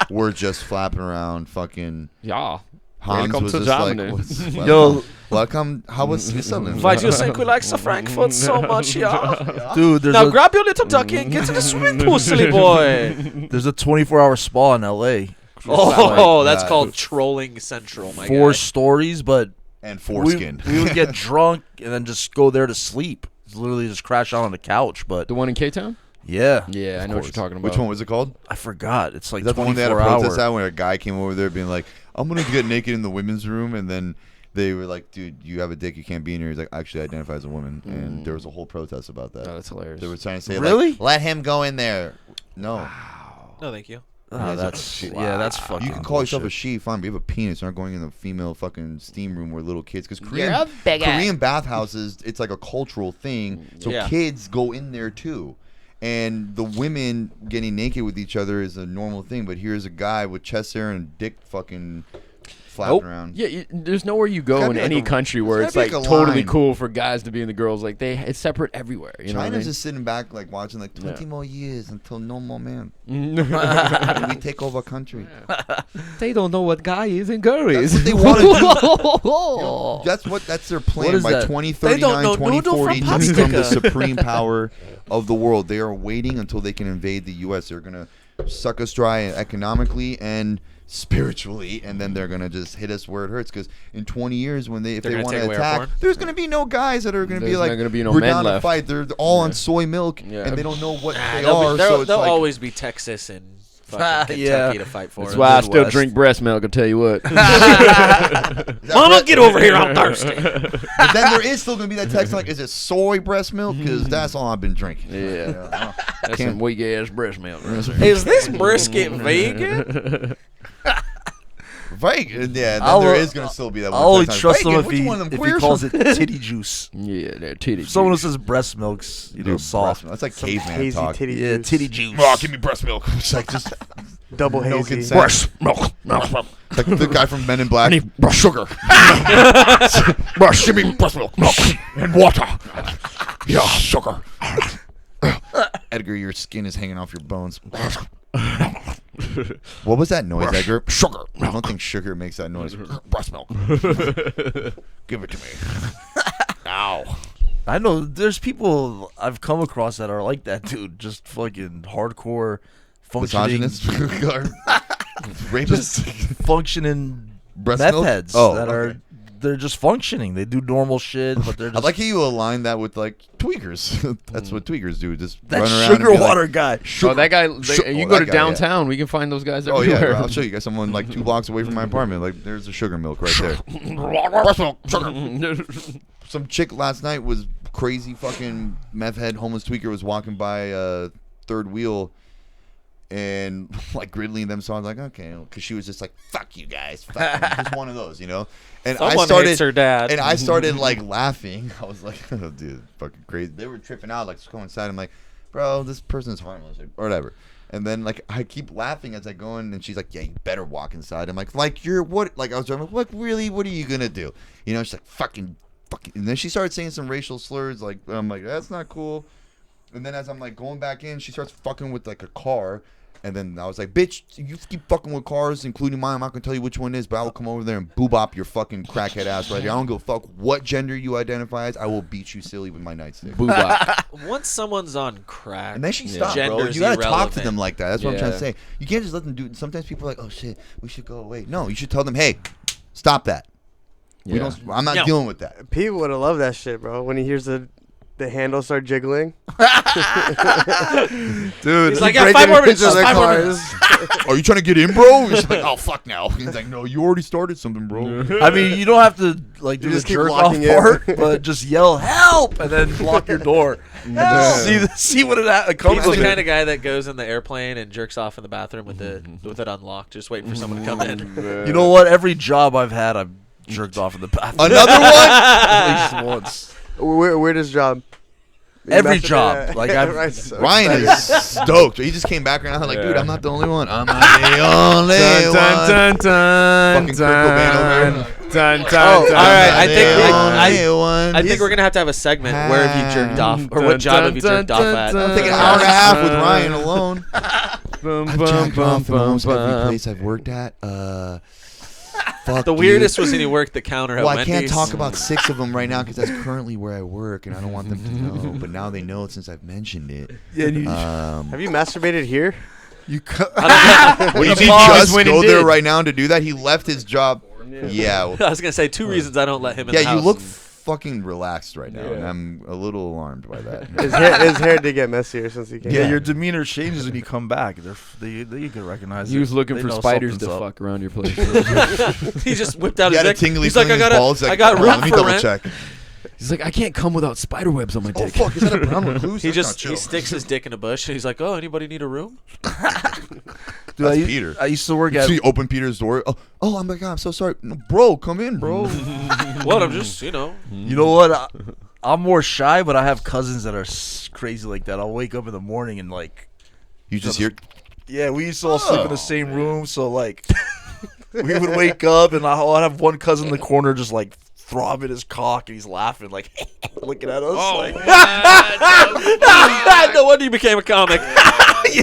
were just flapping around. Fucking Yeah. Hans Welcome was to just like, Germany. "What's- Yo, welcome. How was Switzerland?" Why do you think we like the Frankfurt so much, yeah? dude, Now grab your little ducky and get to the swimming pool, silly boy. there's a 24-hour spa in L.A. Oh, that's that. called trolling central, my 4 guy. stories, but And we, foreskin. we would get drunk and then just go there to sleep. Literally just crash out on the couch. But The one in K-Town? Yeah. Yeah, I know what you're talking about. Which one was it called? I forgot. It's like Is that the one they had a 24 protest hour. at where a guy came over there being like, I'm going to get naked in the women's room, and then they were like, dude, you have a dick, you can't be in here. He's like, actually, I identify as a woman. And there was a whole protest about that. Oh, that's hilarious. They were trying to say, Really? like, let him go in there. No. No, thank you. Oh, that's that's fucking. You can call yourself a bullshit. she, fine, but you have a penis. You're not going in the female fucking steam room where little kids. Because You're a big ass. Korean bathhouses, it's like a cultural thing. So Yeah. kids go in there too. And the women getting naked with each other is a normal thing. But here's a guy with chest hair and dick fucking flapping around. Yeah, there's nowhere you go gotta in be like any a- country where there's it's gotta like be like a totally line. cool for guys to be in the girls. Like it's separate everywhere. You know what I China's mean? just sitting back, like watching, like 20 more years until no more man. Mm. And we take over country. They don't know what guy is and girl That's is. what they want to do. That's their plan. What is By that? 2039, They don't know noodle 2040 from to become the Paprika. supreme power of the world. They are waiting until they can invade the U.S. They're going to suck us dry economically and spiritually, and then they're going to just hit us where it hurts. Because in 20 years, if They're they gonna want take to away our attack, porn? there's going to be no guys that are going to be There's like, not gonna be no we're men down left. to fight. They're all on Yeah. soy milk, Yeah. and they don't know what they They'll, are. So it's they'll like, always be Texas and fucking Yeah. Kentucky to fight for That's us. why I still Midwest. drink breast milk. I'll tell you what. Mama, get over here! I'm thirsty. But then there is still going to be that text like, is it soy breast milk? Because that's all I've been drinking. Yeah. That's Can't- some weak ass breast milk. Right there. Is this brisket vegan? Vegan, yeah. Then I'll- there is going to still be that one. I'll only text, trust him vegan? if Which he, one of them if he queers calls from- it titty juice. Yeah, they're titty. Someone who juice. says breast milk's, you know, Dude, soft. breast milk. That's like Some caveman hazy talk. titty Yeah, juice. titty juice. Oh, give me breast milk. It's like just Double no hazy. consent. breast milk. Like the guy from Men in Black. Breast sugar. Breast, give me breast milk and water. Yeah, sugar. Edgar, your skin is hanging off your bones. What was that noise, Edgar? Sugar. I don't think sugar makes that noise. Breast milk. Give it to me. Ow. I know there's people I've come across that are like that, dude. Just fucking hardcore functioning, Misogynist? Rapist? functioning Breast meth milk? heads Oh, that okay. are they're just functioning. They do normal shit, but they're I just like how you align that with like tweakers. That's what tweakers do. Just that run around and sugar be like, water guy. Oh, that guy. Oh, you that can go to guy, yeah. downtown. We can find those guys Oh yeah, everywhere. I'll show you guys. Someone like 2 blocks away from my apartment. Like there's a sugar milk right there. Breast milk. Sugar. Some chick last night was crazy fucking meth head homeless tweaker was walking by third wheel and like griddling them. So I was like, okay, because she was just like, fuck you guys, fuck you. Just one of those, you know. And Someone I started hates her dad. and I started like laughing. I was like, oh, dude, fucking crazy. They were tripping out, like just going inside. I'm like, bro, this person's harmless or whatever. And then like I keep laughing as I go in, and she's like, yeah, you better walk inside. I'm like you're what? Like I was like, really? What are you gonna do? You know, she's like, fucking. And then she started saying some racial slurs. Like I'm like, that's not cool. And then as I'm like going back in, she starts fucking with like a car. And then I was like, bitch, you keep fucking with cars, including mine. I'm not going to tell you which one it is, but I will come over there and boobop your fucking crackhead ass right here. I don't give a fuck what gender you identify as. I will beat you silly with my nightstick. Boobop. Once someone's on crack, And then she stopped, bro. gender's You got to talk to irrelevant. them like that. That's what I'm trying to Yeah. say. You can't just let them do it. Sometimes people are like, oh, shit, we should go away. No, you should tell them, hey, stop that. We Yeah. don't. I'm not No. dealing with that. Pete would have loved that shit, bro. When he hears the handle start jiggling. Dude, He's like, yeah, 5 more minutes. Into the 5 more cars. minutes. are you trying to get in, bro? She's like, oh, fuck now. He's like, no, you already started something, bro. I mean, you don't have to like do You the just keep jerk off locking it. part, but just yell help and then block your door. See what it comes He's the to. kind of guy that goes in the airplane and jerks off in the bathroom with it unlocked, just waiting for someone to come in. You know what? Every job I've had, I've jerked off in the bathroom. Another one? At least once. Weirdest job. You Every masturbate job. at- Like, I've- Right, so- Ryan is stoked. He just came back around like, dude, I'm not the only one. I'm not the only one. Fucking Kurt Cobain over here. Oh, all right. I think I He's- think we're gonna have to have a segment. Where have you jerked off, or what job have you jerked off at? I'm thinking an hour and a half with Ryan alone. I've jacked off in almost every place I've worked at. Fuck The you. weirdest was when he worked the counter at Well, I Wendy's. can't talk about 6 of them right now because that's currently where I work, and I don't want them to know. But now they know it since I've mentioned it. Yeah, and you, Have you masturbated here? you cut. Well, you he just when he go there did. right now to do that? He left his job. Yeah. I was gonna say 2 reasons I don't let him in the Yeah, you house. look fucking relaxed right now, and I'm a little alarmed by that. His hair did get messier since he came. Yeah, back. your demeanor changes when you come back. They can recognize He it. was looking They for know spiders to something's up. fuck around your place. He just whipped out He his had a dick. tingly He's like, feeling I in his balls. Like, got "Hold on, room let me for double rent. check. He's like, I can't come without spider webs on my Oh dick. fuck, is that a brown recluse? He That's just not he chill. sticks his dick in a bush and he's like, "Oh, anybody need a room?" Dude, That's Peter. I used to work You at. see, open Peter's door. Oh my god, I'm so sorry, no, bro. Come in, bro. What? I'm just, You know what? I'm more shy, but I have cousins that are crazy like that. I'll wake up in the morning and like, You just hear. yeah, we used to all sleep in the same room, so like, we would wake up and I'd have one cousin in the corner just like throbbing his cock and he's laughing like looking at us. Like, no wonder you became a comic.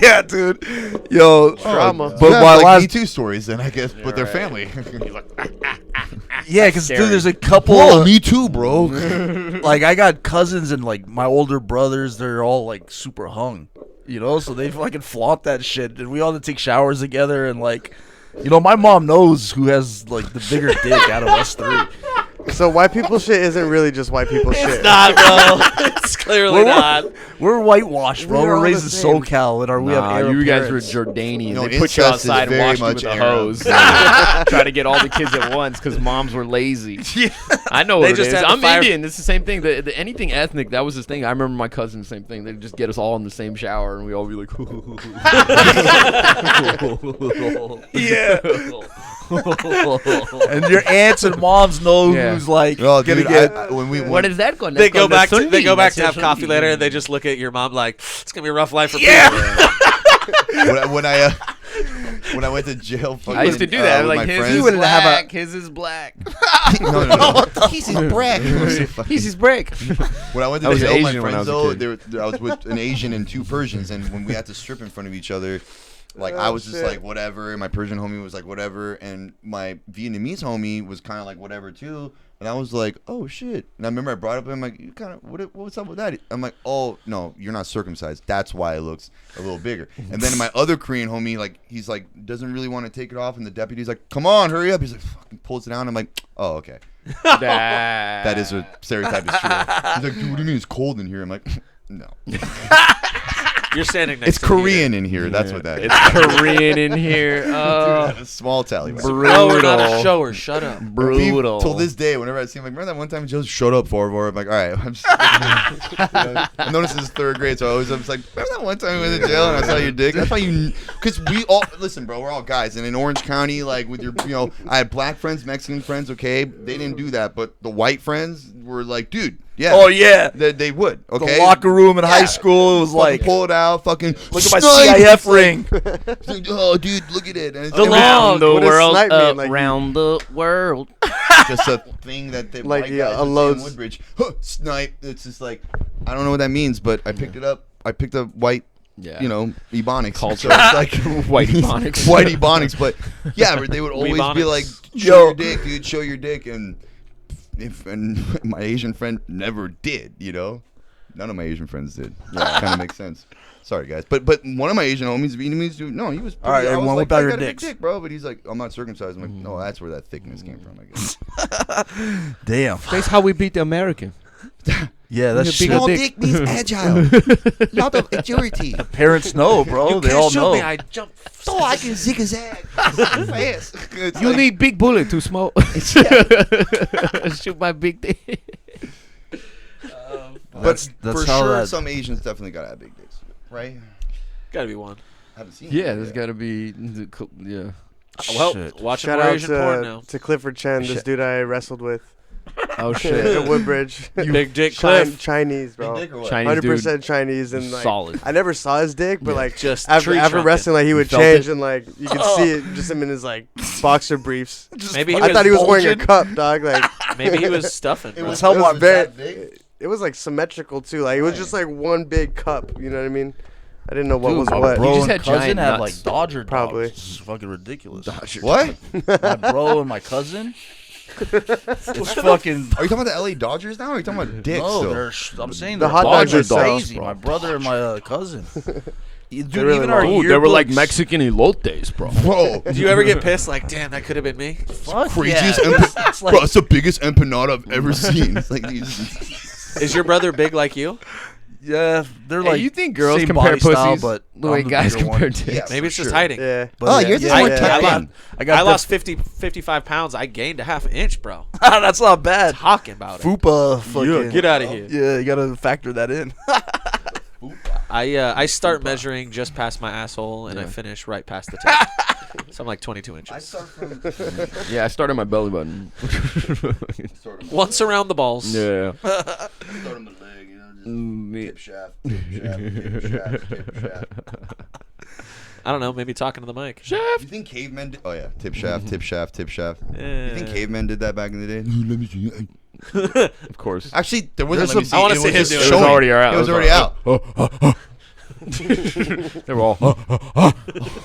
yeah, dude. Yo, Drama. But Yeah, my like last, Me Too stories, then I guess, but their family. yeah, because dude, there's a couple. Bro, me too, bro. Like I got cousins and like my older brothers, they're all like super hung, so they fucking flaunt that shit, and we all have to take showers together, and like, my mom knows who has like the bigger dick out of us three. So white people shit isn't really just white people shit. It's not, bro. It's clearly not. We're whitewashed, bro. We're We're all raised in the same. SoCal, and we have Arab you guys parents. were Jordanian. No, They put you incest is outside and very washed you much with a Arab. hose. Try to get all the kids at once because moms were lazy. Yeah. I know They what it just is. had the I'm fire- Indian. It's the same thing. Anything ethnic, that was his thing. I remember my cousin, same thing. They'd just get us all in the same shower, and we all be like, Yeah. And your aunts and moms know Yeah. who's like Oh, gonna dude, get. when we what is that going? They go back to have coffee later, and they just look at your mom like, "It's gonna be a rough life for Peter." when I went to jail, I used to do that. with Like my his friends. is black. His is black. No. He's his break. He's his break. When I went I to was jail, my Asian when I friends was a though, I was with an Asian and two Persians, and when we had to strip in front of each other, like I was just shit. like whatever, and my Persian homie was like whatever, and my Vietnamese homie was kind of like whatever too, and I was like, oh shit, and I remember I brought up him like, you kind of what's up with that? I'm like, oh no, you're not circumcised, that's why it looks a little bigger. And then my other Korean homie, like he's like doesn't really want to take it off, and the deputy's like, come on, hurry up. He's like, fucking pulls it down. I'm like, oh okay. That is a stereotype. It's true. He's like, dude, what do you mean it's cold in here? I'm like, no. You're standing next It's to Peter. Korean in here. That's what that is. It's Korean in here. Dude, a small tally. No, we're not a shower. Shut up. Brutal. Till this day, whenever I see him, like, remember that one time Joe showed up for? I'm like, all right. I'm just, I noticed this is third grade, so I was like, remember that one time we went to jail and I saw your dick? That's why you, because we all, listen, bro, we're all guys. And in Orange County, like with your, I had black friends, Mexican friends, okay? They didn't do that. But the white friends were like, dude, yeah. Oh yeah. They would, okay? The locker room in high school, it was Fucking like, pull it out, fucking look at my snipe! CIF ring. Oh, dude, look at it. And it's The just- log. the What does world, snipe mean? Like, around the world. just a thing that they Like, white yeah, guys a would say in loads- Woodbridge. Huh, snipe. It's just like I don't know what that means, but I picked it up. I picked up white, Yeah. ebonics. Culture. So it's like White ebonics. white ebonics. But yeah, but they would always be Weebonics. like, "Show Yo. your dick, dude. Show your dick." And my Asian friend never did. None of my Asian friends did. Yeah, kind of makes sense. Sorry, guys, but one of my Asian homies, Vietnamese dude, no, he was. All right, I was everyone, like, whip out I your got a big dicks. dick, bro. But he's like, I'm not circumcised. I'm like, no, that's where that thickness came from, I guess. Damn. That's how we beat the American. Yeah, that's Big shit. Small dick. dick means agile. Lot of agility. Parents know, bro. They all know. I jump. So I can zigzag fast. It's You like- need big bullet to smoke. Shoot my big dick. But That's for how sure, that- some Asians definitely gotta have big dicks, right? Gotta be one. I haven't seen. Yeah, it there's yet. got to be. Yeah. Well, Shit. watching Shout more out Asian porn now. to Clifford Chen, this dude I wrestled with Oh at shit. Woodbridge. Big dick Chi- Cliff. Chinese, Big bro. dick or what? Chinese dude. 100% Chinese and like Solid. I never saw his dick, but Yeah. like Just after tree after trunking. wrestling, like he would felt change it? and like you could see it just him in his like boxer briefs. Maybe I thought he was wearing a bulging. cup, dog. Like Maybe he was stuffing. It bro. was how it much- was very- that big? it was like symmetrical too. Like it was just like one big cup. You know what I mean? I didn't know what Dude, was my what. bro just and had cousin giant had nuts. like Dodger dogs. Probably. This is fucking ridiculous. What? My bro and my cousin. It's fucking. Are you talking about the LA Dodgers now? Or are you talking about dicks? No, still? they're. I'm saying The the hot dogs dogs are themselves, crazy. bro. My brother and my cousin. Dude, really even our Dude, they were like yearbooks- Mexican elotes, bro. Bro, Did you ever get pissed? Like, damn, that could have been me. Fuck craziest yeah. It's like- bro, it's the biggest empanada I've ever seen. It's like these. Is your brother big like you? Yeah, they're Hey, like you think girls same compare body style, pussies but the way I'm the guys bigger one. compare dicks? Yeah. Maybe it's for just sure. hiding. Yeah. But Oh, yours is more tucked in. I lost 55 pounds. I gained a half an inch, bro. That's not bad. Talking about it. Fupa, fucking. Get out of here. Yeah, you gotta factor that in. I start measuring just past my asshole and I finish right past the tip. So I'm like 22 inches. Yeah, I started my belly button. Once around the balls. Yeah. Start on the leg, you know, just tip shaft, tip shaft, tip shaft, tip shaft. I don't know. Maybe talking to the mic. You think cavemen did? Oh yeah, tip shaft, tip shaft, tip shaft. Eh. You think cavemen did that back in the day? Let me see. Of course. Actually, there wasn't. There's Let me some- see. I wanna It see was him just do it. It was showing. already out. It was already out. They were all.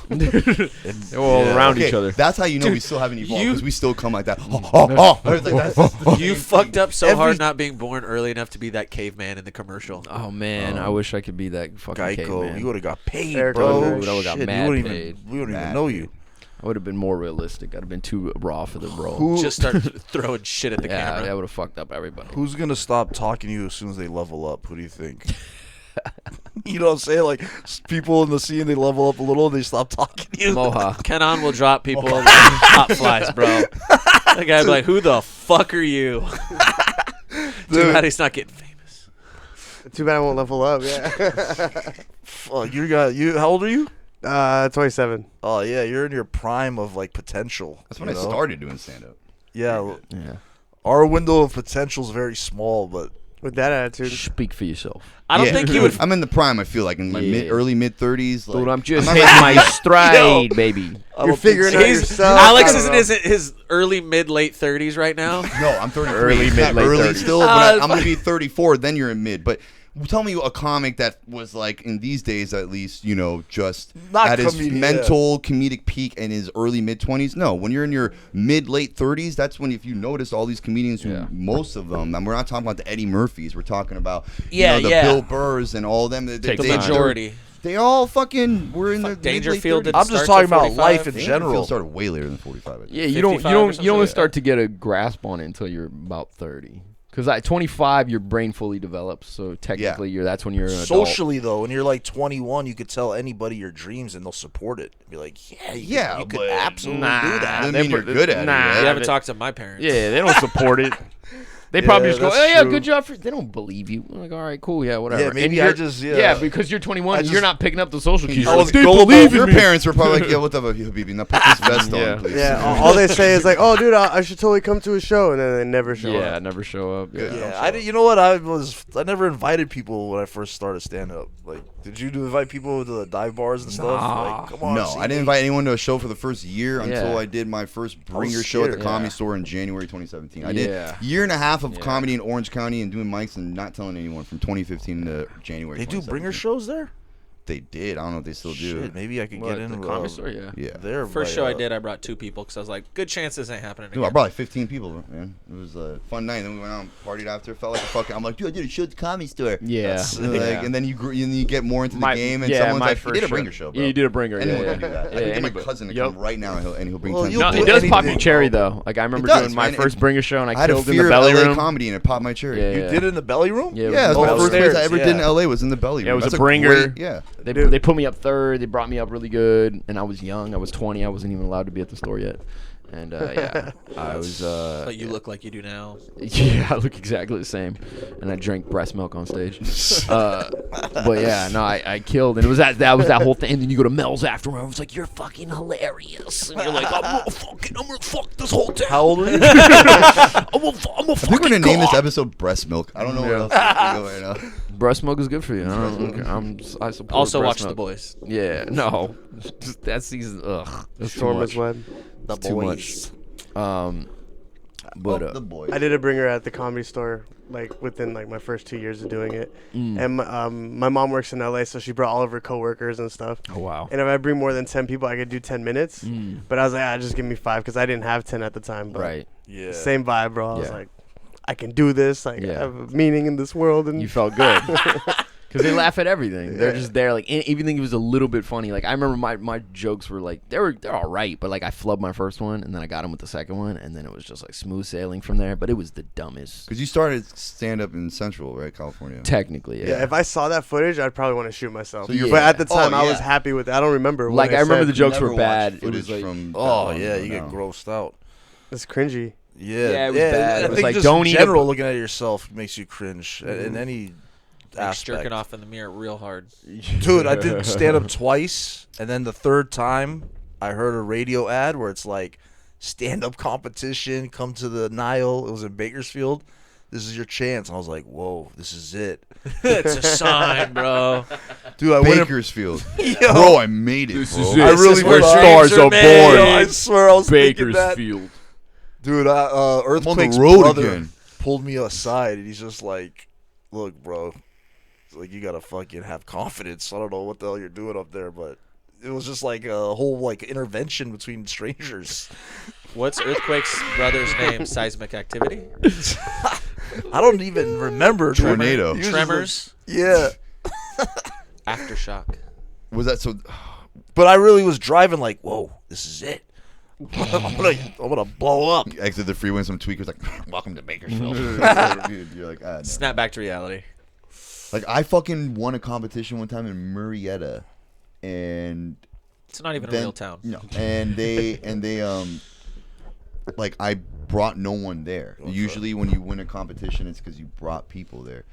They were all around Okay, each other. that's how you know we still haven't evolved because we still come like that. You fucked up so hard not being born early enough to be that caveman in the commercial. Oh man, I wish I could be that fucking Geico, caveman. you would have got paid, Eric bro. Andre. I would've got Shit, mad we wouldn't paid. even, we wouldn't even Mad know paid. you. I would have been more realistic. I'd have been too raw for the role. Who- Just start throwing shit at the Yeah, camera. that would have fucked up everybody. Who's gonna stop talking to you as soon as they level up? Who do you think? You know what I'm saying? Like people in the scene, they level up a little, they stop talking to you. Moha. Kenon will drop people like hot flies, bro. That guy'd be like, "Who the fuck are you?" Too bad he's not getting famous. Too bad I won't level up. Yeah. Fuck, you. How old are you? 27. Oh yeah, you're in your prime of like potential. That's when you I know? started doing stand up. Yeah, Yeah. our window of potential is very small, but With that attitude. Speak for yourself. I don't think you would. I'm in the prime. I feel like in my Yeah. early mid 30s. Like, Dude, I'm just not hitting like- my stride, baby. You're figuring out He's, yourself. Alex I is don't in know. his early, mid, late 30s right now. No, I'm 33. Early, It's mid, not late early 30s. still, but I'm gonna be 34. Then you're in mid. But tell me a comic that was like in these days at least, you know, just Not at his comedian, mental comedic peak in his early mid 20s. No, when you're in your mid late 30s, that's when if you notice all these comedians who most of them, and we're not talking about the Eddie Murphys, we're talking about you know, the Bill Burrs and all of them. Take The time. majority. They all fucking were in Fuck, the Dangerfield mid-late didn't I'm just start talking till about 45. life in 30s. general. Dangerfield started way later than 45. I think. Yeah, you don't 55 or some shit. start to get a grasp on it until you're about 30. Because at 25, your brain fully develops. So technically, that's when you're an adult. Socially though, when you're like 21, you could tell anybody your dreams and they'll support it. Be like, yeah, you could but absolutely Nah. do that. Doesn't mean you're good at it. Nah. right? You haven't talked to my parents. Yeah, they don't support it. They probably just go, that's "Oh yeah, true. good job." They don't believe you. I'm like, all right, cool, yeah, whatever. Yeah, And maybe you're- I just- yeah. yeah, because you're 21, and you're not picking up the social cues. I You're was like, "They gullible. believe in Your me." parents were probably like, yeah, what the fuck, Habibi? Now put this vest Yeah. on, please. Yeah, all they say is like, "Oh, dude, I should totally come to a show," and then they never show Yeah, up. never show up. Good. Yeah, I did. You know what? I never invited people when I first started stand up. Like, did you invite people to the dive bars and stuff? Like, come on. No, see I didn't me. invite anyone to a show for the first year until Yeah. I did my first was bringer show at the scared. Comedy Yeah. Store in January 2017. I Yeah. did a year and a half of Yeah. comedy in Orange County and doing mics and not telling anyone from 2015 to January. They do 2017. bringer shows there. They did. I don't know if they still do. Shit, maybe I could What, get in the with, comedy store, yeah. Yeah. there. First by, show I did, I brought 2 people because I was like, good chance this ain't happening Dude, I again. brought like 15 people, man. It was a fun night. Then we went out and partied after. Felt like a fucking. I'm like, dude, I did a show at the Comedy Store. Yeah. And, like, and then you and you get more into the My- game, and yeah, someone's my like, you first did a show. bringer show, bro. Yeah, you did a bringer. Anyone yeah, can do that. I yeah, can get my anybody. cousin to Yup. come right now, and he'll bring Well, 10 you'll No, people. it does pop anything, your cherry bro. though. Like I remember It does, doing my man. first bringer show, and I I had a killed in fear the of belly LA room. comedy, and it popped my cherry. Yeah, You yeah. did it in the belly room? Yeah, Yeah, it was it my was first place I upstairs, ever did in yeah. LA was in the belly room. Yeah, it was That's a bringer. great- yeah. They put me up third. They brought me up really good, and I was young. I was 20. I wasn't even allowed to be at the store yet. And yeah, I was. But you look like you do now. Yeah, I look exactly the same, and I drank breast milk on stage. But yeah, no, I killed, and it was that was that whole thing. And then you go to Mel's afterward. I was like, "You're fucking hilarious," and you're like, "I'm gonna fuck this whole town." How old are you? I'm a I think we're fucking gonna name this god. episode "Breast Milk." I don't know what else to go right now. Breast milk is good for you. I support Also breast watch milk. The Boys. Yeah, no, just that season. Ugh, it's too Storm much. is web. The Too much. But The boys. I did a bringer at the Comedy Store, like within like my first 2 years of doing it. And my mom works in LA, so she brought all of her coworkers and stuff. oh wow. And if I bring more than 10 people, I could do 10 minutes. But I was like, just give me 5 because I didn't have 10 at the time. But Right. Yeah. same vibe, bro. I was Yeah. like, I can do this. Like, Yeah. I have a meaning in this world. And You felt good. Because they laugh at everything. They're just there, like even think it was a little bit funny. Like I remember my jokes were like they're all right, but like I flubbed my first one and then I got him with the second one, and then it was just like smooth sailing from there. But it was the dumbest. Because you started stand up in Central, right, California? Technically, yeah. Yeah, if I saw that footage, I'd probably want to shoot myself. So But at the Oh, time, I was yeah. happy with it. I don't remember. Like what I remember said. the jokes Never were watched bad. It footage was like from Oh that yeah, long you ago get now. grossed out. It's cringy. Yeah, it was bad. I It was think like, just don't in eat a general bu- looking at yourself makes you cringe in any Like aspect. jerking off in the mirror real hard. Dude, I did stand up twice, and then the third time I heard a radio ad where it's like stand up competition, come to the Nile. It was in Bakersfield. This is your chance. And I was like, whoa, this is it. It's a sign, bro. Dude, I went in- Bakersfield. Yo, Bro, I made it, This bro. is it. I really This is where thought- stars are born. Yo, I swear I was thinking that. Bakersfield. Dude, I'm on Earthquake's the road brother again. pulled me aside, and he's just like, look, bro, it's like you gotta fucking have confidence. I don't know what the hell you're doing up there, but it was just like a whole like intervention between strangers. What's Earthquake's brother's name? Seismic activity? I don't even remember. dude. Tornado. He was just like- Tremors? yeah. Aftershock. Was that so? But I really was driving like, whoa, this is it. I'm gonna blow up. You exit the freeway and some tweakers like, welcome to Bakersfield. Dude, you're like, ah, no. Snap back to reality. Like, I fucking won a competition one time in Murrieta, and It's not even a then, real town. No, and they like, I brought no one there. Usually when you win a competition, it's because you brought people there.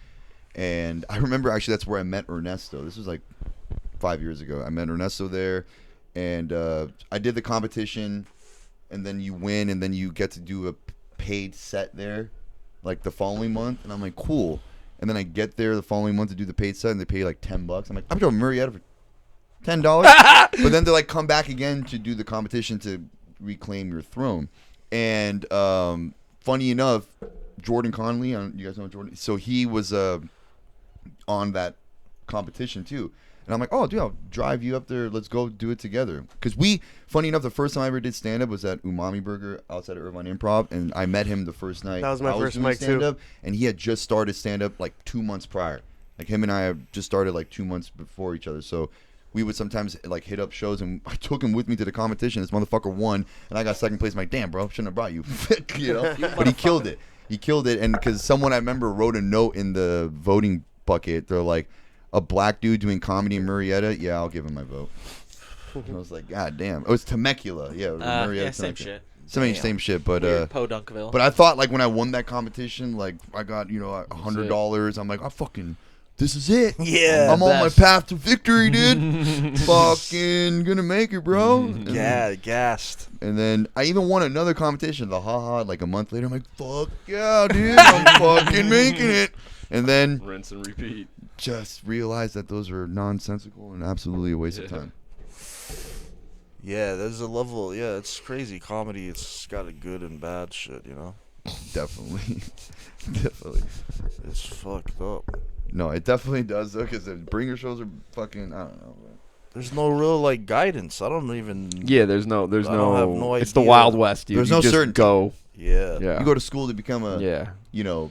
And I remember, actually, that's where I met Ernesto. This was like 5 years ago. I met Ernesto there, and I did the competition, and then you win, and then you get to do a paid set there, like the following month. And I'm like, cool. And then I get there the following month to do the paid set, and they pay like $10. I'm like, I'm going to Murrieta for $10. But then they like come back again to do the competition to reclaim your throne. And funny enough, Jordan Conley, you guys know Jordan? So he was on that competition too. And I'm like, oh, dude, I'll drive you up there. Let's go do it together. Because funny enough, the first time I ever did stand-up was at Umami Burger outside of Irvine Improv. And I met him the first night. That was my I first doing mic, too. stand-up, and he had just started stand-up like 2 months prior. Like, him and I have just started like 2 months before each other. So we would sometimes like hit up shows, and I took him with me to the competition. This motherfucker won, and I got second place. I'm like, damn, bro, shouldn't have brought you. You know? But he killed it. He killed it. And because someone I remember wrote a note in the voting bucket, they're like, a black dude doing comedy in Murrieta, yeah, I'll give him my vote. And I was like, God damn. It was Temecula. Yeah, it was Murrieta, Yeah, same Temecula. shit. Same shit, but Weird Podunkville. but I thought, like, when I won that competition, like, I got, $100. I'm like, this is it. Yeah, I'm on my best. path to victory, dude. Fucking gonna make it, bro. Yeah, gassed. And then I even won another competition, the haha, like a month later. I'm like, fuck yeah, dude. I'm fucking making it. And then Rinse and repeat. just realized that those are nonsensical and absolutely a waste of Yeah. time. Yeah, there's a level. Yeah, it's crazy. Comedy, it's got a good and bad shit, Definitely. Definitely. It's fucked up. No, it definitely does, though, because the bringer shows are fucking, I don't know. Man. There's no real, like, guidance. I don't even... Yeah, there's I don't have no. no It's the idea. Wild West, dude. There's You no just certainty. Go. Yeah. Yeah. You go to school to become a, Yeah. Like-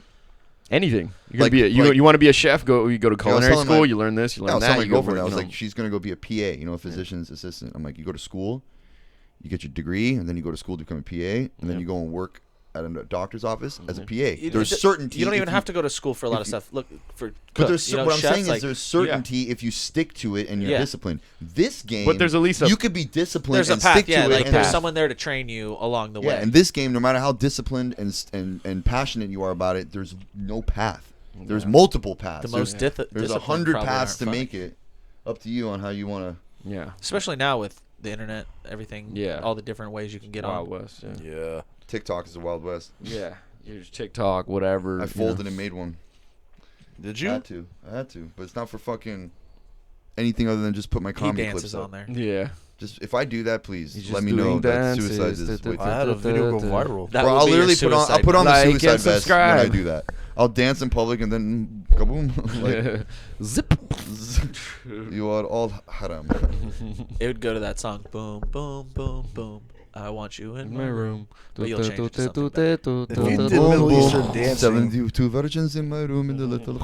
Anything. You like- you want to be a chef? You go to was culinary telling school. my- You learn this. You I learn was that. telling my You go girlfriend, work, I was you like, know. she's going to go be a PA, a physician's assistant. I'm like, you go to school, you get your degree, and then you go to school to become a PA, and then you go and work at a doctor's office as a PA. There's certainty. You don't even if have to go to school for a lot of stuff. Look for. But there's you know, what I'm chefs, saying like, is there's certainty if you stick to it and you're Yeah. disciplined. This game, But there's at least a- you could be disciplined there's a and path. stick Yeah, to like it. And there's someone there to train you along the way. yeah, in this game, no matter how disciplined and passionate you are about it, there's no path. There's multiple paths. The most there's disciplined 100 probably paths aren't to funny. make it. Up to you on how you want Yeah. Especially now with the internet, everything. Yeah. All the different ways you can get Wild on. West. Yeah. Yeah. to. TikTok is the Wild West. Yeah. Use TikTok, whatever. I folded and made one. Did I you? had to, but it's not for fucking anything other than just put my He comedy dances clips up. on there. Yeah. Just if I do that, please He's let just me know doing that dances. suicide is way I had a video go viral. That Bro, will I'll be your literally put on. I'll suicide put on the Like and suicide vest when I subscribe. do that. I'll dance in public and then kaboom. Like, Zip. you are all haram. It would go to that song. Boom, boom, boom, boom. I want you in my room. But you'll change it to something better. If you did Middle Eastern dancing, 72 virgins in my room in the little.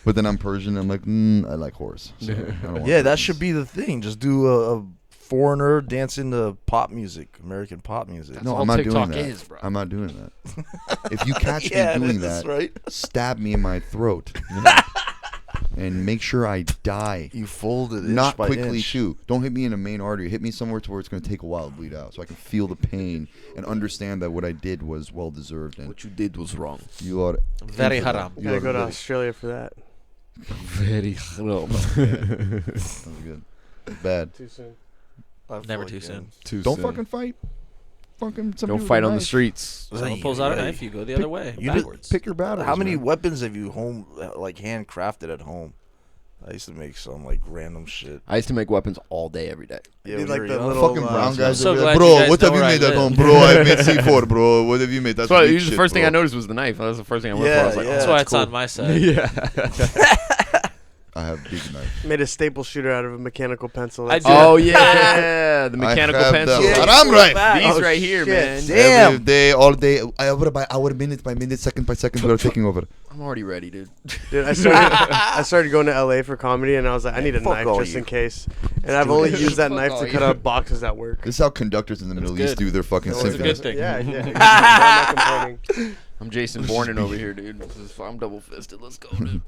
But then I'm Persian. I'm like, I like horse. So I don't want yeah, that virgins. should be the thing. Just do a foreigner dancing to pop music, American pop music. No, all I'm not TikTok doing that. is, bro. I'm not doing that. If you catch Yeah, me doing that's that, right. stab me in my throat. And make sure I die. You folded it Not by quickly, inch. too. Don't hit me in the main artery. Hit me somewhere to where it's going to take a while to bleed out, so I can feel the pain and understand that what I did was well deserved. And What you did was wrong. you are Very into that. haram. You Gotta are go to very- Australia for that. Very no. That was good. Bad. Too soon. I feel Never like, too yeah. soon. Don't fucking fight. Fucking somebody Don't with fight a on the knife. streets. Someone pulls out a knife, you go the other way, you did- backwards. Pick your battles. How many man. weapons have you handcrafted at home? I used to make some like random shit. I used to make weapons all day, every day. Yeah, did when like you were the young. little Fucking brown guys. so over there. glad you Bro, guys what know have you where I made at live. home? Bro, I made C4, bro. What have you made? That's That's why weak usually the shit, first thing bro. I noticed was the knife. That was the first thing I went for. I Yeah, was like, yeah. That's oh, why that's it's cool. on my side. Yeah. I have big knife. Made a staple shooter out of a mechanical pencil. I do. Oh yeah, the mechanical I have pencil. the haram rifle. These Oh, right here, shit. man. Damn. Every day, all day, hour by hour, minute by minute, second by second, we're taking over. I'm already ready, dude. Dude, I started going to LA for comedy, and I was like, I need a Fuck knife all just you. in case. And I've only used that Fuck knife all to you. cut out boxes at work. This is how conductors in the Middle East good. do their fucking So it's a good symphonies. thing. Yeah, yeah. I'm not complaining. I'm Jason Bourne over here, dude. I'm double fisted. Let's go, dude.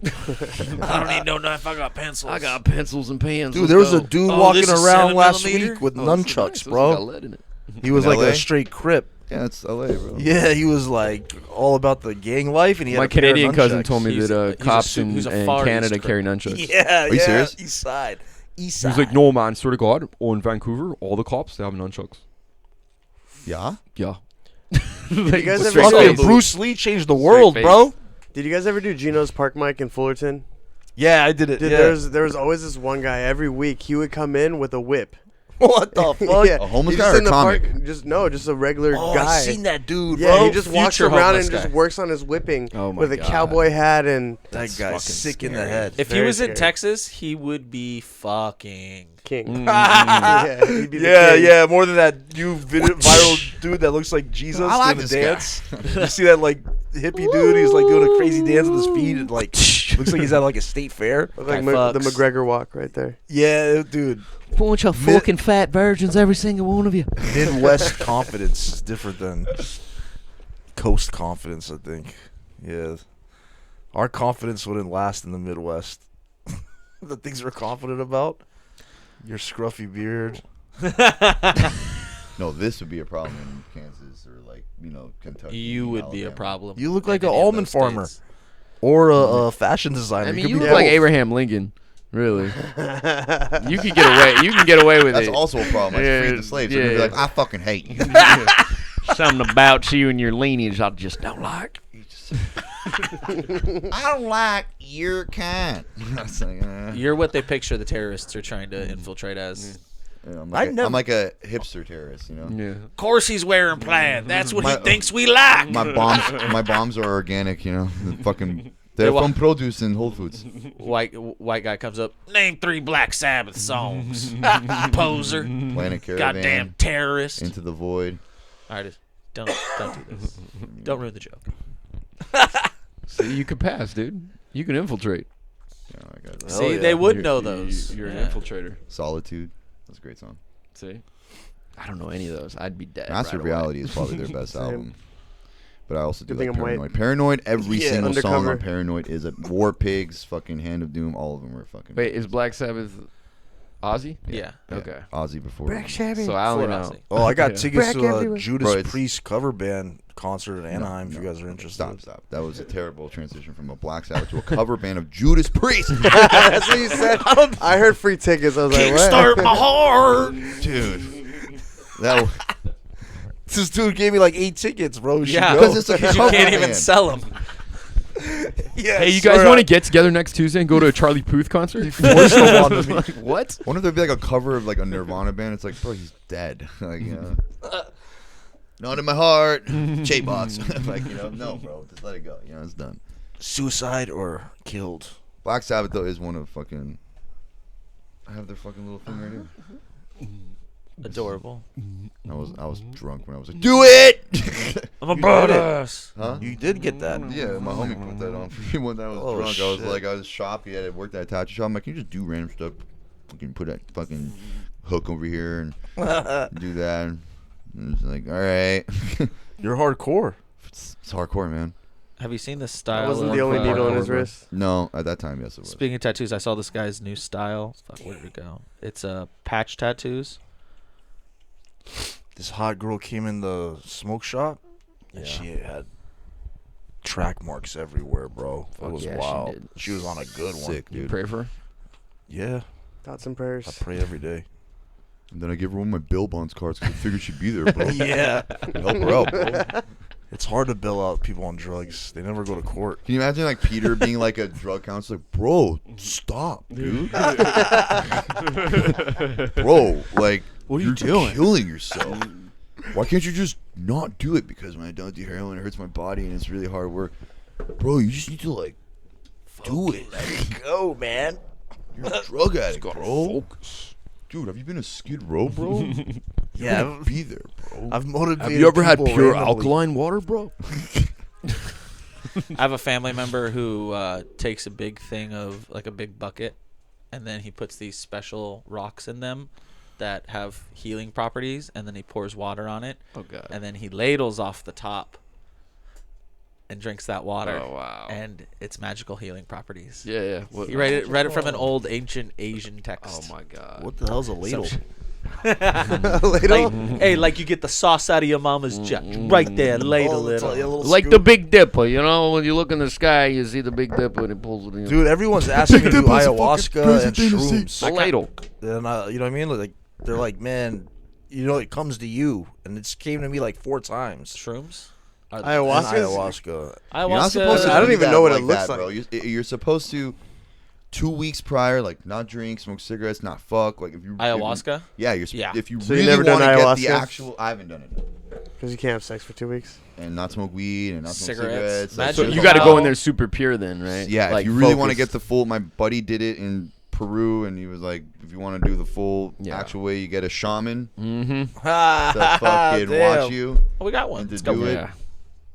I don't need no knife. I got pencils. I got pencils and pans. Dude, Let's there was go. a dude Oh, walking this is around 7 last millimeter? week with Oh, this is nunchucks, nice. This has bro. got lead in it. He was In like LA? a straight crip. Yeah, it's LA, bro. Yeah, he was like all about the gang life, and he had My a pair of Canadian cousin nunchucks. told me He's that a- he's a cops su- in he's a Far Canada East carry criminal. nunchucks. Yeah, you serious? East side. East He side. was like, no, man, swear to God, in Vancouver, all the cops, they have nunchucks. Yeah? Yeah. you guys ever straight do- Fucking face. Bruce Lee changed the world, face. bro. Did you guys ever do Gino's Park Mic in Fullerton? Yeah, I did it. Dude, yeah. there was always this one guy every week. He would come in with a whip. What the fuck? Yeah, A homeless he's guy just or in the comic? park- just a regular Oh, guy. I seen that dude, Yeah, bro. he just walks Future around homeless and just guy. works on his whipping Oh my with a God. cowboy hat and That guy's sick in the head. If he Very was in scary. Texas, he would be fucking. king. Yeah, he'd be the Yeah, king. yeah, more than that new viral dude that looks like Jesus I like doing this the dance. You see that like hippie dude? He's like doing a crazy dance with his feet. And, like looks like he's at like a state fair. Look like Guy the fucks. McGregor walk right there. Yeah, dude. Bunch of fucking fat virgins, every single one of you. Midwest confidence is different than coast confidence, I think. Yeah. Our confidence wouldn't last in the Midwest. The things we're confident about. Your scruffy beard. No, this would be a problem in Kansas or like, Kentucky. You would be a Alabama. problem. You look in like an any of almond those farmer. states. Or a fashion designer. I mean, could you be look like both. Abraham Lincoln. Really. You could get away. You can get away with That's it. also a problem. I Yeah, freed the slaves. They're gonna be yeah. like, I fucking hate you. Something about you and your lineage I just don't like. I don't like your kind. It's like, You're what they picture the terrorists are trying to infiltrate as. I'm, I like never- I'm like a hipster terrorist, Yeah. Of course he's wearing plaid. That's what My- he thinks we like. My bombs are organic, The fucking they're wa- from produce in Whole Foods. White guy comes up. Name 3 Black Sabbath songs. Poser. Planet Caravan. Goddamn terrorist. Into the Void. All right, don't do this. Don't ruin the joke. See, you could pass, dude. You can infiltrate. I got See, yeah. they would You're- know you- those. You're Yeah. an infiltrator. Solitude. That's a great song. See, I don't know any of those. I'd be dead. Master right of away. Reality is probably their best Same. album. But I also do Good thing like I'm white. Paranoid. Paranoid, every Yeah, single song Undercover. on Paranoid is a War Pigs, fucking Hand of Doom, all of them were fucking. Wait, is Black Sabbath Ozzy? Yeah. Okay. Ozzy before. So I only For know. Ozzy. Oh, I got Yeah. tickets Back to a everywhere. Judas Bro, it's- Priest cover band concert in Anaheim. If you guys are interested. Stop. That was a terrible transition from a Black Sabbath to a cover band of Judas Priest. That's what you said. I heard free tickets. I was like, what? Kickstart my heart. Dude. That was, This dude gave me like 8 tickets, bro. We should Yeah, go. because it's a because you cover can't even band. sell them. Yeah, Hey, you guys sorry, want to get together next Tuesday and go to a Charlie Puth concert? forced them onto me. Like, what? I wonder if there'd be like a cover of like a Nirvana band. It's like, bro, he's dead. Like, not in my heart. J-Box. Like, no, bro, just let it go. It's done. Suicide or killed? Black Sabbath though is one of fucking. I have their fucking little thing right here. Adorable. I was drunk when I was like, do it. I'm a You did badass. Huh? You did get that. Yeah, my homie put that on for me one time. I was Oh, drunk. I was shit. like, I was shopping. I worked at a tattoo shop. I'm like, can you just do random stuff? Fucking put that fucking hook over here and do that. And it's like, all right. You're hardcore. It's hardcore, man. Have you seen this That style? wasn't of, the only uh, needle on his wrist. No, at that time, yes, it was. Speaking of tattoos, I saw this guy's new style. Fuck, where did it go? It's patch tattoos. This hot girl came in the smoke shop, and she had track marks everywhere, bro. It Fuck was yeah, she wild. did. She was on a good one. Sick, You dude. pray for her? Yeah, Thoughts and I prayers. pray every day. And then I gave her one of my bail bonds cards because I figured she'd be there, bro. Yeah. Help her out, bro. It's hard to bail out people on drugs. They never go to court. Can you imagine like Peter being like a drug counselor? Bro, stop, dude. Bro, like, What are you you're doing? killing yourself. Why can't you just not do it? Because when I don't do heroin, it hurts my body and it's really hard work. Bro, you just need to like do it. Go, man. You're a drug addict, bro. Dude, have you been to Skid Row, bro? Yeah, You're gonna be there, bro. I've motivated. Have you ever had people pure randomly. alkaline water, bro? I have a family member who takes a big thing of like a big bucket, and then he puts these special rocks in them that have healing properties, and then he pours water on it, Oh god. and then he ladles off the top and drinks that water. Oh wow. And it's magical healing properties. Yeah, yeah. What, He read it from an old ancient Asian text. Oh my god. What the hell's a ladle? Like, hey, like you get the sauce out of your mama's jar, right there, ladle it. it's like a on. little Like scoop. the Big Dipper, you know, when you look in the sky, you see the Big Dipper and it pulls it in. Dude, everyone's asking me to do Dipper's a fucking ayahuasca crazy and thing to see. shrooms. a ladle. And you know what I mean? Like they're like, man, you know, it comes to you, and it's came to me like 4 times. Shrooms. And Ayahuasca. ayahuasca. You're not Ayahuasca. supposed to I don't do even that know what it like looks that, bro. like. You're supposed to 2 weeks prior, like, not drink, smoke cigarettes, not fuck. Like, if you Ayahuasca? yeah, Yeah. if you So you really never done want to get the ayahuasca? actual, I haven't done it, Because you can't have sex for 2 weeks. and not smoke weed and not smoke Cigarettes. cigarettes. Like, So Magic you got to go in Wow. there super pure then, right? yeah, like if you really want to focused. get the full, my buddy did it in Peru, and he was like, if you want to do the full Yeah. actual way, you get a shaman Mm-hmm. to fucking watch you Oh, we got one. and to Let's go. do it. Yeah.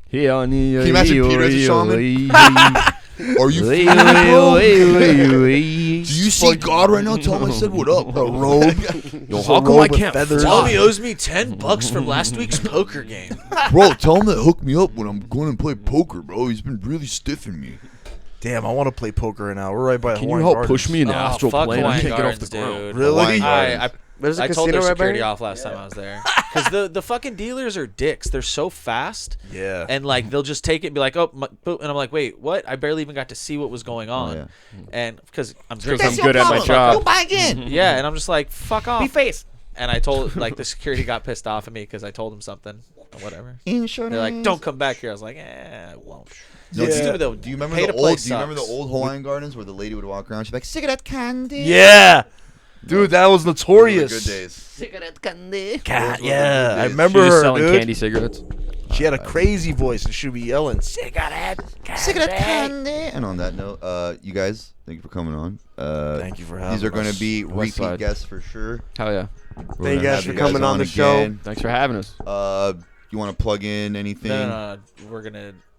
Can you imagine Peter as a shaman? Are you feeling it, bro? Do you see God right now? Tell him I said what up, bro. Yo, how come I can't feathers. Tell him fly? he owes me $10 from last week's poker game. Bro, tell him to hook me up when I'm going and play poker, bro. He's been really stiffing me. Damn, I want to play poker now. We're right by Can you Hawaiian help Gardens. push me in the Oh, astral fuck plane? I Hawaiian can't get off the Gardens, ground. dude. Really? Hawaiian I Gardens. There's a I told casino their right by security here? off last time I was there. Because the fucking dealers are dicks. They're so fast. Yeah. And, like, they'll just take it and be like, oh, boop. And I'm like, wait, what? I barely even got to see what was going on. yeah. And because I'm Because drinking. I'm good at my job. buy again. Yeah, and I'm just like, fuck off. face. And I told, like, the security got pissed off at me because I told him something or whatever. Insurance. They're like, don't come back here. I was like, I won't. No, It's do you- stupid, though. Do you remember Pay the to play old? Do you remember the sucks. old Hawaiian Gardens where the lady would walk around? She'd be like, cigarette candy. Yeah. Dude, that was Those were notorious. good days. Cigarette candy. God, Those were yeah. good I days. remember She was her, selling dude. candy cigarettes. She had a crazy voice and she'd be yelling. Cigarette Cigarette candy. candy. And on that note, you guys, thank you for coming on. Thank you for having us. These are going to be West repeat Side. guests for sure. Hell yeah. We're Thank gonna you guys have for coming on the show. again. Thanks for having us. You want to plug in anything? No.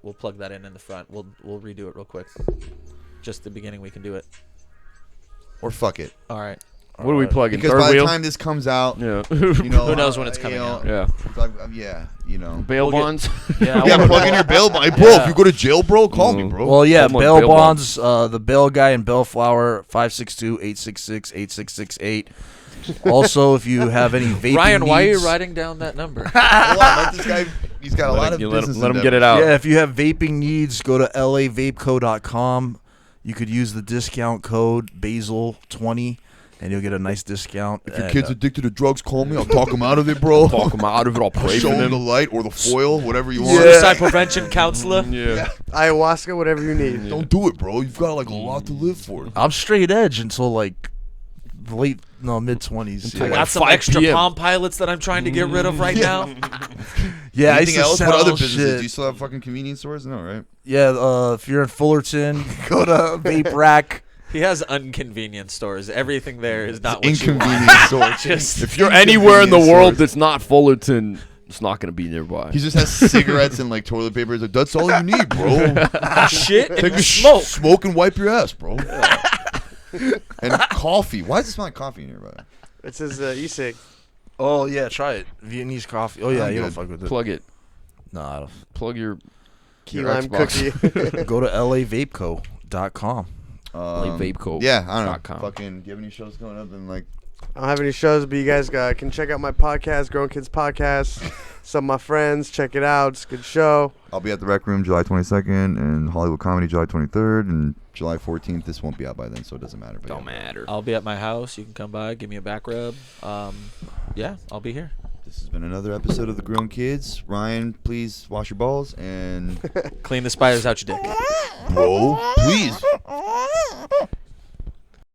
We'll plug that in the front. We'll redo it real quick. Just the beginning, we can do it. Or fuck it. All right. What are we plugging? Because Third by wheel? the time this comes out, Yeah. you know, Who knows when it's coming out. Yeah. Yeah, you know. Bail We'll get- bonds. Yeah. Yeah, plug in your bail bond. Hey, bro, if you go to jail, bro, call me, bro. Well, yeah, I'm on bail bail bonds. The bail guy in Bellflower, 562-866-8668. Also, if you have any vaping Ryan, why are you needs- writing down that number? Hold on, let this guy. He's got a lot of business. let him get endeavors. it out. Yeah, if you have vaping needs, go to lavapeco.com. You could use the discount code Basil20, and you'll get a nice discount. If your And, kid's addicted to drugs, call me. I'll talk him out of it, bro. Talk them out of it. I'll I'll pray show for him the them. light or the foil, whatever you want. Suicide prevention counselor. Yeah. Ayahuasca, whatever you need. Don't do it, bro. You've got like a lot to live for. I'm straight edge until like mid-20s. I Yeah, got some 5 extra PM. Palm Pilots that I'm trying to get rid of right now. yeah I used Anything to else? sell What other businesses? shit. Do you still have fucking convenience stores? No, right? Yeah, if you're in Fullerton, go to Vape Rack. He has inconvenience stores. Everything there is not what you want. Inconvenient store. Just If you're anywhere in the world that's not Fullerton, it's not going to be nearby. He just has cigarettes and like toilet paper. He's like, that's all you need, bro. shit Take and a smoke. smoke and wipe your ass, bro. And coffee. Why does it smell like coffee in here, bro? It's his e-cig. Oh yeah, try it. Vietnamese coffee. Oh yeah, I'm you don't good. fuck with it. Plug it. Nah, I don't. Plug your Key Your lime Xbox. cookie. Go to lavapeco.com. vapeco.com. Yeah, I don't know. Fucking, do you have any shows going up? And like, I don't have any shows, but you guys can check out my podcast, Grown Kids Podcast. Some of my friends, check it out. It's a good show. I'll be at the Rec Room July 22nd and Hollywood Comedy July 23rd and July 14th. This won't be out by then, so it doesn't matter. But Don't matter. I'll be at my house. You can come by, give me a back rub. Yeah, I'll be here. This has been another episode of The Grown Kids. Ryan, please wash your balls and Clean the spiders out your dick. bro, please.